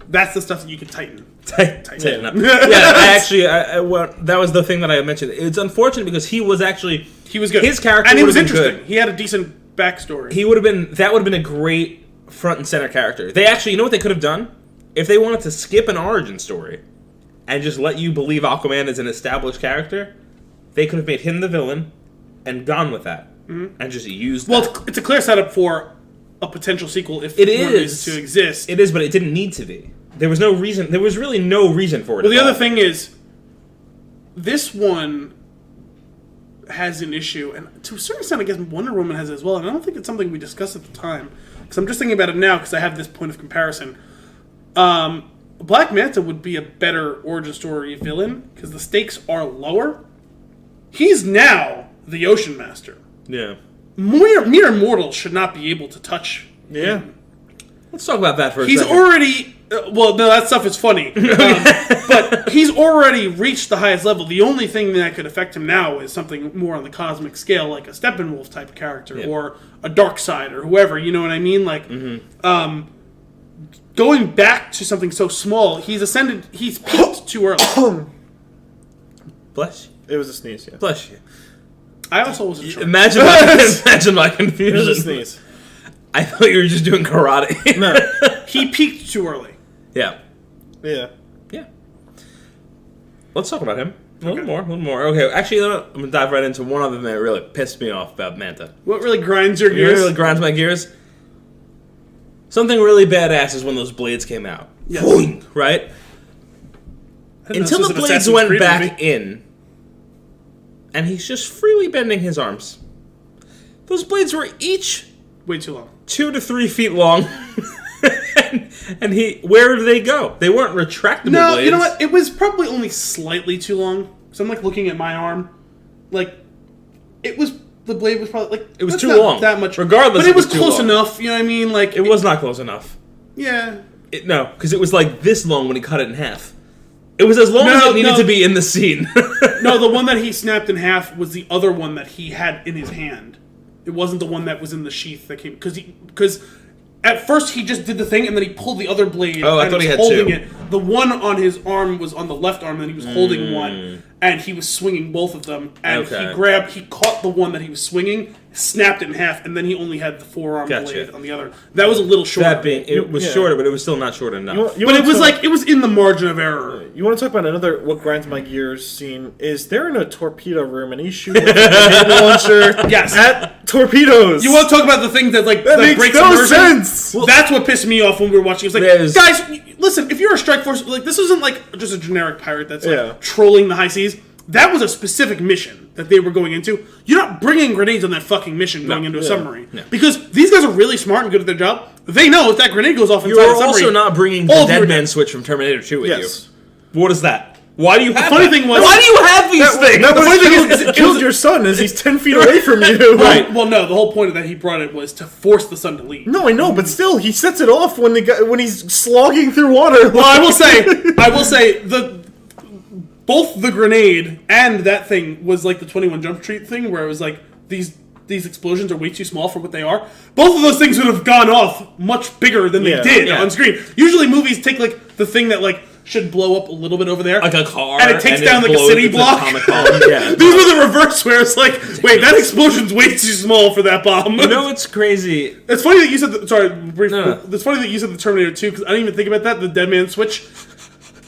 That's the stuff that you can tighten. Tighten up. That was the thing that I mentioned. It's unfortunate because he was good. His character and he was interesting. Good. He had a decent backstory. That would have been a great front and center character. They actually, you know what they could have done? If they wanted to skip an origin story and just let you believe Aquaman is an established character, they could have made him the villain and gone with that. Mm-hmm. And just used that. Well, it's a clear setup for a potential sequel if it is to exist. It is, but it didn't need to be. There was no reason. There was really no reason for it. Well, the other thing is, this one has an issue, and to a certain extent, I guess Wonder Woman has it as well, and I don't think it's something we discussed at the time, because I'm just thinking about it now because I have this point of comparison. Black Manta would be a better origin story villain, because the stakes are lower. He's now the Ocean Master. Yeah. Mere mortals should not be able to touch him. Let's talk about that for a second. He's already... well, no, that stuff is funny. But he's already reached the highest level. The only thing that could affect him now is something more on the cosmic scale, like a Steppenwolf type of character, or a Darkseid, or whoever, you know what I mean? Like, going back to something so small, he's peaked too early. Bless you. It was a sneeze, yeah. Bless you. I also wasn't sure. Imagine my confusion. It was a sneeze. I thought you were just doing karate. No. He peaked too early. Yeah. Yeah. Let's talk about him. A little more. Okay, actually, you know what? I'm going to dive right into one other thing that really pissed me off about Manta. What really grinds your gears? What really grinds my gears? Something really badass is when those blades came out. Yes. Boing, right? Until the blades went back in, and he's just freely bending his arms. Those blades were each... way too long. 2 to 3 feet long. and where did they go? They weren't retractable blades. You know what? It was probably only slightly too long. So I'm like looking at my arm. Like, the blade was probably like... It was too long. That much. Regardless, but it was close enough, you know what I mean? Like it was not close enough. Yeah. No, because it was like this long when he cut it in half. It was as long as it needed to be in the scene. No, the one that he snapped in half was the other one that he had in his hand. It wasn't the one that was in the sheath that came... Because at first he just did the thing, and then he pulled the other blade. Oh, I thought he had holding two. It. The one on his arm was on the left arm, and then he was holding one, and he was swinging both of them. And he caught the one that he was swinging, snapped it in half, and then he only had the forearm blade on the other. That was a little short. It was shorter, but it was still not short enough. But it was in the margin of error. You want to talk about what grinds my gears scene? Is they're in a torpedo room and he's shooting a grenade launcher at torpedos. You want to talk about the thing that that makes breaks no immersion? sense. Well, that's what pissed me off when we were watching. It was like, guys, listen, if you're a strike force, like this isn't like just a generic pirate that's like trolling the high seas. That was a specific mission that they were going into. You're not bringing grenades on that fucking mission going into a submarine. No. Because these guys are really smart and good at their job. They know if that grenade goes off inside the submarine... You're also not bringing the Dead Man switch from Terminator 2 with you. What is that? Why do you have Thing was, why do you have these things? The funny thing is it killed your son as he's 10 feet away from you. Right. Well, no, the whole point of that he brought it was to force the son to leave. No, I know, but still, he sets it off when he's slogging through water. Well, I will say, both the grenade and that thing was like the 21 Jump Street thing, where it was like, these explosions are way too small for what they are. Both of those things would have gone off much bigger than they did on screen. Usually movies take like the thing that like should blow up a little bit over there. Like a car. And it takes down like a city block. Yeah. These were the reverse where it's like, wait, that explosion's way too small for that bomb. You know what's crazy? It's funny that you said, No. It's funny that you said the Terminator 2, because I didn't even think about that, the dead man switch.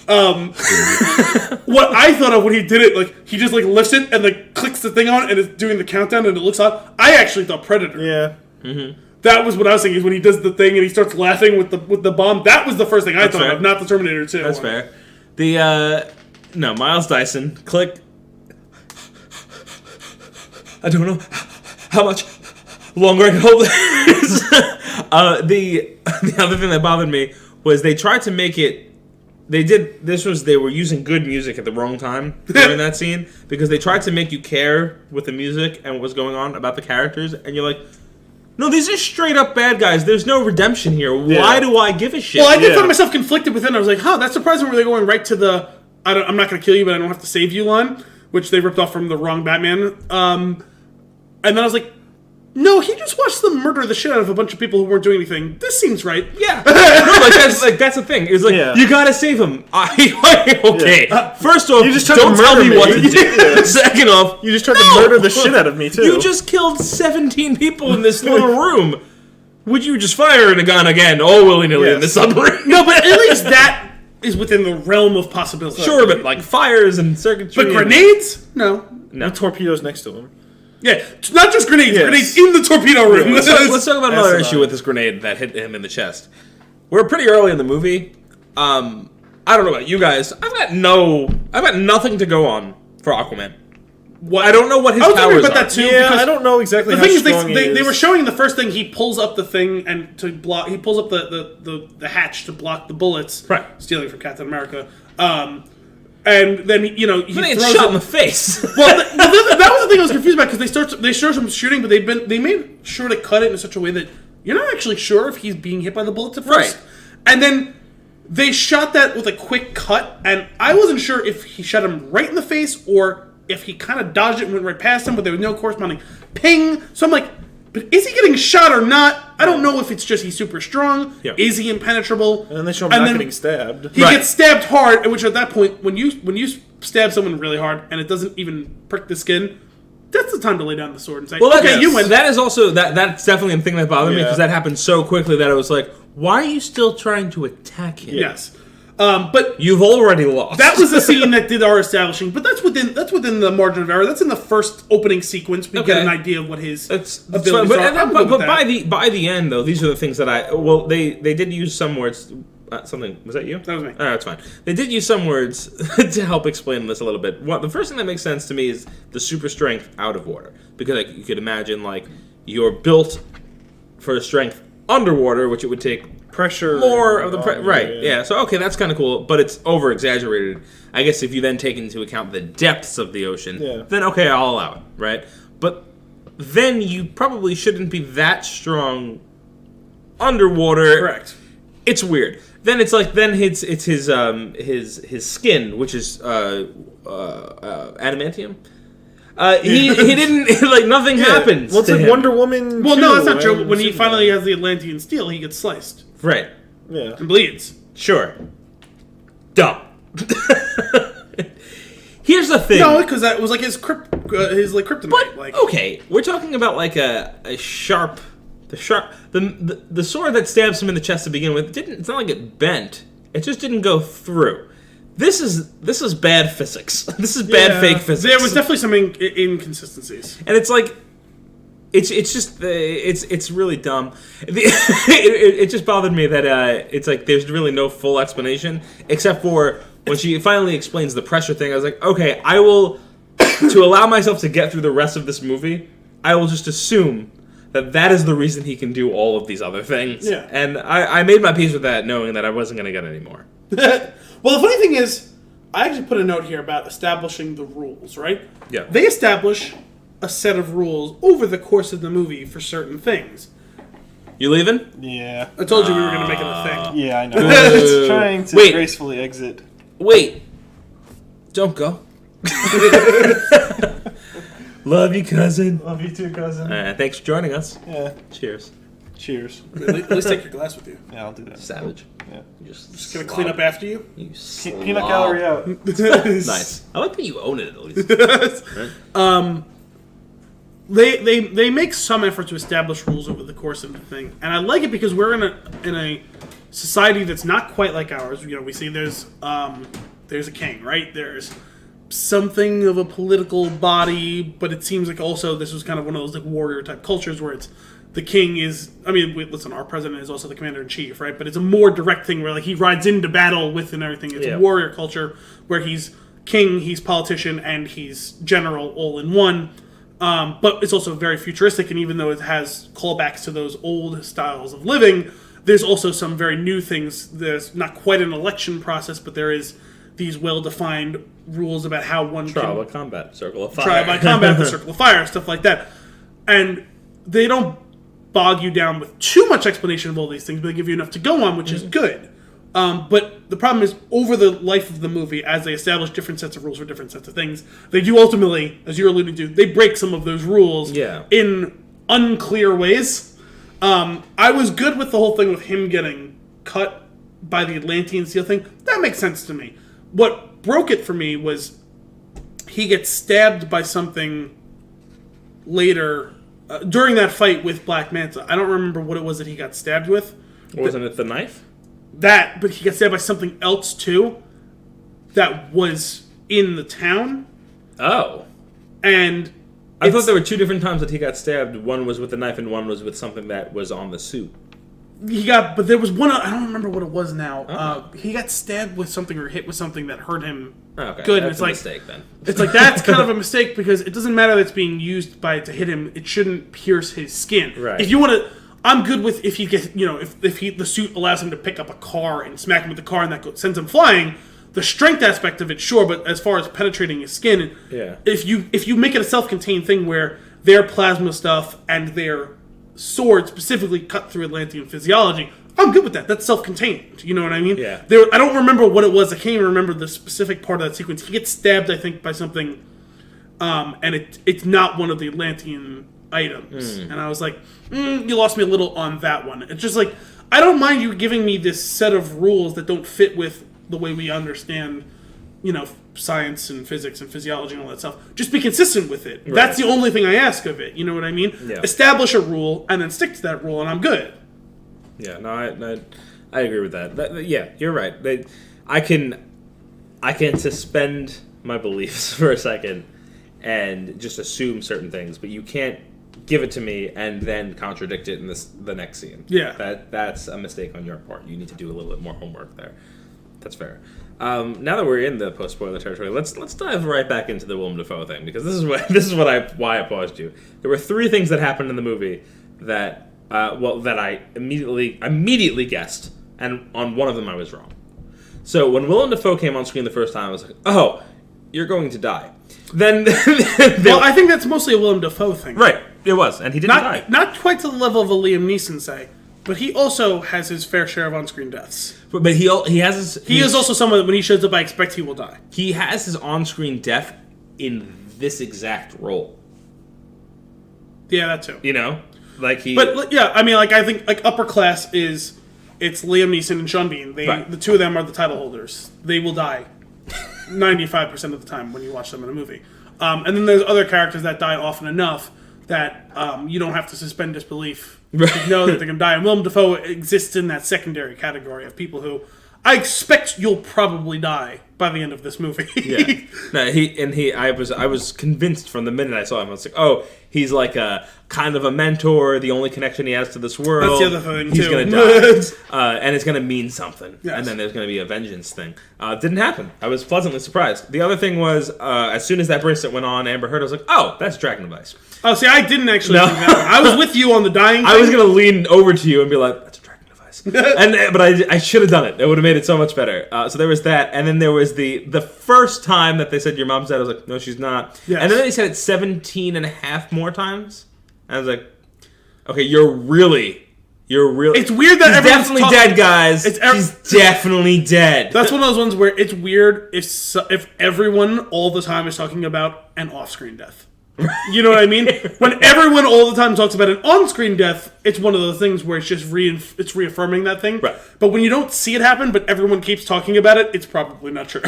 What I thought of when he did it, like, he just, like, lifts it and, like, clicks the thing on and it's doing the countdown and it looks hot. I actually thought Predator. Yeah. Mm-hmm. That was what I was thinking, is when he does the thing and he starts laughing with the bomb. That was the first thing I thought fair. of, not the Terminator 2. That's fair. No, Miles Dyson, click. I don't know how much longer I can hold this. The other thing that bothered me was they tried to make it. They were using good music at the wrong time during that scene, because they tried to make you care with the music and what was going on about the characters, and you're like, no, these are straight up bad guys. There's no redemption here. Why do I give a shit? Well, I did find myself conflicted within. I was like, that's surprising where they're going right to the I'm not going to kill you, but I don't have to save you line, which they ripped off from the wrong Batman. And then I was like, no, he just watched them murder the shit out of a bunch of people who weren't doing anything. This seems right. Yeah. No, that's the thing. It's like, you gotta save him. Okay. First off, you just don't tell me what to do. Second off, you just tried to murder the shit out of me, too. You just killed 17 people in this little room. Would you just fire a gun again, all willy-nilly in the submarine? No, but at least that is within the realm of possibility. Sure, but like fires and circuitry. But grenades? No. The torpedoes next to him. Yeah, not just grenades. Yes. Grenades in the torpedo room. Yeah, let's talk about another issue with this grenade that hit him in the chest. We're pretty early in the movie. I don't know about you guys. I've got nothing to go on for Aquaman. I don't know what his powers are. I was about that too. Yeah, I don't know exactly how strong he is. They were showing the first thing, he pulls up the thing and to block. He pulls up the hatch to block the bullets. Right. Stealing from Captain America. And then, he but throws shot in the face. Well, that was the thing I was confused about, because they start some shooting, but they made sure to cut it in such a way that you're not actually sure if he's being hit by the bullets at first. Right. And then they shot that with a quick cut, and I wasn't sure if he shot him right in the face or if he kind of dodged it and went right past him, but there was no corresponding ping. So I'm like, but is he getting shot or not? I don't know if it's just he's super strong. Yeah. Is he impenetrable? And then they show him not getting stabbed. He gets stabbed hard, which at that point, when you stab someone really hard and it doesn't even prick the skin, that's the time to lay down the sword and say, well, okay, you win. That is also, that's definitely the thing that bothered me, because that happened so quickly that I was like, why are you still trying to attack him? Yes. But you've already lost. That was the scene that did our establishing, but that's within the margin of error. That's in the first opening sequence. We get an idea of what his abilities are. But by the end, though, these are the things that they did use some words. Something, was that you? That was me. That's fine. They did use some words to help explain this a little bit. The first thing that makes sense to me is the super strength out of water, because you could imagine you're built for strength underwater, which it would take pressure more of the right. Yeah. So okay, that's kind of cool, but it's over exaggerated. I guess if you then take into account the depths of the ocean, then okay, I'll allow it, right? But then you probably shouldn't be that strong underwater. Correct. It's weird. Then it's his skin, which is adamantium. He didn't nothing happens. Well, it's like Wonder Woman. Well, no, that's not true. When he finally has the Atlantean steel, he gets sliced. Right. Yeah. And bleeds. Sure. Dumb. Here's the thing. No, because that was like his kryptonite. But okay, we're talking about like a sharp. The sword that stabs him in the chest to begin with it's not like it bent. It just didn't go through. This is bad physics. This is bad fake physics. There was definitely some inconsistencies, and it's like, it's really dumb. It just bothered me that it's like there's really no full explanation except for when she finally explains the pressure thing. I was like, okay, I will to allow myself to get through the rest of this movie. I will just assume that is the reason he can do all of these other things. Yeah. And I made my peace with that, knowing that I wasn't going to get any more. Well, the funny thing is, I actually put a note here about establishing the rules, right? Yeah. They establish a set of rules over the course of the movie for certain things. You leaving? Yeah. I told you we were going to make it a thing. Yeah, I know. It's trying to gracefully exit. Wait. Don't go. Love you, cousin. Love you too, cousin. Thanks for joining us. Yeah. Cheers. Cheers. At least take your glass with you. Yeah, I'll do that. Savage. Yeah. Just gonna clean up after you. Peanut gallery out. Nice. I like that you own it at least. Right? They make some effort to establish rules over the course of the thing, and I like it because we're in a society that's not quite like ours. You know, we see there's a king, right? There's something of a political body, but it seems like also this was kind of one of those like warrior type cultures where it's the king is. I mean, listen, our president is also the commander in chief, right? But it's a more direct thing where like he rides into battle with and everything. It's a warrior culture where he's king, he's politician, and he's general all in one. But it's also very futuristic, and even though it has callbacks to those old styles of living, there's also some very new things. There's not quite an election process, but there is these well-defined rules about how one trial by combat, circle of fire. Trial by combat, the circle of fire, stuff like that. And they don't bog you down with too much explanation of all these things, but they give you enough to go on, which is good. But the problem is, over the life of the movie, as they establish different sets of rules for different sets of things, they do ultimately, as you're alluding to, they break some of those rules in unclear ways. I was good with the whole thing with him getting cut by the Atlantean seal thing. That makes sense to me. What broke it for me was he gets stabbed by something later during that fight with Black Manta. I don't remember what it was that he got stabbed with. Wasn't it the knife? That, but he got stabbed by something else too that was in the town. Oh. And I thought there were two different times that he got stabbed. One was with the knife and one was with something that was on the suit. But there was one, I don't remember what it was now. Oh. He got stabbed with something or hit with something that hurt him good. That's it's a like, mistake then. It's like, that's kind of a mistake because it doesn't matter that it's being used by it to hit him. It shouldn't pierce his skin. Right. If you want to... I'm good with if he gets, if the suit allows him to pick up a car and smack him with the car and that sends him flying. The strength aspect of it, sure, but as far as penetrating his skin, if you make it a self-contained thing where their plasma stuff and their sword specifically cut through Atlantean physiology, I'm good with that. That's self-contained. You know what I mean? Yeah. I don't remember what it was. I can't even remember the specific part of that sequence. He gets stabbed, I think, by something, and it's not one of the Atlantean items. And I was like, you lost me a little on that one. It's just like, I don't mind you giving me this set of rules that don't fit with the way we understand, science and physics and physiology and all that stuff. Just be consistent with it. Right. That's the only thing I ask of it. You know what I mean? Yeah. Establish a rule and then stick to that rule and I'm good. Yeah, no, I agree with that. Yeah, you're right. I can suspend my beliefs for a second and just assume certain things, but you can't give it to me and then contradict it in the next scene. Yeah. That's a mistake on your part. You need to do a little bit more homework there. That's fair. Now that we're in the post-spoiler territory, let's dive right back into the Willem Dafoe thing, because this is why I paused you. There were three things that happened in the movie that I immediately guessed, and on one of them I was wrong. So when Willem Dafoe came on screen the first time, I was like, "Oh, you're going to die." Then, well, I think that's mostly a Willem Dafoe thing, right? It was, and he didn't die. Not quite to the level of a Liam Neeson, say. But he also has his fair share of on-screen deaths. But he has his... He is also someone that when he shows up, I expect he will die. He has his on-screen death in this exact role. Yeah, that too. But, yeah, I mean, I think, Upper Class it's Liam Neeson and Sean Bean. The two of them are the title holders. They will die 95% of the time when you watch them in a movie. And then there's other characters that die often enough that you don't have to suspend disbelief. You know that they're going to die. And Willem Dafoe exists in that secondary category of people who I expect you'll probably die by the end of this movie. Yeah. No, I was convinced from the minute I saw him. I was like, oh, he's like a kind of a mentor, the only connection he has to this world. That's the other thing, he's going to die. And it's going to mean something. Yes. And then there's going to be a vengeance thing. Didn't happen. I was pleasantly surprised. The other thing was, as soon as that bracelet went on Amber Heard, I was like, oh, that's Dragondevice. Oh, see, I didn't actually think that one. I was with you on the dying thing. I was going to lean over to you and be like, that's a Dragondevice. But I should have done it. It would have made it so much better. So there was that. And then there was the first time that they said, your mom's dead. I was like, no, she's not. Yes. And then they said it 17 and a half more times. And I was like, okay, you're really... It's weird that she's definitely dead, guys. She's definitely dead. That's one of those ones where it's weird if everyone all the time is talking about an off-screen death. You know what I mean? When everyone all the time talks about an on-screen death, it's one of those things where it's just it's reaffirming that thing. Right. But when you don't see it happen, but everyone keeps talking about it, it's probably not true.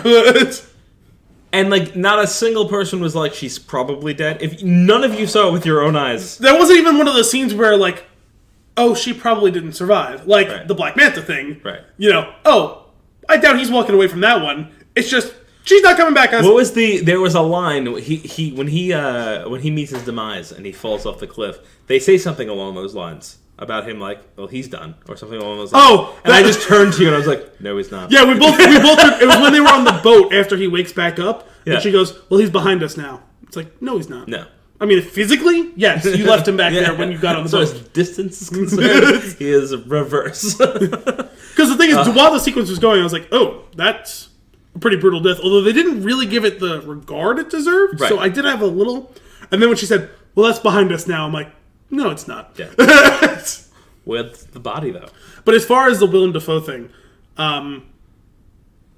And, like, not a single person was like, she's probably dead. If none of you saw it with your own eyes. That wasn't even one of those scenes where, like, oh, she probably didn't survive. Like, right. the Black Manta thing. Right. You know, oh, I doubt he's walking away from that one. It's just, she's not coming back. What was there was a line, when he meets his demise and he falls off the cliff, they say something along those lines. About him, like, well, he's done, or something along those lines. Oh! And I just turned to you and I was like, no, he's not. Yeah, we both it was when they were on the boat after he wakes back up, yeah. and she goes, well, he's behind us now. It's like, no, he's not. No. I mean, physically, yes, you left him back there when you got on the boat. As distance is concerned, he is reverse. Because the thing is, while the sequence was going, I was like, oh, that's a pretty brutal death. Although they didn't really give it the regard it deserved, right. So I did have a little... And then when she said, well, that's behind us now, I'm like, no, it's not. Yeah. With the body, though. But as far as the Willem Dafoe thing, I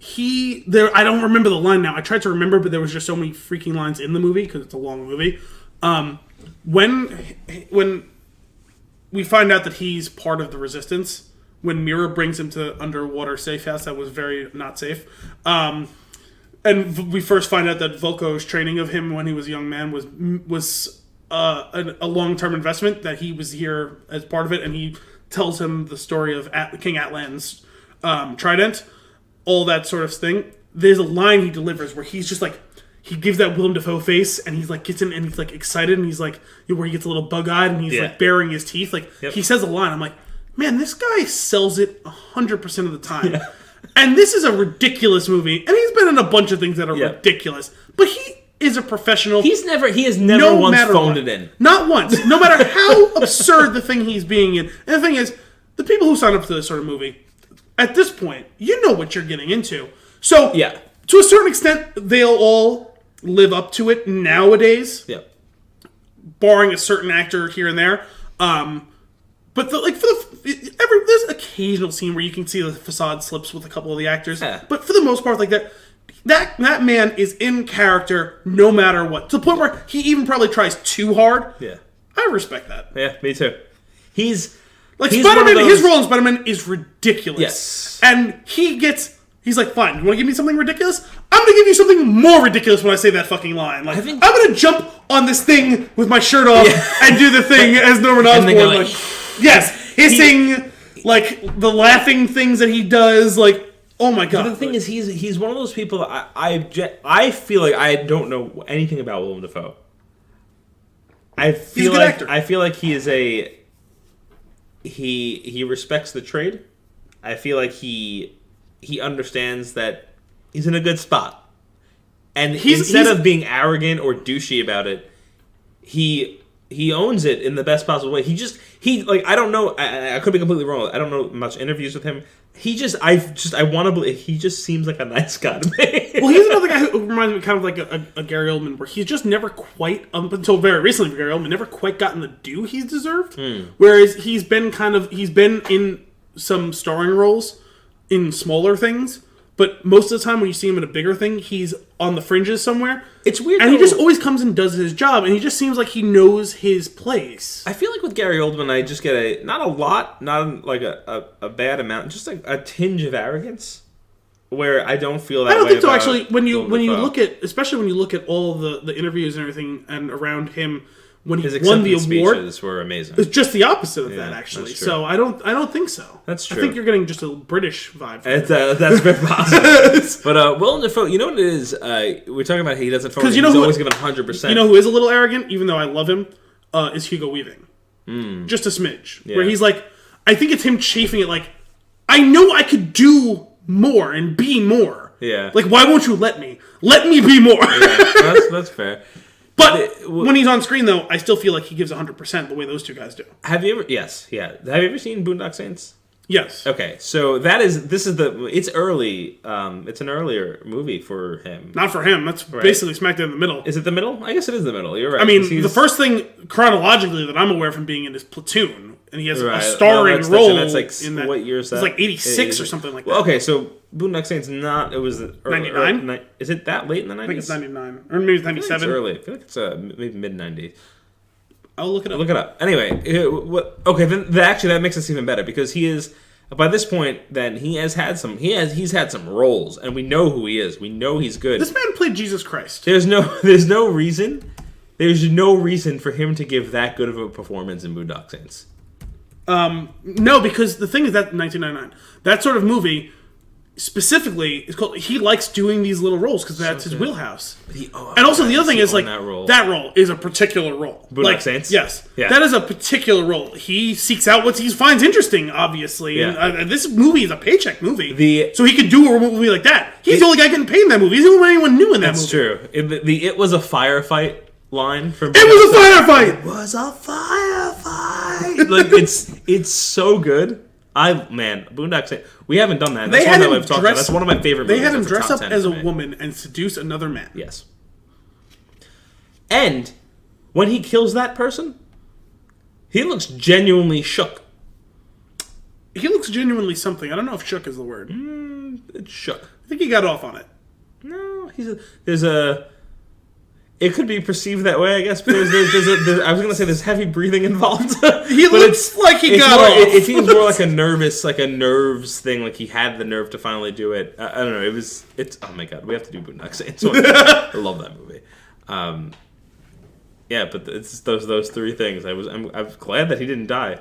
don't remember the line now. I tried to remember, but there was just so many freaking lines in the movie, because it's a long movie. When we find out that he's part of the Resistance, when Mira brings him to underwater safe house that was very not safe, and we first find out that Volko's training of him when he was a young man was a long-term investment, that he was here as part of it, and he tells him the story of King Atlan's trident, all that sort of thing. There's a line he delivers where he's just like, he gives that Willem Dafoe face, and he's like gets in, and he's like excited, and he's like, where he gets a little bug-eyed, and he's like baring his teeth, like he says a line. I'm like, man, this guy sells it 100% of the time. Yeah. And this is a ridiculous movie, and he's been in a bunch of things that are ridiculous, but he is a professional. He has never once phoned it in. Not once. No matter how absurd the thing he's being in. And the thing is, the people who sign up to this sort of movie, at this point, you know what you're getting into. So, to a certain extent, they'll all live up to it nowadays. Yeah. Barring a certain actor here and there. But there's an occasional scene where you can see the facade slips with a couple of the actors. Yeah. But for the most part, like that man is in character no matter what. To the point where he even probably tries too hard. Yeah. I respect that. Yeah, me too. He's Spider-Man, his role in Spider-Man is ridiculous. Yes. And he's like, fine, you want to give me something ridiculous? I'm going to give you something more ridiculous when I say that fucking line. Like, I'm going to jump on this thing with my shirt off and do the thing as Norman Osborn. Yes, hissing, the laughing things that he does, oh my god. But the thing is, he's one of those people. I feel like I don't know anything about Willem Dafoe. He's a good actor. I feel like he is he respects the trade. I feel like he understands that he's in a good spot, and instead of being arrogant or douchey about it, he owns it in the best possible way. I don't know. I could be completely wrong. I don't know much interviews with him. I want to believe he just seems like a nice guy to me. Well, he's another guy who reminds me kind of like a Gary Oldman, where he's just never quite, up until very recently for Gary Oldman, never quite gotten the due he's deserved. Whereas he's been in some starring roles in smaller things, but most of the time when you see him in a bigger thing, he's on the fringes somewhere. It's weird. And he just always comes and does his job, and he just seems like he knows his place. I feel like with Gary Oldman, I just get not a lot, not like a bad amount, just like a tinge of arrogance, where I don't feel that way. I don't think so, actually. When you look at, especially when you look at all the interviews and everything and around him, when he won the award, speeches were amazing. It's just the opposite of that, actually. So I don't think so. That's true. I think you're getting just a British vibe. That's very possible. But Willem Dafoe, you know what it is? We're talking about he doesn't phone. He's always given 100%. You know who is a little arrogant, even though I love him, is Hugo Weaving. Just a smidge, where he's like, I think it's him chafing it. Like, I know I could do more and be more. Yeah. Like, why won't you let me? Let me be more. That's fair. But when he's on screen, though, I still feel like he gives 100% the way those two guys do. Have you ever? Yes, yeah. Have you ever seen Boondock Saints? Yes. Okay, so it's early. It's an earlier movie for him. Not for him. That's basically smack dab in the middle. Is it the middle? I guess it is the middle. You're right. I mean, the first thing chronologically that I'm aware of him being in is Platoon, and he has a starring role. That's like in that. What year is that? It's like 86 or something like that. Well, okay, so Boondock Saints not. It was 99. Is it that late in the 90s? I think it's 99 or maybe it's 97. It's early. I feel like it's maybe mid 90s. I'll look it up. Look it up. Anyway, okay, then actually that makes us even better because he is. By this point, then he's had some roles, and we know who he is. We know he's good. This man played Jesus Christ. There's no reason for him to give that good of a performance in Boondock Saints. No, because the thing is that 1999, that sort of movie specifically is called. He likes doing these little roles because that's his wheelhouse. And also the other thing is like that role is a particular role. Boondock Saints. Yes, that is a particular role. He seeks out what he finds interesting, obviously. Yeah. And this movie is a paycheck movie, so he could do a movie like that. He's the only guy getting paid in that movie. He's the only one anyone knew in that movie. That's true. It was a firefight line from. It was a firefight. It was a firefight. Like it's so good. Boondock Saints. We haven't done that. That's one that we've talked about. That's one of my favorite movies. They had him dress up as a woman and seduce another man. Yes. And when he kills that person, he looks genuinely shook. He looks genuinely something. I don't know if shook is the word. It's shook. I think he got off on it. No, it could be perceived that way, I guess. But I was going to say there's heavy breathing involved. He looks like he got off. It seems more like a nerves thing. Like he had the nerve to finally do it. I don't know. It's. Oh my god, we have to do Boondock Saints. I love that movie. Yeah, but it's those three things. I'm glad that he didn't die.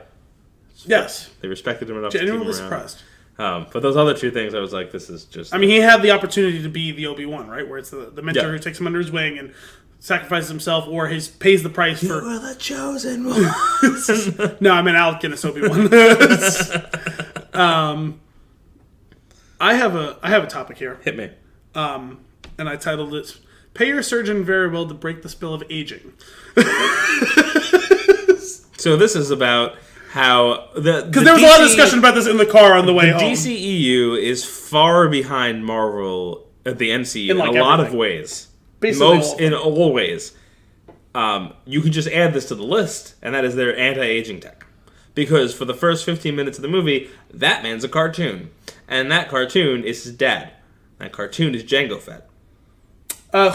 Yes, they respected him enough. Genuinely to keep him around. surprised. But those other two things, I was like, this is just. I mean, he had the opportunity to be the Obi-Wan, right? Where it's the mentor who takes him under his wing and sacrifices himself, or pays the price for. You were the chosen one. No, I mean Alec Guinness Obi-Wan. I have a topic here. Hit me. And I titled it "Pay Your Surgeon Very Well to Break the Spell of Aging." So this is about how because there was a lot of discussion about this in the car on the way home. DCEU is far behind Marvel at the MCU in a lot of ways. Basically, in all ways. You could just add this to the list, and that is their anti-aging tech. Because for the first 15 minutes of the movie, that man's a cartoon, and that cartoon is his dad. That cartoon is Jango Fett,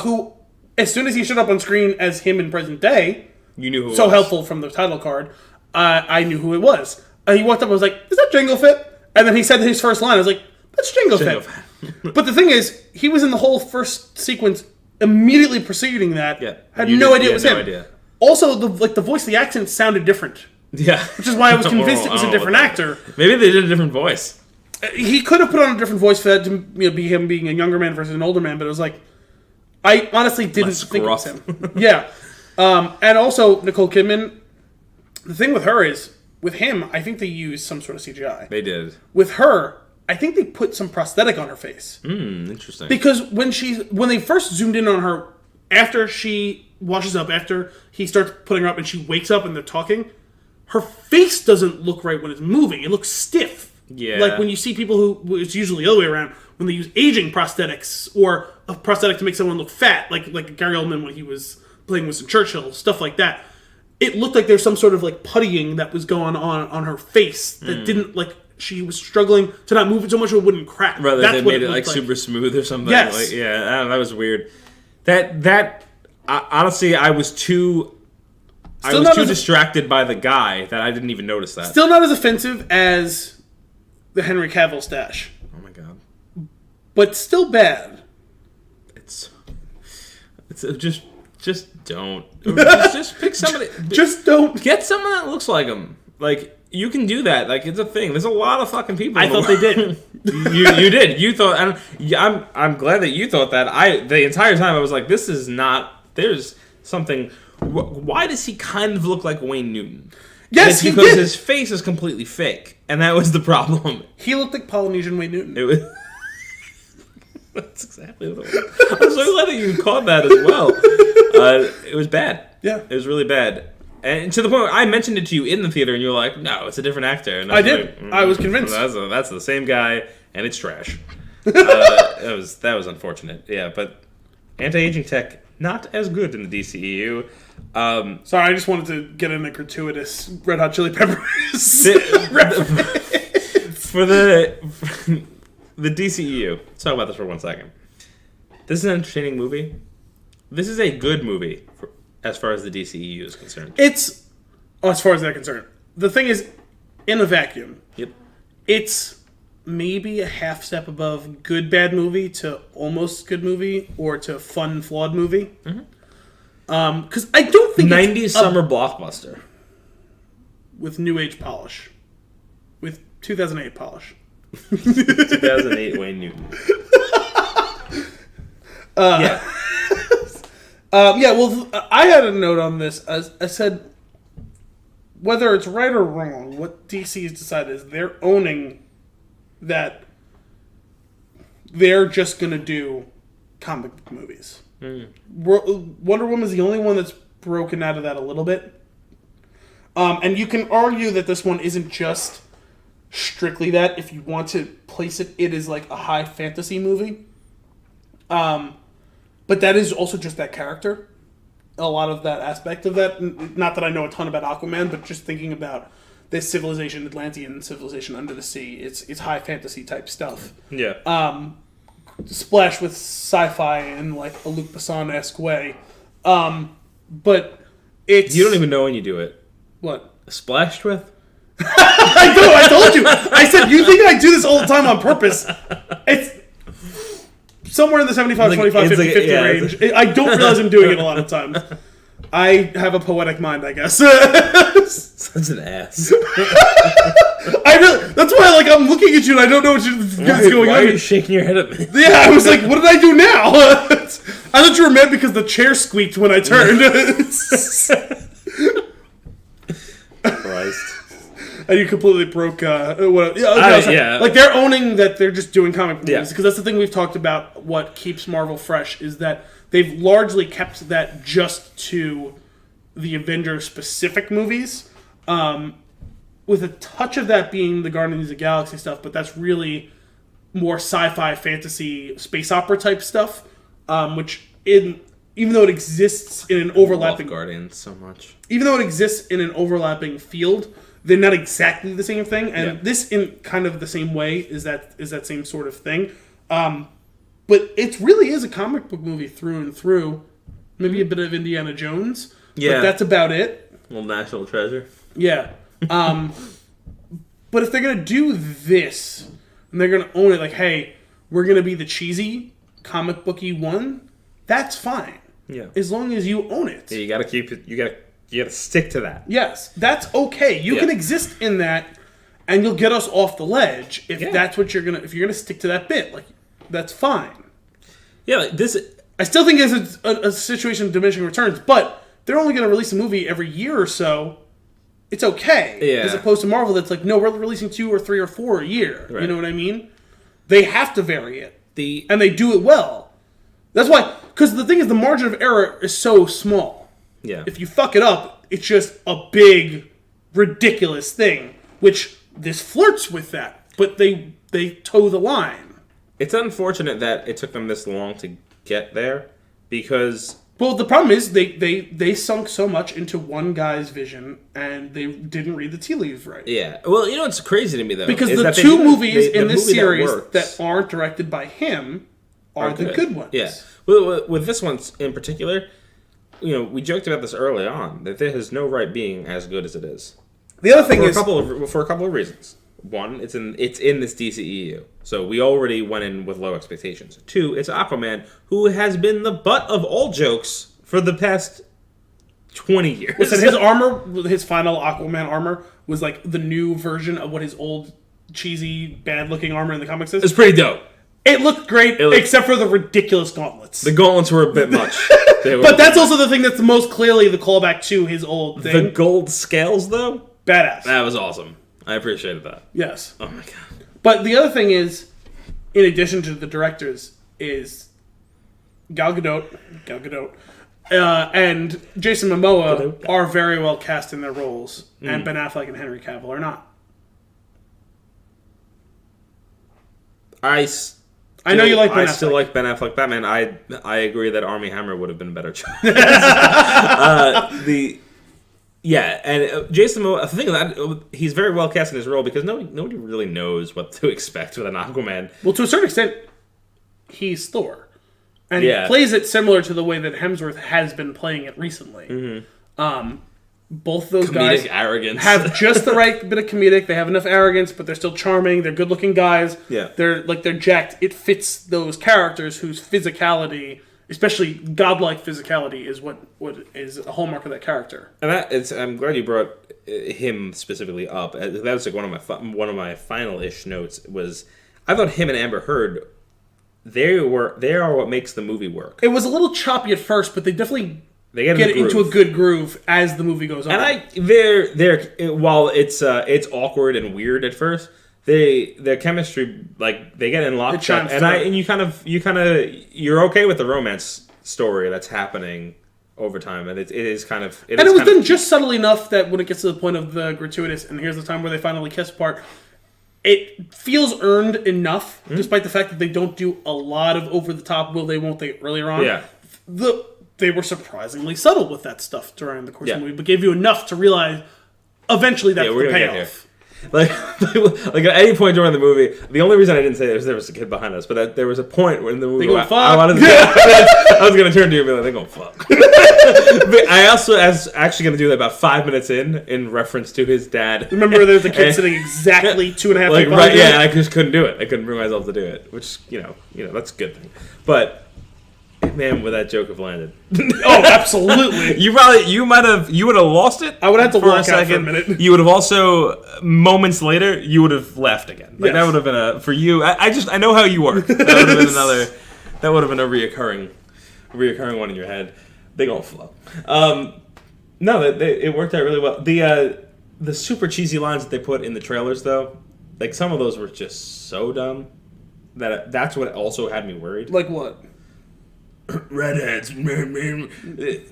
who, as soon as he showed up on screen as him in present day, you knew who. So helpful from the title card. I knew who it was. He walked up and was like, "Is that Jango Fett?" And then he said his first line. I was like, "That's Jango Fett." But the thing is, he was in the whole first sequence immediately preceding that. Yeah. Had no idea it was him. Idea. Also, the voice, the accent sounded different. Yeah. Which is why I was convinced it was a different actor. Maybe they did a different voice. He could have put on a different voice for that to be him being a younger man versus an older man, but it was like, I honestly didn't think it was him. Yeah. And also, Nicole Kidman, the thing with her is, with him, I think they used some sort of CGI. They did. With her, I think they put some prosthetic on her face. Interesting. Because when they first zoomed in on her, after she washes up, after he starts putting her up and she wakes up and they're talking, her face doesn't look right when it's moving. It looks stiff. Yeah. Like when you see people who, it's usually the other way around, when they use aging prosthetics or a prosthetic to make someone look fat, like Gary Oldman when he was playing Winston Churchill, stuff like that. It looked like there's some sort of like puttying that was going on her face that didn't like she was struggling to not move it so much it wouldn't crack. Rather than made it like super smooth or something. Yes. Like, yeah, I don't know, that was weird. Honestly, I was too distracted by the guy that I didn't even notice that. Still not as offensive as the Henry Cavill stash. Oh my god. But still bad. It's just don't. Just pick somebody. Just don't. Get someone that looks like him. Like, you can do that. Like, it's a thing. There's a lot of fucking people. I thought they did. You did. You thought. I'm glad that you thought that. The entire time I was like, this is not. There's something. Why does he kind of look like Wayne Newton? Yes, he because did. his face is completely fake, and that was the problem. He looked like Polynesian Wayne Newton. It was. That's exactly what it was. I'm so glad that you caught that as well. It was bad. Yeah. It was really bad. And to the point where I mentioned it to you in the theater, and you were like, "No, it's a different actor." And I did. I was convinced. That's the same guy, and it's trash. That was unfortunate. Yeah, but anti-aging tech not as good in the DCEU. Sorry, I just wanted to get in a gratuitous Red Hot Chili Peppers for the DCEU. Let's talk about this for 1 second. This is an entertaining movie. This is a good movie as far as the DCEU is concerned. As far as they're concerned. The thing is, in a vacuum, Yep. It's maybe a half step above good bad movie to almost good movie or to fun flawed movie. Because I don't think 90s summer blockbuster with new age polish, with 2008 polish. 2008 Wayne Newton. Yeah. Well, I had a note on this. I said, whether it's right or wrong, what DC has decided is they're owning that they're just going to do comic book movies. Wonder Woman is the only one that's broken out of that a little bit. And you can argue that this one isn't just strictly that. If you want to place it, it is like a high fantasy movie. But that is also just that character. A lot of that aspect of that. Not that I know a ton about Aquaman, but just thinking about this civilization, Atlantean civilization under the sea. It's high fantasy type stuff. Yeah. Splashed with sci-fi in like a Luc Besson-esque way. But it's... You don't even know when you do it. What? Splashed with? I know, I told you. I said, you think I do this all the time on purpose. It's somewhere in the 75, 25, 50, 50 range. I don't realize I'm doing it a lot of times. I have a poetic mind, I guess. Such an ass. That's why I'm looking at you and I don't know what's going on. Why are you shaking your head at me? Yeah, I was like, what did I do now? I thought you were mad because the chair squeaked when I turned. Christ. And you completely broke like they're owning that they're just doing comic movies because that's the thing we've talked about. What keeps Marvel fresh is that they've largely kept that just to the Avengers specific movies, with a touch of that being the Guardians of the Galaxy stuff, but that's really more sci-fi, fantasy, space opera type stuff, which even though it exists in an overlapping... I love Guardians so much. Even though it exists in an overlapping field, they're not exactly the same thing, and this in kind of the same way is that same sort of thing. But it really is a comic book movie through and through. Maybe a bit of Indiana Jones, but that's about it. Little National Treasure. Yeah. But if they're going to do this, and they're going to own it, like, hey, we're going to be the cheesy comic booky one, that's fine. Yeah. As long as you own it. Yeah, you got to keep it, you got to stick to that. Yes, that's okay. You can exist in that, and you'll get us off the ledge if that's what you're gonna. If you're gonna stick to that bit, like that's fine. Yeah, like this. I still think it's a situation of diminishing returns, but they're only gonna release a movie every year or so. It's okay, as opposed to Marvel that's like, no, we're releasing 2 or 3 or 4 a year. Right. You know what I mean? They have to vary it, and they do it well. That's why, because the thing is, the margin of error is so small. Yeah. If you fuck it up, it's just a big, ridiculous thing, which this flirts with that, but they toe the line. It's unfortunate that it took them this long to get there, because... Well, the problem is they sunk so much into one guy's vision, and they didn't read the tea leaves right. Yeah. Well, you know what's crazy to me, though? Because the two movies in this series that aren't directed by him are the good ones. Yeah. Well, with this one in particular... You know, we joked about this early on, that there has no right being as good as it is. The other thing is... For a couple of reasons. One, it's in this DCEU. So we already went in with low expectations. 2, it's Aquaman, who has been the butt of all jokes for the past 20 years. Listen, his armor, his final Aquaman armor, was like the new version of what his old, cheesy, bad-looking armor in the comics is. It's pretty dope. It looked great, except for the ridiculous gauntlets. The gauntlets were a bit much. But that's also the thing that's the most clearly the callback to his old thing. The gold scales, though? Badass. That was awesome. I appreciated that. Yes. Oh my god. But the other thing is, in addition to the directors, is Gal Gadot And Jason Momoa are very well cast in their roles, and Ben Affleck and Henry Cavill are not. I know you like Ben Affleck. I still like Ben Affleck Batman. I agree that Armie Hammer would have been a better choice. Jason Momoa. The thing is that he's very well cast in his role because nobody really knows what to expect with an Aquaman. Well, to a certain extent, he's Thor, and he plays it similar to the way that Hemsworth has been playing it recently. Both those guys arrogance. have just the right bit of comedic. They have enough arrogance, but they're still charming. They're good-looking guys. Yeah, they're jacked. It fits those characters whose physicality, especially godlike physicality, is what is a hallmark of that character. And I'm glad you brought him specifically up. That was like one of my final-ish notes was I thought him and Amber Heard they are what makes the movie work. It was a little choppy at first, but they definitely. They get into a good groove as the movie goes on. And they're while it's awkward and weird at first, their chemistry, like, they get in lockstep, and you're okay with the romance story that's happening over time, and it is kind of it was done just subtly enough that when it gets to the point of the gratuitous, and here's the time where they finally kiss part, it feels earned enough, despite the fact that they don't do a lot of over the top will they won't they earlier on. Yeah. They were surprisingly subtle with that stuff during the course of the movie, but gave you enough to realize eventually that's the payoff. Like at any point during the movie, the only reason I didn't say there was a kid behind us, but there was a point in the movie where I was going to turn to you and be like, they're going to fuck. But I also was actually going to do that about 5 minutes in reference to his dad. Remember, there's a kid sitting exactly 2.5 feet behind right, yeah, and I just couldn't do it. I couldn't bring myself to do it, which, you know, that's a good thing. But... man, would that joke have landed? Oh, absolutely. You would have lost it. I would have to walk out for a minute. You would have also, moments later, you would have laughed again. Like, that would have been for you. I know how you work. That would have been that would have been a reoccurring one in your head. They gonna flow. No, it worked out really well. The super cheesy lines that they put in the trailers, though, like, some of those were just so dumb that's what also had me worried. Like what? Redheads.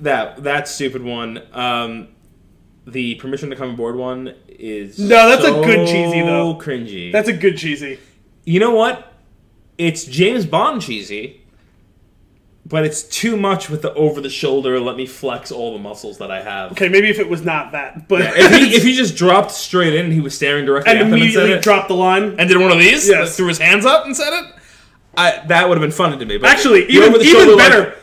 that stupid one. The permission to come aboard one is that's a good cheesy though. Cringy. That's a good cheesy. You know what? It's James Bond cheesy, but it's too much with the over the shoulder. Let me flex all the muscles that I have. Okay, maybe if it was not that, but if he just dropped straight in and he was staring directly at them and said it, dropped the line and did one of these, yes, threw his hands up and said it. That would have been funny to me. But actually, even better.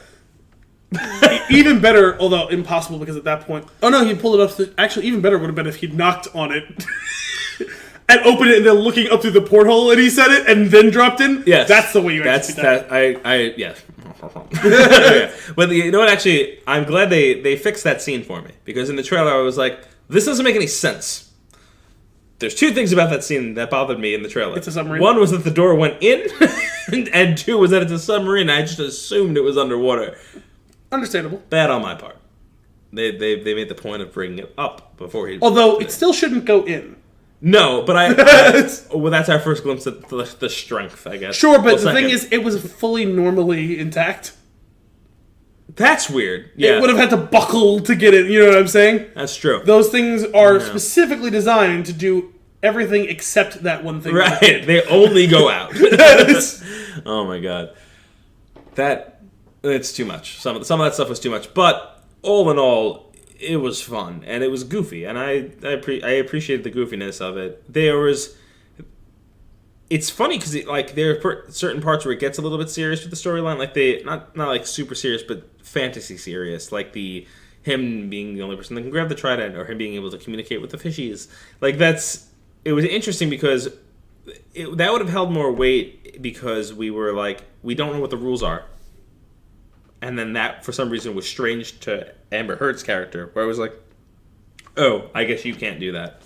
Even better, although impossible because at that point... Oh no, he pulled it up. Actually, even better would have been if he knocked on it and opened it and then looking up through the porthole and he said it and then dropped in. Yes. That's the way you execute that. Yes. Yeah. But you know what, actually, I'm glad they fixed that scene for me. Because in the trailer I was like, this doesn't make any sense. There's two things about that scene that bothered me in the trailer. It's a submarine. One was that the door went in, and two was that it's a submarine. I just assumed it was underwater. Understandable. Bad on my part. They made the point of bringing it up before he... Although, it still shouldn't go in. No, but well, that's our first glimpse at the strength, I guess. Sure, but the thing is, it was fully normally intact. That's weird. Yeah. It would have had to buckle to get it, you know what I'm saying? That's true. Those things are specifically designed to do everything except that one thing. Right. They only go out. Oh my god. It's too much. Some of that stuff was too much. But all in all, it was fun and it was goofy, and I appreciated the goofiness of it. It's funny because there are certain parts where it gets a little bit serious with the storyline, like not like super serious, but fantasy serious, like him being the only person that can grab the trident, or him being able to communicate with the fishies. Like it was interesting because that would have held more weight because we were like, we don't know what the rules are, and then that for some reason was strange to Amber Heard's character, where I was like, oh, I guess you can't do that.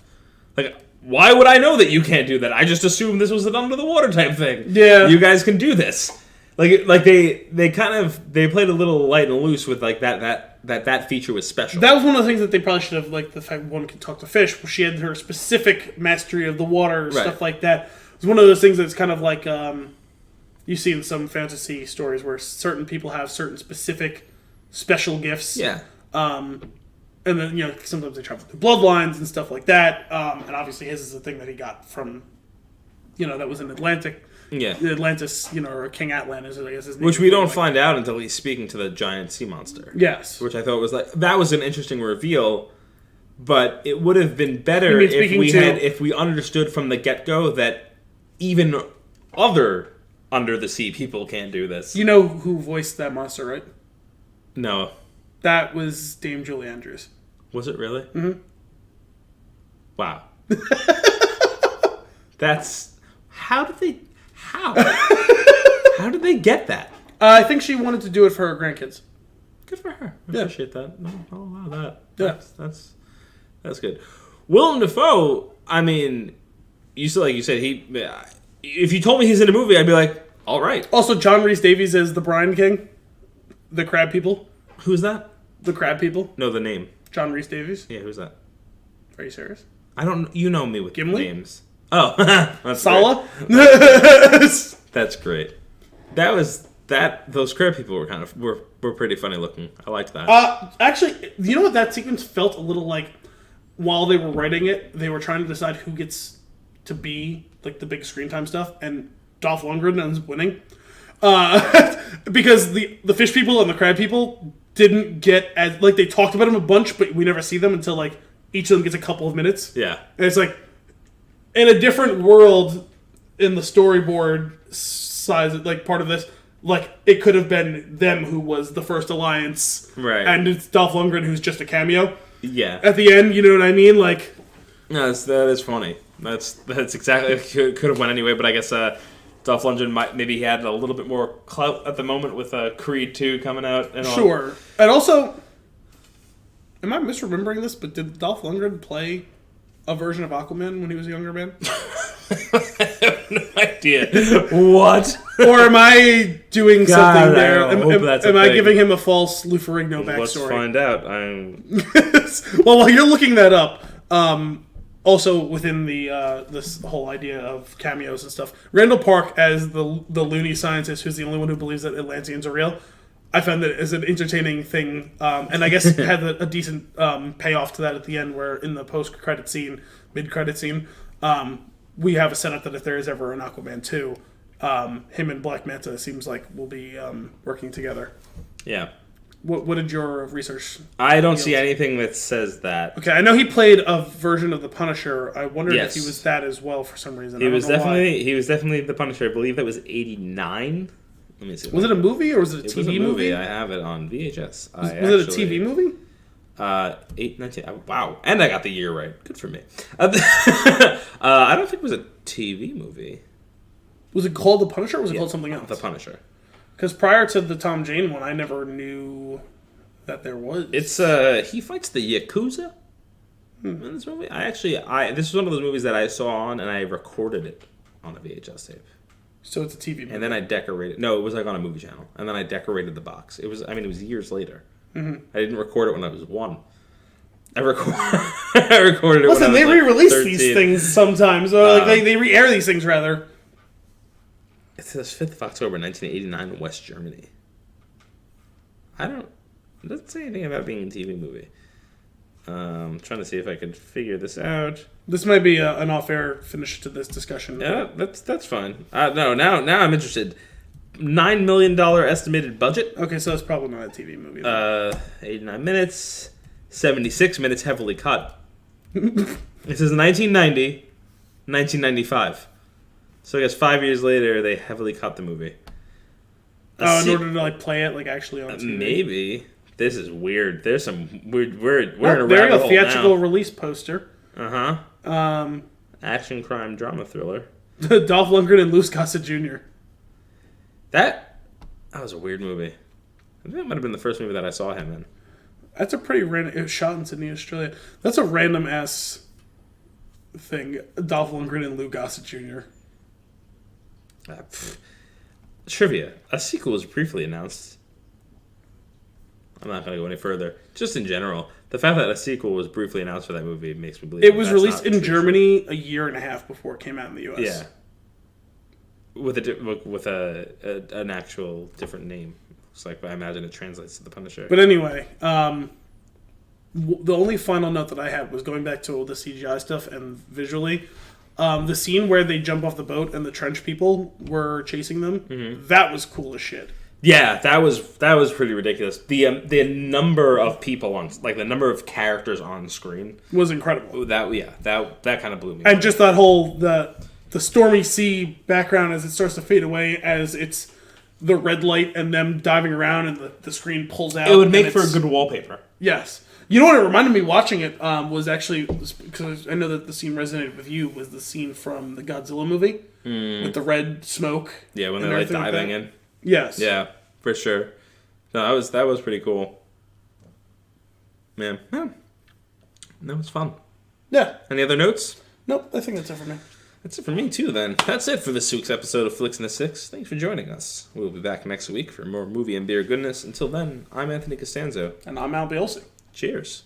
Like, why would I know that you can't do that? I just assumed this was an under the water type thing. Yeah, you guys can do this. Like they played a little light and loose with like that feature was special. That was one of the things that they probably should have, like the fact one can talk to fish. She had her specific mastery of the water, stuff like that. It was one of those things that's kind of like you see in some fantasy stories where certain people have certain specific special gifts. Yeah. And then, sometimes they travel through bloodlines and stuff like that. And obviously his is the thing that he got from, that was in Atlantic. Yeah. Atlantis, or King Atlantis, I guess his name. Which we don't find out until he's speaking to the giant sea monster. Yes. Which I thought was that was an interesting reveal, but it would have been better if we understood from the get-go that even other under the sea people can't do this. You know who voiced that monster, right? No. That was Dame Julie Andrews. Was it really? Mm-hmm. Wow. How did they get that? I think she wanted to do it for her grandkids. Good for her. I Yeah. appreciate that. No, I'll allow that. Yeah. That's good. Willem Dafoe, I mean, you said if you told me he's in a movie, I'd be like, all right. Also, John Rhys Davies is the Brine King. The Crab People. Who's that? The Crab People. No, the name. John Rhys Davies. Yeah, who's that? Are you serious? I don't. You know me with Gimli? names. Oh, that's Sala. That's great. Those crab people were pretty funny looking. I liked that. Actually, you know what? That sequence felt a little like while they were writing it, they were trying to decide who gets to be like the big screen time stuff, and Dolph Lundgren ends up winning because the fish people and the crab people didn't get as they talked about him a bunch, but we never see them until each of them gets a couple of minutes. Yeah, and it's like in a different world in the storyboard size, part of this. It could have been them who was the first alliance. Right. And it's Dolph Lundgren who's just a cameo. Yeah. At the end, you know what I mean? No, that is funny. That's exactly... Could have went anyway, but I guess Dolph Lundgren maybe he had a little bit more clout at the moment with Creed 2 coming out. And all. Sure. And also... Am I misremembering this? But did Dolph Lundgren play a version of Aquaman when he was a younger man? I have no idea. What? Or am I doing something there? Am I giving him a false Lou Ferrigno backstory? Let's find out. Well, while you're looking that up, also within the this whole idea of cameos and stuff, Randall Park as the loony scientist who's the only one who believes that Atlanteans are real, I found that as an entertaining thing, and I guess had a decent payoff to that at the end, where in the mid-credit scene, we have a setup that if there is ever an Aquaman 2, him and Black Manta seems like will be working together. Yeah. What did your research? I don't see anything that says that. Okay, I know he played a version of the Punisher. I wondered if he was that as well for some reason. He was definitely the Punisher. I believe that was 89. Let me see. Was it a movie or was it a TV movie? It was a movie. I have it on VHS. Was it a TV movie? 19. Wow, and I got the year right. Good for me. I don't think it was a TV movie. Was it called The Punisher or was it called something else? The Punisher. Because prior to the Tom Jane one, I never knew that there was. It's he fights the Yakuza in this movie. This is one of those movies that I saw on and I recorded it on a VHS tape. So it's a TV movie. And then I decorated. No, it was on a movie channel. And then I decorated the box. It was years later. Mm-hmm. I didn't record it when I was 1. I recorded it. Listen, when I was they re-release 13. these things sometimes. They re-air these things rather. It says 5th of October, 1989, in West Germany. It doesn't say anything about being a TV movie. I'm trying to see if I could figure this out. This might be an off-air finish to this discussion. Yeah, that's fine. No, now I'm interested. $9 million estimated budget. Okay, so it's probably not a TV movie. 89 minutes, 76 minutes heavily cut. It says 1990, 1995. So I guess 5 years later, they heavily cut the movie. In order to play it actually on TV. Maybe. This is weird. There's some weird. We're in a there rabbit you go. hole Theatrical now. release poster. Action, crime, drama, thriller. Dolph Lundgren and Lou Gossett Jr. That was a weird movie. I think that might have been the first movie that I saw him in. That's a pretty random... It was shot in Sydney, Australia. That's a random-ass thing. Dolph Lundgren and Lou Gossett Jr. Trivia. A sequel was briefly announced. I'm not going to go any further. Just in general, the fact that a sequel was briefly announced for that movie makes me believe it was released in Germany a year and a half before it came out in the U.S. Yeah. With an actual different name. looks like, but I imagine it translates to the Punisher. But anyway, the only final note that I had was going back to all the CGI stuff and visually. The scene where they jump off the boat and the trench people were chasing them, that was cool as shit. Yeah, that was pretty ridiculous. The number of people on, like the number of characters on screen was incredible. That kind of blew me. And just that whole the stormy sea background as it starts to fade away, as it's the red light and them diving around and the screen pulls out. It would make for a good wallpaper. Yes. You know what it reminded me watching it was actually, because I know that the scene resonated with you, was the scene from the Godzilla movie with the red smoke. Yeah, when they're like diving in. Yes. Yeah, for sure. No, that was pretty cool. Man, that was fun. Yeah. Any other notes? Nope, I think that's it for me. That's it for me too, then. That's it for this week's episode of Flix in the Six. Thanks for joining us. We'll be back next week for more movie and beer goodness. Until then, I'm Anthony Costanzo. And I'm Al Bielsi. Cheers.